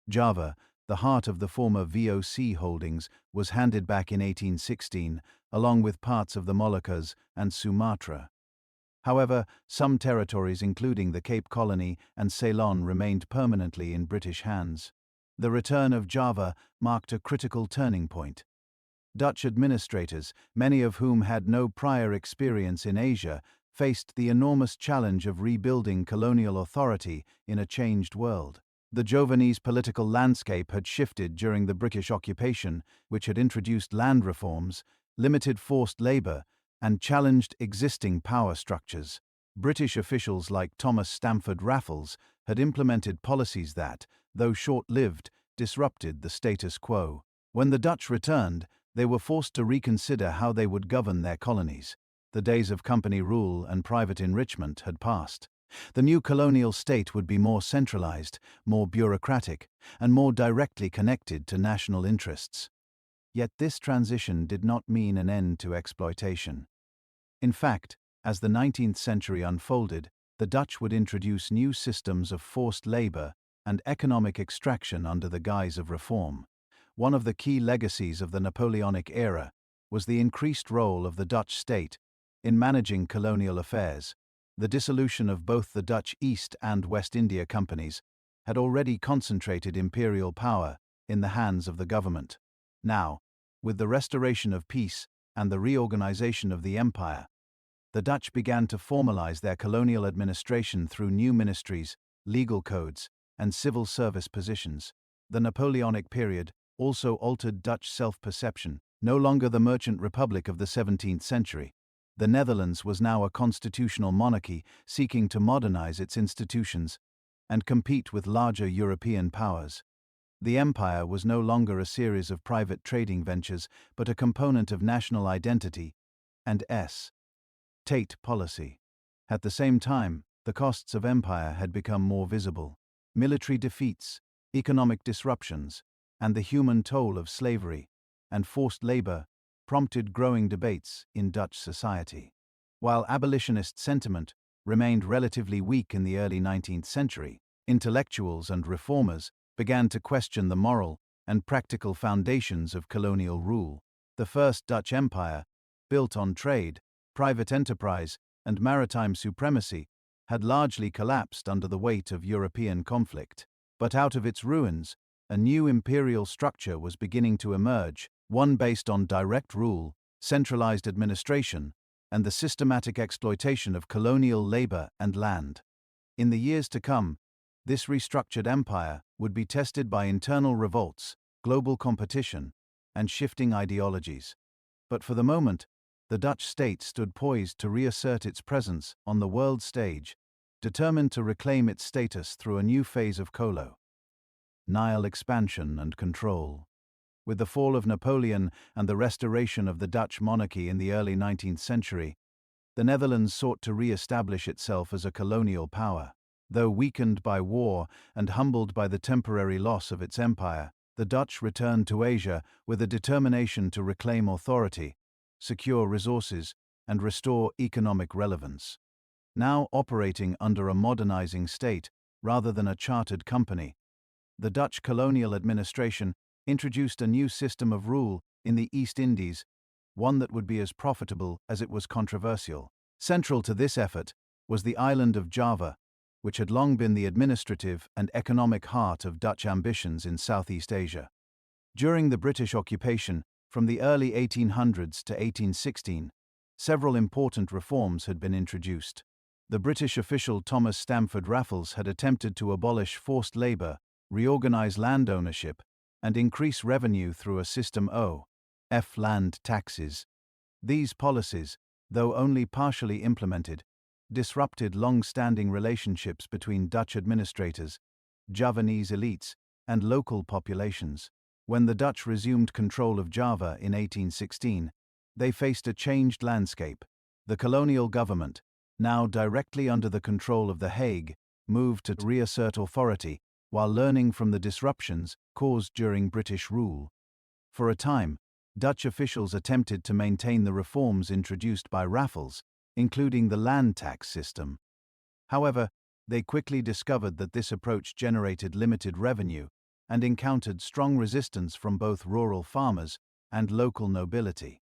Java, the heart of the former VOC holdings, was handed back in 1816, along with parts of the Moluccas and Sumatra. However, some territories including the Cape Colony and Ceylon remained permanently in British hands. The return of Java marked a critical turning point. Dutch administrators, many of whom had no prior experience in Asia, faced the enormous challenge of rebuilding colonial authority in a changed world. The Javanese political landscape had shifted during the British occupation, which had introduced land reforms, limited forced labor, and challenged existing power structures. British officials like Thomas Stamford Raffles had implemented policies that, though short-lived, disrupted the status quo. When the Dutch returned, they were forced to reconsider how they would govern their colonies. The days of company rule and private enrichment had passed. The new colonial state would be more centralized, more bureaucratic, and more directly connected to national interests. Yet this transition did not mean an end to exploitation. In fact, as the 19th century unfolded, the Dutch would introduce new systems of forced labor and economic extraction under the guise of reform. One of the key legacies of the Napoleonic era was the increased role of the Dutch state in managing colonial affairs. The dissolution of both the Dutch East and West India companies had already concentrated imperial power in the hands of the government. Now, with the restoration of peace and the reorganization of the empire, the Dutch began to formalize their colonial administration through new ministries, legal codes, and civil service positions. The Napoleonic period also altered Dutch self-perception. No longer the merchant republic of the 17th century, the Netherlands was now a constitutional monarchy seeking to modernize its institutions and compete with larger European powers. The empire was no longer a series of private trading ventures, but a component of national identity and state policy. At the same time, the costs of empire had become more visible. Military defeats, economic disruptions, and the human toll of slavery and forced labor prompted growing debates in Dutch society. While abolitionist sentiment remained relatively weak in the early 19th century, intellectuals and reformers began to question the moral and practical foundations of colonial rule. The First Dutch Empire, built on trade, private enterprise, and maritime supremacy, had largely collapsed under the weight of European conflict. But out of its ruins, a new imperial structure was beginning to emerge, one based on direct rule, centralized administration, and the systematic exploitation of colonial labor and land. In the years to come, this restructured empire would be tested by internal revolts, global competition, and shifting ideologies. But for the moment, the Dutch state stood poised to reassert its presence on the world stage, determined to reclaim its status through a new phase of colonial expansion and control. With the fall of Napoleon and the restoration of the Dutch monarchy in the early 19th century, the Netherlands sought to re-establish itself as a colonial power. Though weakened by war and humbled by the temporary loss of its empire, the Dutch returned to Asia with a determination to reclaim authority, secure resources, and restore economic relevance. Now operating under a modernizing state rather than a chartered company, the Dutch colonial administration introduced a new system of rule in the East Indies, one that would be as profitable as it was controversial. Central to this effort was the island of Java, which had long been the administrative and economic heart of Dutch ambitions in Southeast Asia. During the British occupation, from the early 1800s to 1816, several important reforms had been introduced. The British official Thomas Stamford Raffles had attempted to abolish forced labor, reorganize land ownership, and increase revenue through a system of land taxes. These policies, though only partially implemented, disrupted long-standing relationships between Dutch administrators, Javanese elites, and local populations. When the Dutch resumed control of Java in 1816, they faced a changed landscape. The colonial government, now directly under the control of The Hague, moved to reassert authority while learning from the disruptions caused during British rule. For a time, Dutch officials attempted to maintain the reforms introduced by Raffles, including the land tax system. However, they quickly discovered that this approach generated limited revenue and encountered strong resistance from both rural farmers and local nobility.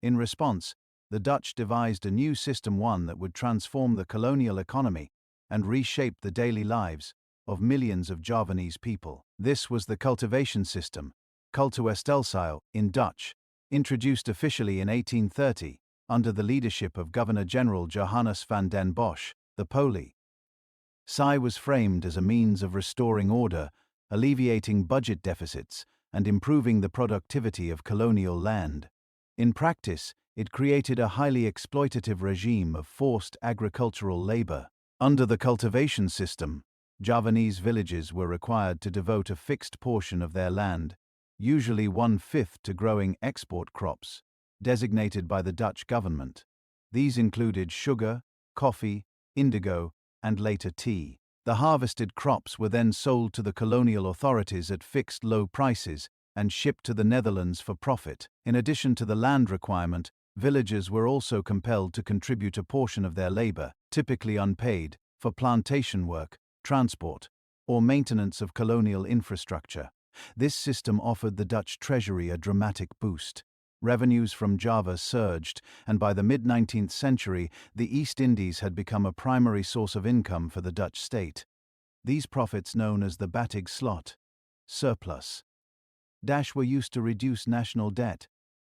In response, the Dutch devised a new system, one that would transform the colonial economy and reshape the daily lives of millions of Javanese people. This was the cultivation system, cultuurstelsel in Dutch, introduced officially in 1830 under the leadership of Governor-General Johannes van den Bosch, the Poli. SI was framed as a means of restoring order, alleviating budget deficits, and improving the productivity of colonial land. In practice, it created a highly exploitative regime of forced agricultural labor. Under the cultivation system, Javanese villages were required to devote a fixed portion of their land, usually 1/5, to growing export crops, designated by the Dutch government. These included sugar, coffee, indigo, and later tea. The harvested crops were then sold to the colonial authorities at fixed low prices and shipped to the Netherlands for profit. In addition to the land requirement, villagers were also compelled to contribute a portion of their labor, typically unpaid, for plantation work, transport, or maintenance of colonial infrastructure. This system offered the Dutch treasury a dramatic boost. Revenues from Java surged, and by the mid-19th century, the East Indies had become a primary source of income for the Dutch state. These profits, known as the Batig slot, surplus, were used to reduce national debt,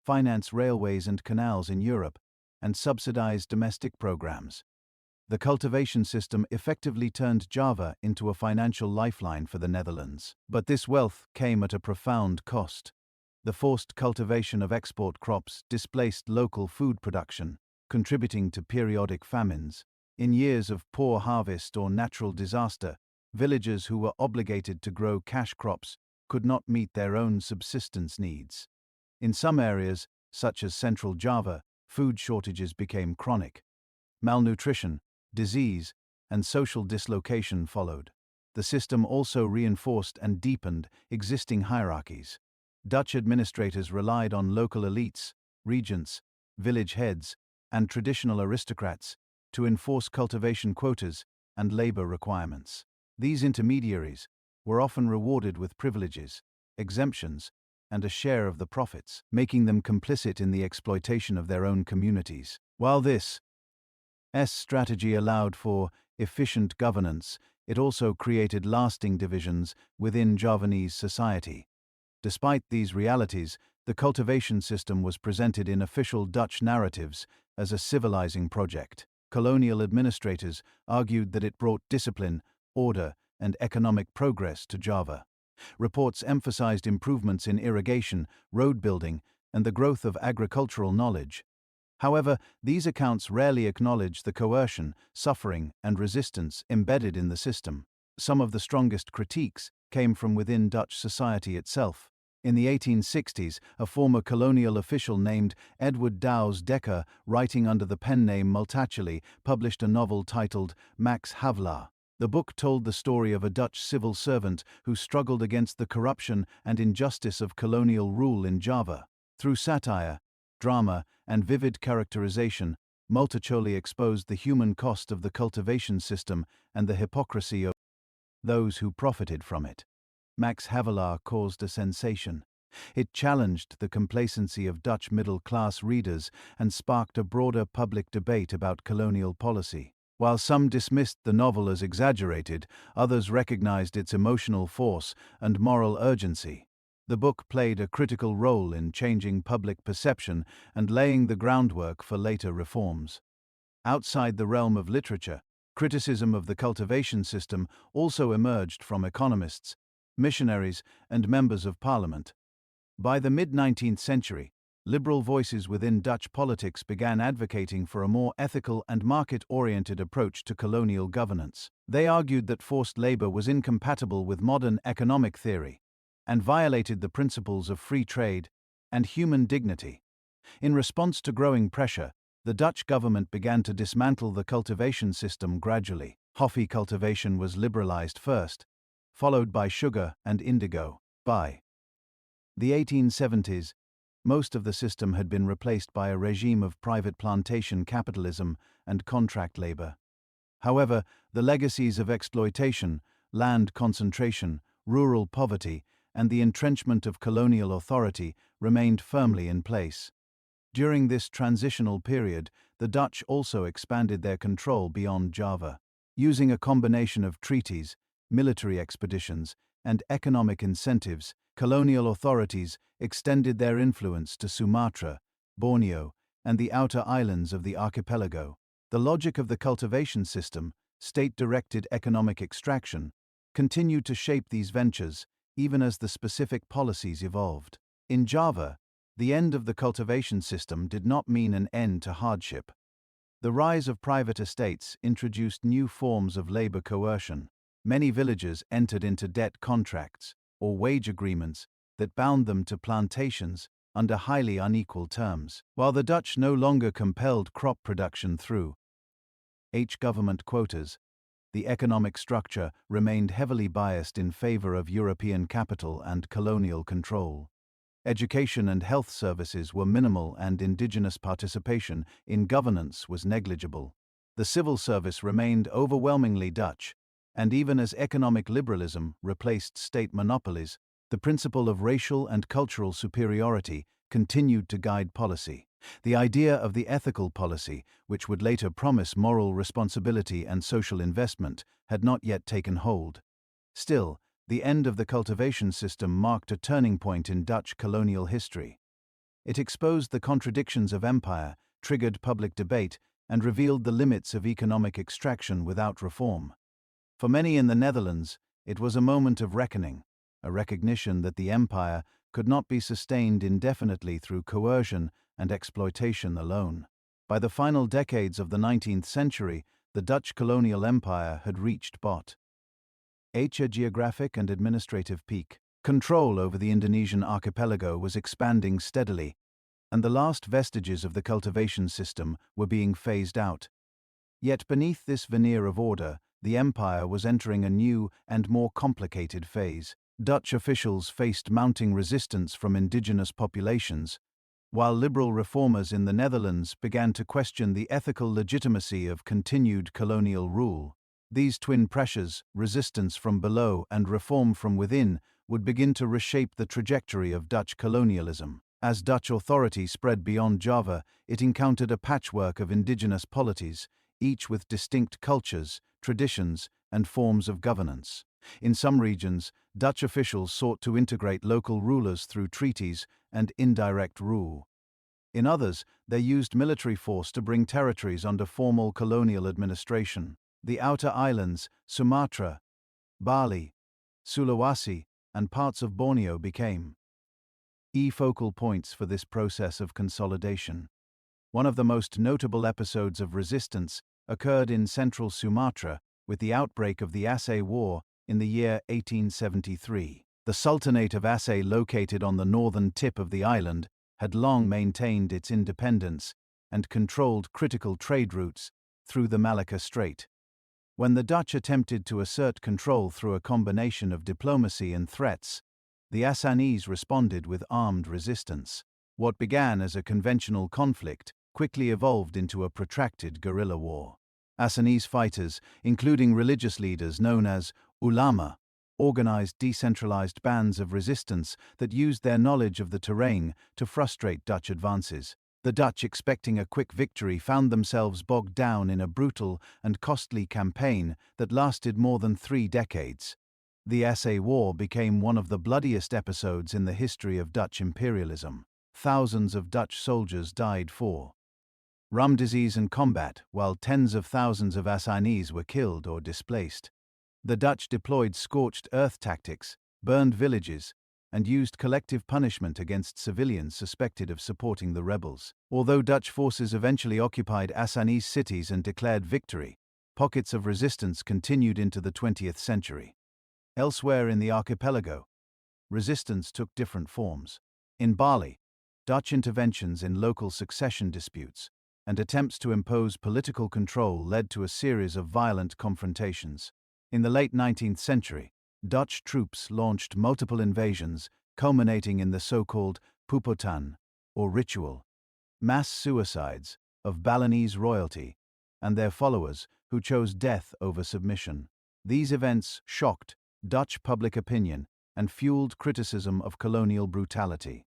finance railways and canals in Europe, and subsidize domestic programs. The cultivation system effectively turned Java into a financial lifeline for the Netherlands. But this wealth came at a profound cost. The forced cultivation of export crops displaced local food production, contributing to periodic famines. In years of poor harvest or natural disaster, villagers who were obligated to grow cash crops could not meet their own subsistence needs. In some areas, such as central Java, food shortages became chronic. Malnutrition, disease, and social dislocation followed. The system also reinforced and deepened existing hierarchies. Dutch administrators relied on local elites, regents, village heads, and traditional aristocrats to enforce cultivation quotas and labor requirements. These intermediaries were often rewarded with privileges, exemptions, and a share of the profits, making them complicit in the exploitation of their own communities. While this strategy allowed for efficient governance, it also created lasting divisions within Javanese society. Despite these realities, the cultivation system was presented in official Dutch narratives as a civilizing project. Colonial administrators argued that it brought discipline, order, and economic progress to Java. Reports emphasized improvements in irrigation, road building, and the growth of agricultural knowledge. However, these accounts rarely acknowledge the coercion, suffering, and resistance embedded in the system. Some of the strongest critiques came from within Dutch society itself. In the 1860s, a former colonial official named Edward Douws Dekker, writing under the pen name Multatuli, published a novel titled Max Havelaar. The book told the story of a Dutch civil servant who struggled against the corruption and injustice of colonial rule in Java. Through satire, drama, and vivid characterization, Multatuli exposed the human cost of the cultivation system and the hypocrisy of those who profited from it. Max Havelaar caused a sensation. It challenged the complacency of Dutch middle-class readers and sparked a broader public debate about colonial policy. While some dismissed the novel as exaggerated, others recognized its emotional force and moral urgency. The book played a critical role in changing public perception and laying the groundwork for later reforms. Outside the realm of literature, criticism of the cultivation system also emerged from economists, missionaries, and members of parliament. By the mid-19th century, liberal voices within Dutch politics began advocating for a more ethical and market-oriented approach to colonial governance. They argued that forced labor was incompatible with modern economic theory and violated the principles of free trade and human dignity. In response to growing pressure, the Dutch government began to dismantle the cultivation system gradually. Coffee cultivation was liberalized first, followed by sugar and indigo. By the 1870s, most of the system had been replaced by a regime of private plantation capitalism and contract labor. However, the legacies of exploitation, land concentration, rural poverty, and the entrenchment of colonial authority remained firmly in place. During this transitional period, the Dutch also expanded their control beyond Java. Using a combination of treaties, military expeditions, and economic incentives, colonial authorities extended their influence to Sumatra, Borneo, and the outer islands of the archipelago. The logic of the cultivation system, state-directed economic extraction, continued to shape these ventures, even as the specific policies evolved. In Java, the end of the cultivation system did not mean an end to hardship. The rise of private estates introduced new forms of labor coercion. Many villagers entered into debt contracts or wage agreements that bound them to plantations under highly unequal terms. While the Dutch no longer compelled crop production through government quotas, the economic structure remained heavily biased in favor of European capital and colonial control. Education and health services were minimal and indigenous participation in governance was negligible. The civil service remained overwhelmingly Dutch, and even as economic liberalism replaced state monopolies, the principle of racial and cultural superiority continued to guide policy. The idea of the ethical policy, which would later promise moral responsibility and social investment, had not yet taken hold. Still, the end of the cultivation system marked a turning point in Dutch colonial history. It exposed the contradictions of empire, triggered public debate, and revealed the limits of economic extraction without reform. For many in the Netherlands, it was a moment of reckoning, a recognition that the empire could not be sustained indefinitely through coercion and exploitation alone. By the final decades of the 19th century, the Dutch colonial empire had reached a geographic and administrative peak. Control over the Indonesian archipelago was expanding steadily, and the last vestiges of the cultivation system were being phased out. Yet beneath this veneer of order, the empire was entering a new and more complicated phase. Dutch officials faced mounting resistance from indigenous populations, while liberal reformers in the Netherlands began to question the ethical legitimacy of continued colonial rule. These twin pressures, resistance from below and reform from within, would begin to reshape the trajectory of Dutch colonialism. As Dutch authority spread beyond Java, it encountered a patchwork of indigenous polities, each with distinct cultures, traditions, and forms of governance. In some regions, Dutch officials sought to integrate local rulers through treaties and indirect rule. In others, they used military force to bring territories under formal colonial administration. The outer islands, Sumatra, Bali, Sulawesi, and parts of Borneo became focal points for this process of consolidation. One of the most notable episodes of resistance occurred in central Sumatra with the outbreak of the Aceh War in the year 1873. The Sultanate of Aceh, located on the northern tip of the island, had long maintained its independence and controlled critical trade routes through the Malacca Strait. When the Dutch attempted to assert control through a combination of diplomacy and threats, the Acehnese responded with armed resistance. What began as a conventional conflict quickly evolved into a protracted guerrilla war. Acehnese fighters, including religious leaders known as ulama, organized decentralized bands of resistance that used their knowledge of the terrain to frustrate Dutch advances. The Dutch, expecting a quick victory, found themselves bogged down in a brutal and costly campaign that lasted more than 3 decades. The Aceh War became one of the bloodiest episodes in the history of Dutch imperialism. Thousands of Dutch soldiers died for rum disease and combat, while tens of thousands of Acehnese were killed or displaced. The Dutch deployed scorched earth tactics, burned villages, and used collective punishment against civilians suspected of supporting the rebels. Although Dutch forces eventually occupied Assanese cities and declared victory, pockets of resistance continued into the 20th century. Elsewhere in the archipelago, resistance took different forms. In Bali, Dutch interventions in local succession disputes and attempts to impose political control led to a series of violent confrontations. In the late 19th century, Dutch troops launched multiple invasions, culminating in the so-called Pupotan, or ritual, mass suicides of Balinese royalty and their followers who chose death over submission. These events shocked Dutch public opinion and fueled criticism of colonial brutality.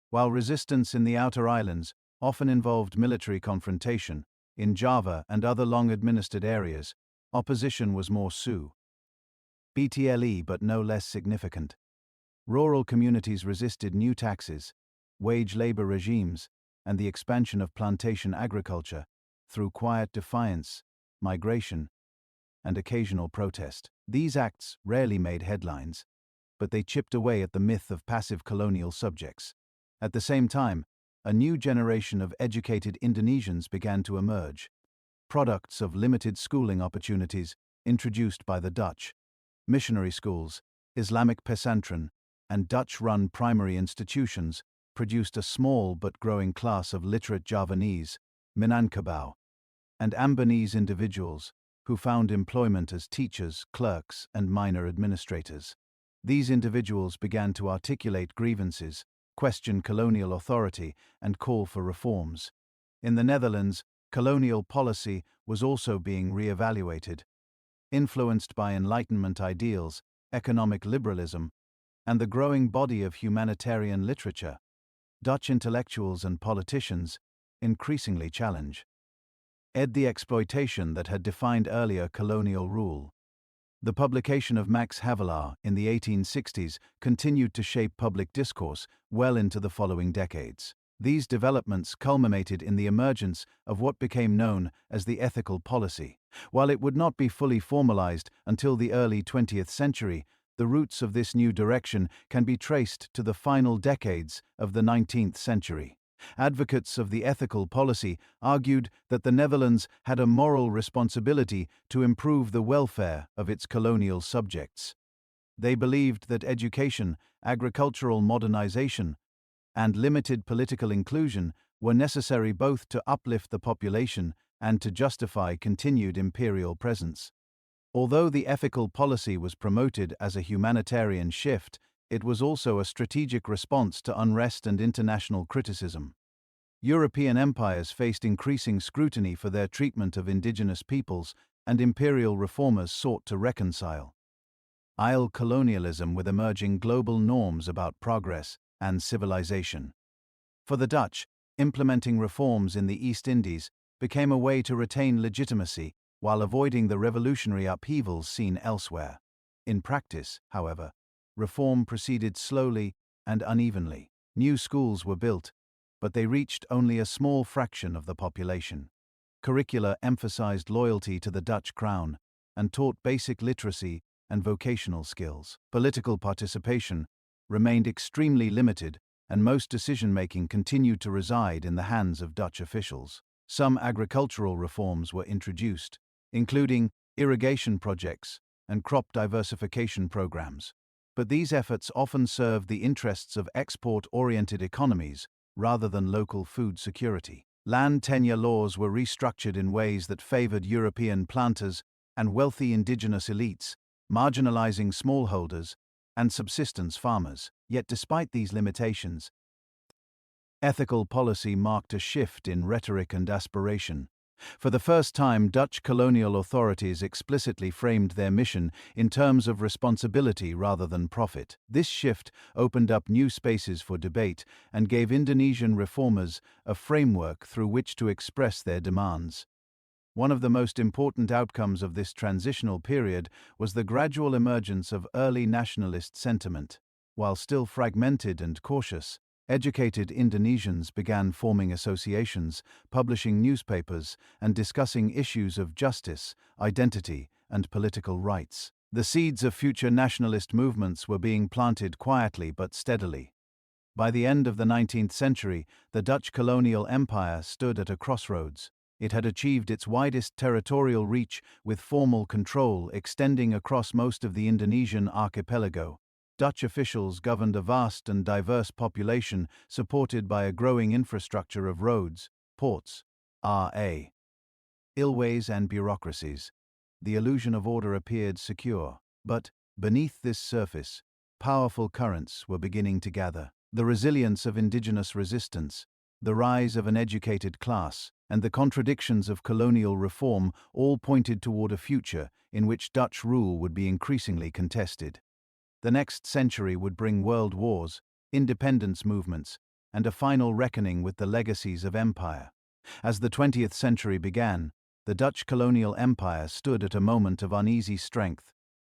While resistance in the outer islands often involved military confrontation, in Java and other long-administered areas, opposition was more BTLE but no less significant. Rural communities resisted new taxes, wage labor regimes, and the expansion of plantation agriculture through quiet defiance, migration, and occasional protest. These acts rarely made headlines, but they chipped away at the myth of passive colonial subjects. At the same time, a new generation of educated Indonesians began to emerge, products of limited schooling opportunities introduced by the Dutch. Missionary schools, Islamic pesantren, and Dutch-run primary institutions produced a small but growing class of literate Javanese, Minangkabau, and Ambonese individuals who found employment as teachers, clerks, and minor administrators. These individuals began to articulate grievances, question colonial authority, and call for reforms. In the Netherlands, colonial policy was also being re-evaluated, influenced by Enlightenment ideals, economic liberalism, and the growing body of humanitarian literature. Dutch intellectuals and politicians increasingly challenge the exploitation that had defined earlier colonial rule. The publication of Max Havelaar in the 1860s continued to shape public discourse well into the following decades. These developments culminated in the emergence of what became known as the ethical policy. While it would not be fully formalized until the early 20th century, the roots of this new direction can be traced to the final decades of the 19th century. Advocates of the ethical policy argued that the Netherlands had a moral responsibility to improve the welfare of its colonial subjects. They believed that education, agricultural modernization, and limited political inclusion were necessary both to uplift the population and to justify continued imperial presence. Although the ethical policy was promoted as a humanitarian shift, it was also a strategic response to unrest and international criticism. European empires faced increasing scrutiny for their treatment of indigenous peoples, and imperial reformers sought to reconcile colonialism with emerging global norms about progress and civilization. For the Dutch, implementing reforms in the East Indies became a way to retain legitimacy while avoiding the revolutionary upheavals seen elsewhere. In practice, however, reform proceeded slowly and unevenly. New schools were built, but they reached only a small fraction of the population. Curricula emphasized loyalty to the Dutch crown and taught basic literacy and vocational skills. Political participation remained extremely limited, and most decision-making continued to reside in the hands of Dutch officials. Some agricultural reforms were introduced, including irrigation projects and crop diversification programs. But these efforts often served the interests of export-oriented economies rather than local food security. Land tenure laws were restructured in ways that favored European planters and wealthy indigenous elites, marginalizing smallholders and subsistence farmers. Yet despite these limitations, ethical policy marked a shift in rhetoric and aspiration. For the first time, Dutch colonial authorities explicitly framed their mission in terms of responsibility rather than profit. This shift opened up new spaces for debate and gave Indonesian reformers a framework through which to express their demands. One of the most important outcomes of this transitional period was the gradual emergence of early nationalist sentiment. While still fragmented and cautious, educated Indonesians began forming associations, publishing newspapers, and discussing issues of justice, identity, and political rights. The seeds of future nationalist movements were being planted quietly but steadily. By the end of the 19th century, the Dutch colonial empire stood at a crossroads. It had achieved its widest territorial reach, with formal control extending across most of the Indonesian archipelago. Dutch officials governed a vast and diverse population supported by a growing infrastructure of roads, ports, RA, railways and bureaucracies. The illusion of order appeared secure. But, beneath this surface, powerful currents were beginning to gather. The resilience of indigenous resistance, the rise of an educated class, and the contradictions of colonial reform all pointed toward a future in which Dutch rule would be increasingly contested. The next century would bring world wars, independence movements, and a final reckoning with the legacies of empire. As the 20th century began, the Dutch colonial empire stood at a moment of uneasy strength.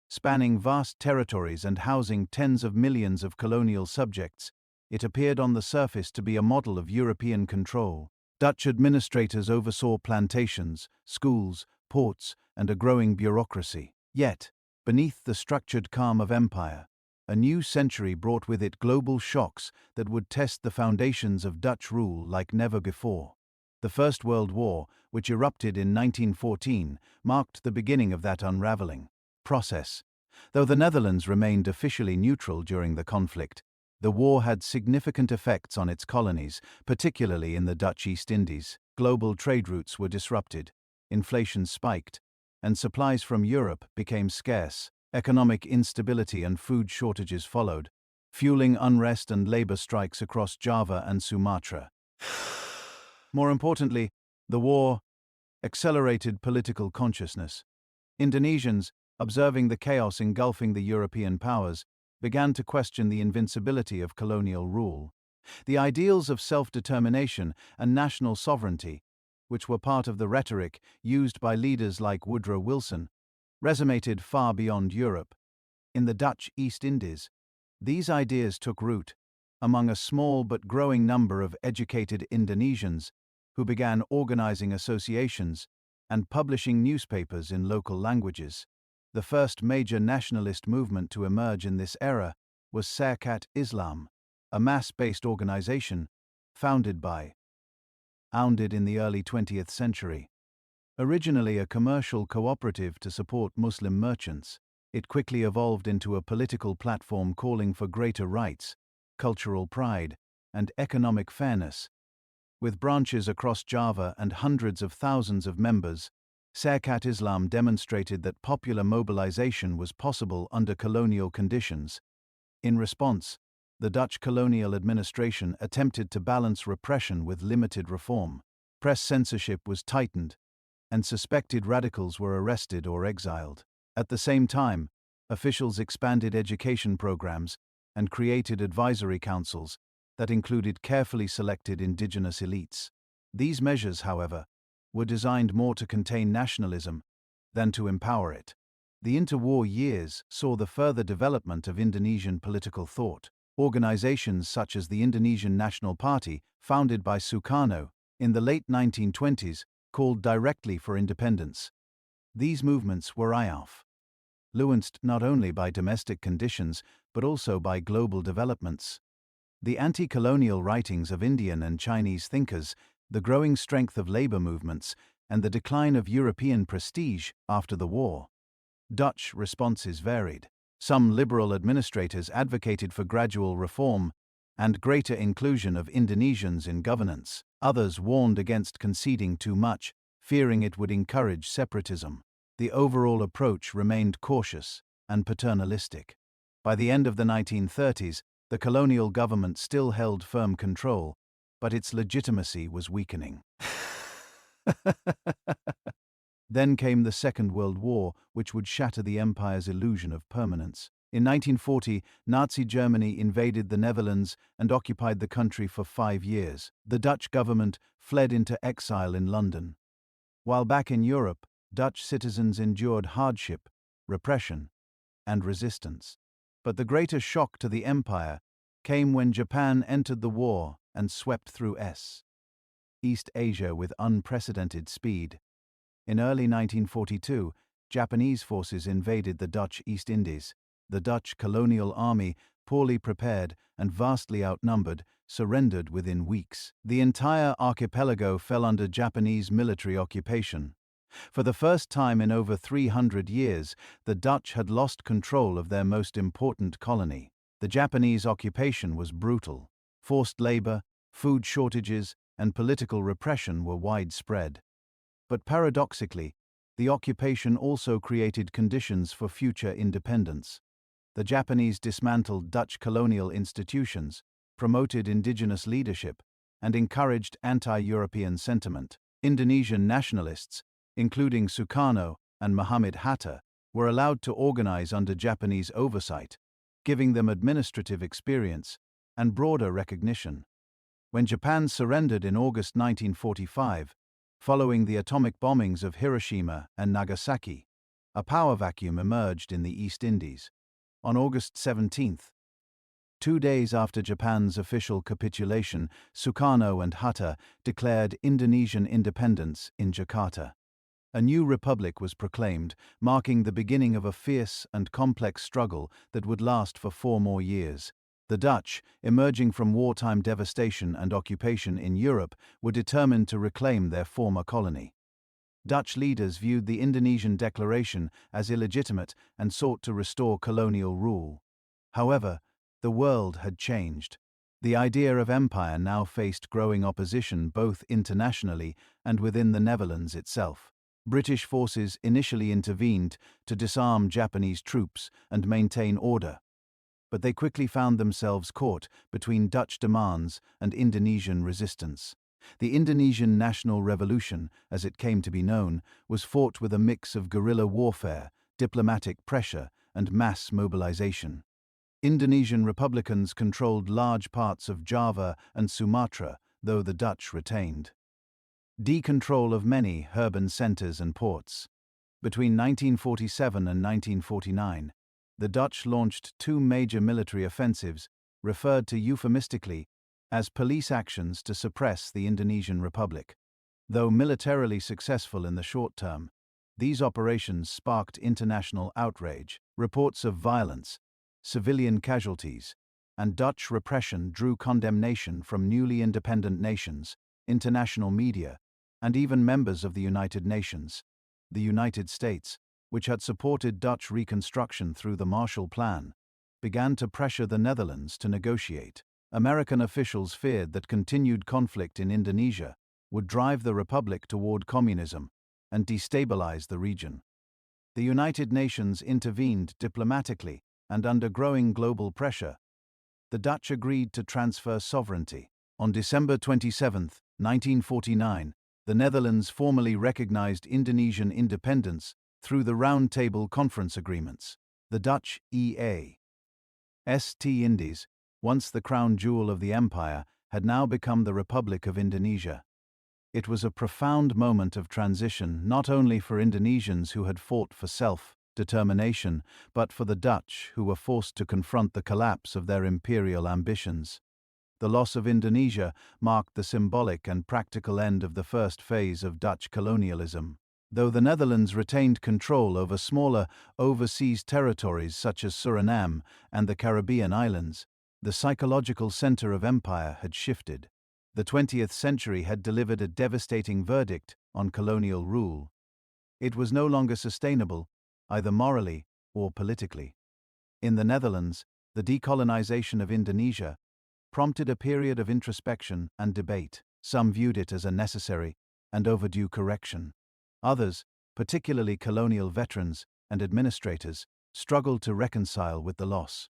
Spanning vast territories and housing tens of millions of colonial subjects, it appeared on the surface to be a model of European control. Dutch administrators oversaw plantations, schools, ports, and a growing bureaucracy. Yet, beneath the structured calm of empire, a new century brought with it global shocks that would test the foundations of Dutch rule like never before. The First World War, which erupted in 1914, marked the beginning of that unraveling process. Though the Netherlands remained officially neutral during the conflict, the war had significant effects on its colonies, particularly in the Dutch East Indies. Global trade routes were disrupted, inflation spiked, and supplies from Europe became scarce. Economic instability and food shortages followed, fueling unrest and labor strikes across Java and Sumatra. More importantly, the war accelerated political consciousness. Indonesians, observing the chaos engulfing the European powers, began to question the invincibility of colonial rule. The ideals of self-determination and national sovereignty, which were part of the rhetoric used by leaders like Woodrow Wilson, resonated far beyond Europe. In the Dutch East Indies, these ideas took root among a small but growing number of educated Indonesians who began organizing associations and publishing newspapers in local languages. The first major nationalist movement to emerge in this era was Serikat Islam, a mass-based organization founded in the early 20th century. Originally a commercial cooperative to support Muslim merchants, it quickly evolved into a political platform calling for greater rights, cultural pride, and economic fairness. With branches across Java and hundreds of thousands of members, Serikat Islam demonstrated that popular mobilization was possible under colonial conditions. In response, the Dutch colonial administration attempted to balance repression with limited reform. Press censorship was tightened, and suspected radicals were arrested or exiled. At the same time, officials expanded education programs and created advisory councils that included carefully selected indigenous elites. These measures, however, were designed more to contain nationalism than to empower it. The interwar years saw the further development of Indonesian political thought. Organizations such as the Indonesian National Party, founded by Sukarno in the late 1920s, called directly for independence. These movements were influenced not only by domestic conditions but also by global developments. The anti-colonial writings of Indian and Chinese thinkers, the growing strength of labor movements, and the decline of European prestige after the war. Dutch responses varied. Some liberal administrators advocated for gradual reform and greater inclusion of Indonesians in governance. Others warned against conceding too much, fearing it would encourage separatism. The overall approach remained cautious and paternalistic. By the end of the 1930s, the colonial government still held firm control, but its legitimacy was weakening. Then came the Second World War, which would shatter the empire's illusion of permanence. In 1940, Nazi Germany invaded the Netherlands and occupied the country for 5 years. The Dutch government fled into exile in London. While back in Europe, Dutch citizens endured hardship, repression, and resistance. But the greatest shock to the empire came when Japan entered the war and swept through East Asia with unprecedented speed. In early 1942, Japanese forces invaded the Dutch East Indies. The Dutch colonial army, poorly prepared and vastly outnumbered, surrendered within weeks. The entire archipelago fell under Japanese military occupation. For the first time in over 300 years, the Dutch had lost control of their most important colony. The Japanese occupation was brutal. Forced labor, food shortages, and political repression were widespread. But paradoxically, the occupation also created conditions for future independence. The Japanese dismantled Dutch colonial institutions, promoted indigenous leadership, and encouraged anti-European sentiment. Indonesian nationalists, including Sukarno and Muhammad Hatta, were allowed to organize under Japanese oversight, giving them administrative experience and broader recognition. When Japan surrendered in August 1945, following the atomic bombings of Hiroshima and Nagasaki, a power vacuum emerged in the East Indies. On August 17, 2 days after Japan's official capitulation, Sukarno and Hatta declared Indonesian independence in Jakarta. A new republic was proclaimed, marking the beginning of a fierce and complex struggle that would last for 4 more years. The Dutch, emerging from wartime devastation and occupation in Europe, were determined to reclaim their former colony. Dutch leaders viewed the Indonesian declaration as illegitimate and sought to restore colonial rule. However, the world had changed. The idea of empire now faced growing opposition both internationally and within the Netherlands itself. British forces initially intervened to disarm Japanese troops and maintain order, but they quickly found themselves caught between Dutch demands and Indonesian resistance. The Indonesian National Revolution, as it came to be known, was fought with a mix of guerrilla warfare, diplomatic pressure, and mass mobilization. Indonesian republicans controlled large parts of Java and Sumatra, though the Dutch retained control of many urban centers and ports. Between 1947 and 1949, the Dutch launched 2 major military offensives, referred to euphemistically as police actions to suppress the Indonesian Republic. Though militarily successful in the short term, these operations sparked international outrage. Reports of violence, civilian casualties, and Dutch repression drew condemnation from newly independent nations, international media, and even members of the United Nations. The United States, which had supported Dutch reconstruction through the Marshall Plan, began to pressure the Netherlands to negotiate. American officials feared that continued conflict in Indonesia would drive the republic toward communism and destabilize the region. The United Nations intervened diplomatically, and under growing global pressure, the Dutch agreed to transfer sovereignty. On December 27, 1949, the Netherlands formally recognized Indonesian independence through the Round Table Conference agreements. The Dutch East Indies, once the crown jewel of the empire, had now become the Republic of Indonesia. It was a profound moment of transition not only for Indonesians who had fought for self-determination, but for the Dutch who were forced to confront the collapse of their imperial ambitions. The loss of Indonesia marked the symbolic and practical end of the first phase of Dutch colonialism. Though the Netherlands retained control over smaller overseas territories such as Suriname and the Caribbean islands, the psychological center of empire had shifted. The 20th century had delivered a devastating verdict on colonial rule. It was no longer sustainable, either morally or politically. In the Netherlands, the decolonization of Indonesia prompted a period of introspection and debate. Some viewed it as a necessary and overdue correction. Others, particularly colonial veterans and administrators, struggled to reconcile with the loss.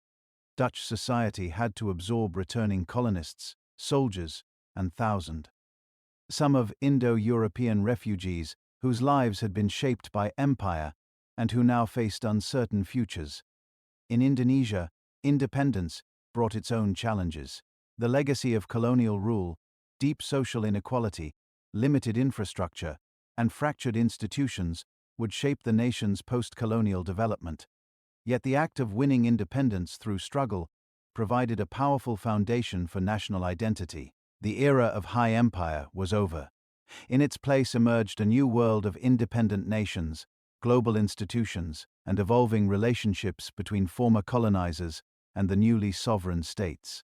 Dutch society had to absorb returning colonists, soldiers, and some of Indo-European refugees whose lives had been shaped by empire and who now faced uncertain futures. In Indonesia, independence brought its own challenges. The legacy of colonial rule, deep social inequality, limited infrastructure, and fractured institutions would shape the nation's post-colonial development. Yet the act of winning independence through struggle provided a powerful foundation for national identity. The era of high empire was over. In its place emerged a new world of independent nations, global institutions, and evolving relationships between former colonizers and the newly sovereign states.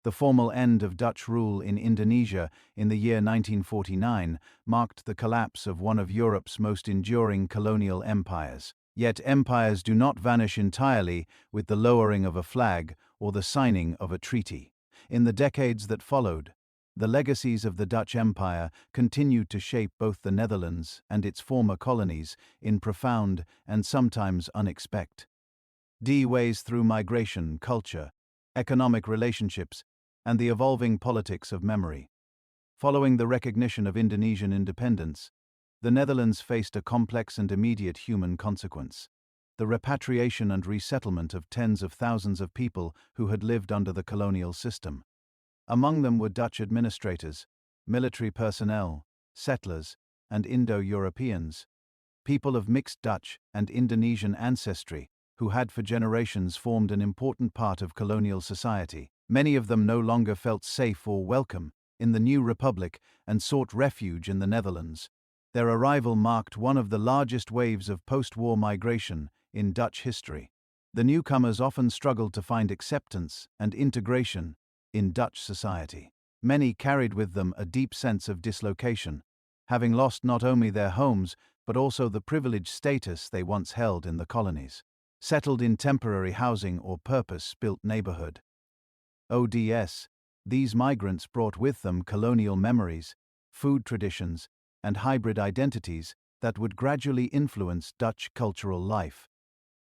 The formal end of Dutch rule in Indonesia in the year 1949 marked the collapse of one of Europe's most enduring colonial empires. Yet empires do not vanish entirely with the lowering of a flag or the signing of a treaty. In the decades that followed, the legacies of the Dutch Empire continued to shape both the Netherlands and its former colonies in profound and sometimes unexpected ways through migration, culture, economic relationships, and the evolving politics of memory. Following the recognition of Indonesian independence, the Netherlands faced a complex and immediate human consequence: the repatriation and resettlement of tens of thousands of people who had lived under the colonial system. Among them were Dutch administrators, military personnel, settlers, and Indo-Europeans, people of mixed Dutch and Indonesian ancestry, who had for generations formed an important part of colonial society. Many of them no longer felt safe or welcome in the new republic and sought refuge in the Netherlands. Their arrival marked one of the largest waves of post-war migration in Dutch history. The newcomers often struggled to find acceptance and integration in Dutch society. Many carried with them a deep sense of dislocation, having lost not only their homes but also the privileged status they once held in the colonies. Settled in temporary housing or purpose-built neighborhood (ODS), these migrants brought with them colonial memories, food traditions, and hybrid identities that would gradually influence Dutch cultural life.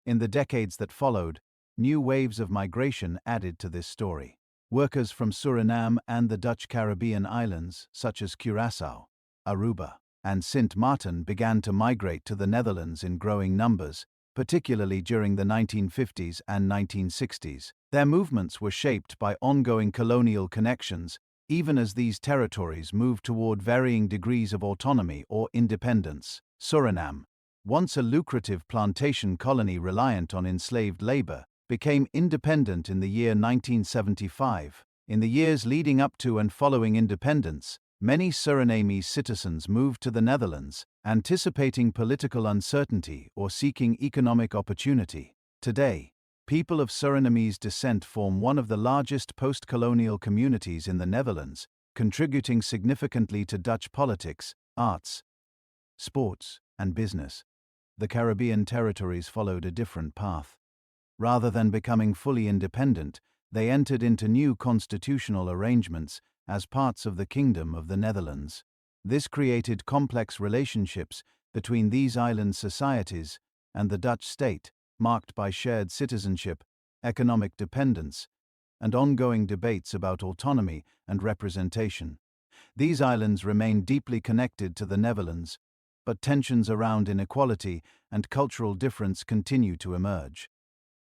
In the decades that followed, new waves of migration added to this story. Workers from Suriname and the Dutch Caribbean islands, such as Curaçao, Aruba, and Sint Maarten, began to migrate to the Netherlands in growing numbers, particularly during the 1950s and 1960s. Their movements were shaped by ongoing colonial connections, even as these territories moved toward varying degrees of autonomy or independence. Suriname, once a lucrative plantation colony reliant on enslaved labor, became independent in the year 1975. In the years leading up to and following independence, many Surinamese citizens moved to the Netherlands, anticipating political uncertainty or seeking economic opportunity. Today, people of Surinamese descent form one of the largest post-colonial communities in the Netherlands, contributing significantly to Dutch politics, arts, sports, and business. The Caribbean territories followed a different path. Rather than becoming fully independent, they entered into new constitutional arrangements as parts of the Kingdom of the Netherlands. This created complex relationships between these island societies and the Dutch state, marked by shared citizenship, economic dependence, and ongoing debates about autonomy and representation. These islands remain deeply connected to the Netherlands, but tensions around inequality and cultural difference continue to emerge.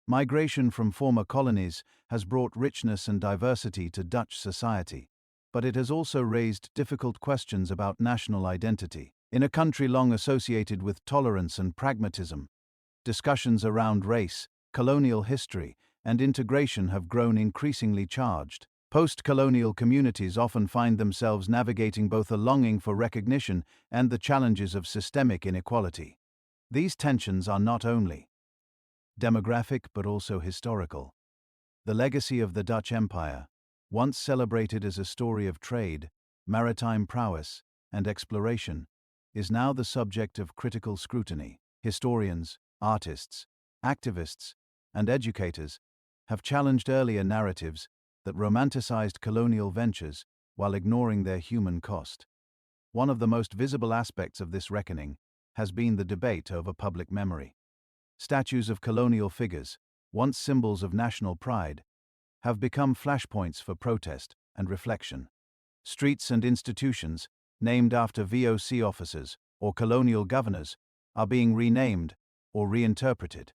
Migration from former colonies has brought richness and diversity to Dutch society, but it has also raised difficult questions about national identity. In a country long associated with tolerance and pragmatism, discussions around race, colonial history, and integration have grown increasingly charged. Post-colonial communities often find themselves navigating both a longing for recognition and the challenges of systemic inequality. These tensions are not only demographic but also historical. The legacy of the Dutch Empire, once celebrated as a story of trade, maritime prowess, and exploration, is now the subject of critical scrutiny. Historians, artists, activists, and educators have challenged earlier narratives that romanticized colonial ventures while ignoring their human cost. One of the most visible aspects of this reckoning has been the debate over public memory. Statues of colonial figures, once symbols of national pride, have become flashpoints for protest and reflection. Streets and institutions, named after VOC officers or colonial governors, are being renamed or reinterpreted.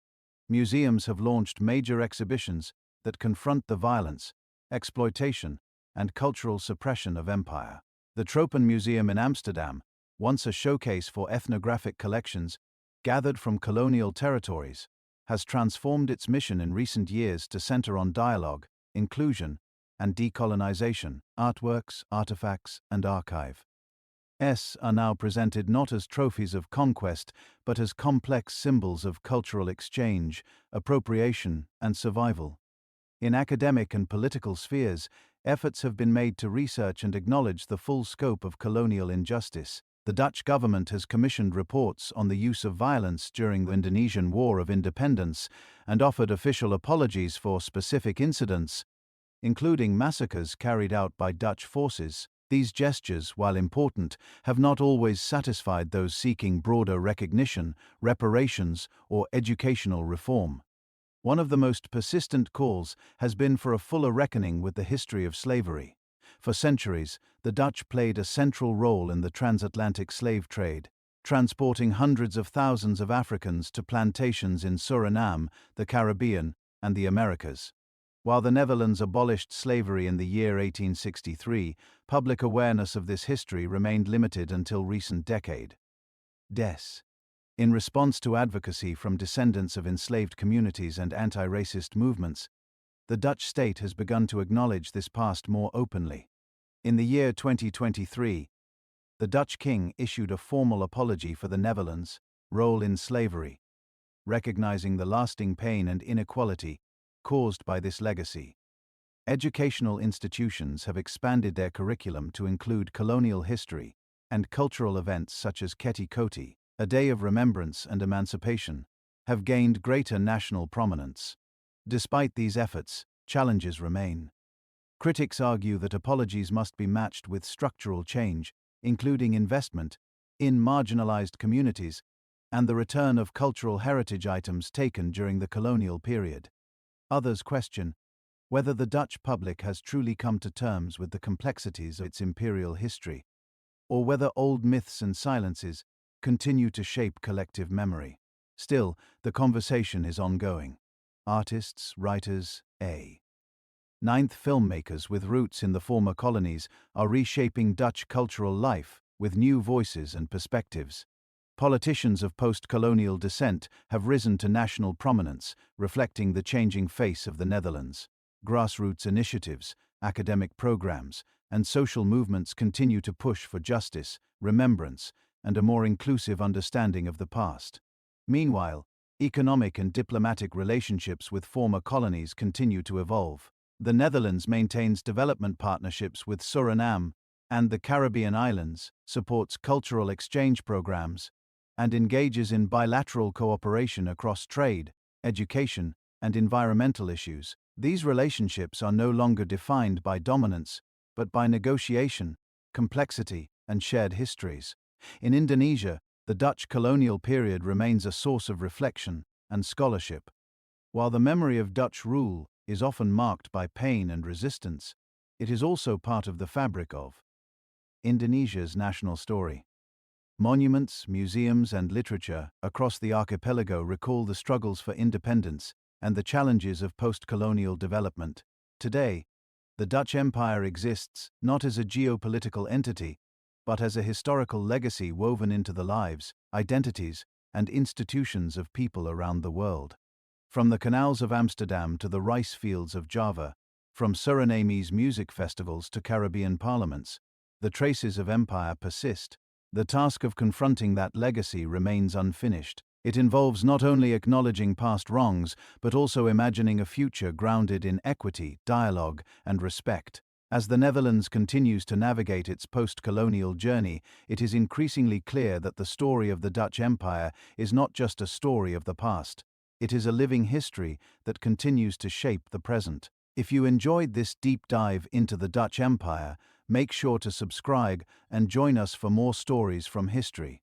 Museums have launched major exhibitions that confront the violence, exploitation, and cultural suppression of empire. The Tropen Museum in Amsterdam, once a showcase for ethnographic collections gathered from colonial territories, has transformed its mission in recent years to center on dialogue, inclusion, and decolonization, artworks, artifacts, and archive. are now presented not as trophies of conquest, but as complex symbols of cultural exchange, appropriation, and survival. In academic and political spheres, efforts have been made to research and acknowledge the full scope of colonial injustice. The Dutch government has commissioned reports on the use of violence during the Indonesian War of Independence and offered official apologies for specific incidents, including massacres carried out by Dutch forces. These gestures, while important, have not always satisfied those seeking broader recognition, reparations, or educational reform. One of the most persistent calls has been for a fuller reckoning with the history of slavery. For centuries, the Dutch played a central role in the transatlantic slave trade, transporting hundreds of thousands of Africans to plantations in Suriname, the Caribbean, and the Americas. While the Netherlands abolished slavery in the year 1863, public awareness of this history remained limited until recent decade. Des. In response to advocacy from descendants of enslaved communities and anti-racist movements, the Dutch state has begun to acknowledge this past more openly. In the year 2023, the Dutch king issued a formal apology for the Netherlands' role in slavery, recognizing the lasting pain and inequality caused by this legacy. Educational institutions have expanded their curriculum to include colonial history and cultural events such as Keti Koti, a day of remembrance and emancipation, have gained greater national prominence. Despite these efforts, challenges remain. Critics argue that apologies must be matched with structural change, including investment in marginalized communities and the return of cultural heritage items taken during the colonial period. Others question whether the Dutch public has truly come to terms with the complexities of its imperial history, or whether old myths and silences continue to shape collective memory. Still, the conversation is ongoing. Artists, writers, Ninth filmmakers with roots in the former colonies are reshaping Dutch cultural life with new voices and perspectives. Politicians of post-colonial descent have risen to national prominence, reflecting the changing face of the Netherlands. Grassroots initiatives, academic programs, and social movements continue to push for justice, remembrance, and a more inclusive understanding of the past. Meanwhile, economic and diplomatic relationships with former colonies continue to evolve. The Netherlands maintains development partnerships with Suriname and the Caribbean islands, supports cultural exchange programs, and engages in bilateral cooperation across trade, education, and environmental issues. These relationships are no longer defined by dominance, but by negotiation, complexity, and shared histories. In Indonesia, the Dutch colonial period remains a source of reflection and scholarship. While the memory of Dutch rule is often marked by pain and resistance, it is also part of the fabric of Indonesia's national story. Monuments, museums, and literature across the archipelago recall the struggles for independence and the challenges of post-colonial development. Today, the Dutch Empire exists not as a geopolitical entity, but as a historical legacy woven into the lives, identities, and institutions of people around the world. From the canals of Amsterdam to the rice fields of Java, from Suriname's music festivals to Caribbean parliaments, the traces of empire persist. The task of confronting that legacy remains unfinished. It involves not only acknowledging past wrongs, but also imagining a future grounded in equity, dialogue, and respect. As the Netherlands continues to navigate its post-colonial journey, it is increasingly clear that the story of the Dutch Empire is not just a story of the past. It is a living history that continues to shape the present. If you enjoyed this deep dive into the Dutch Empire, make sure to subscribe and join us for more stories from history.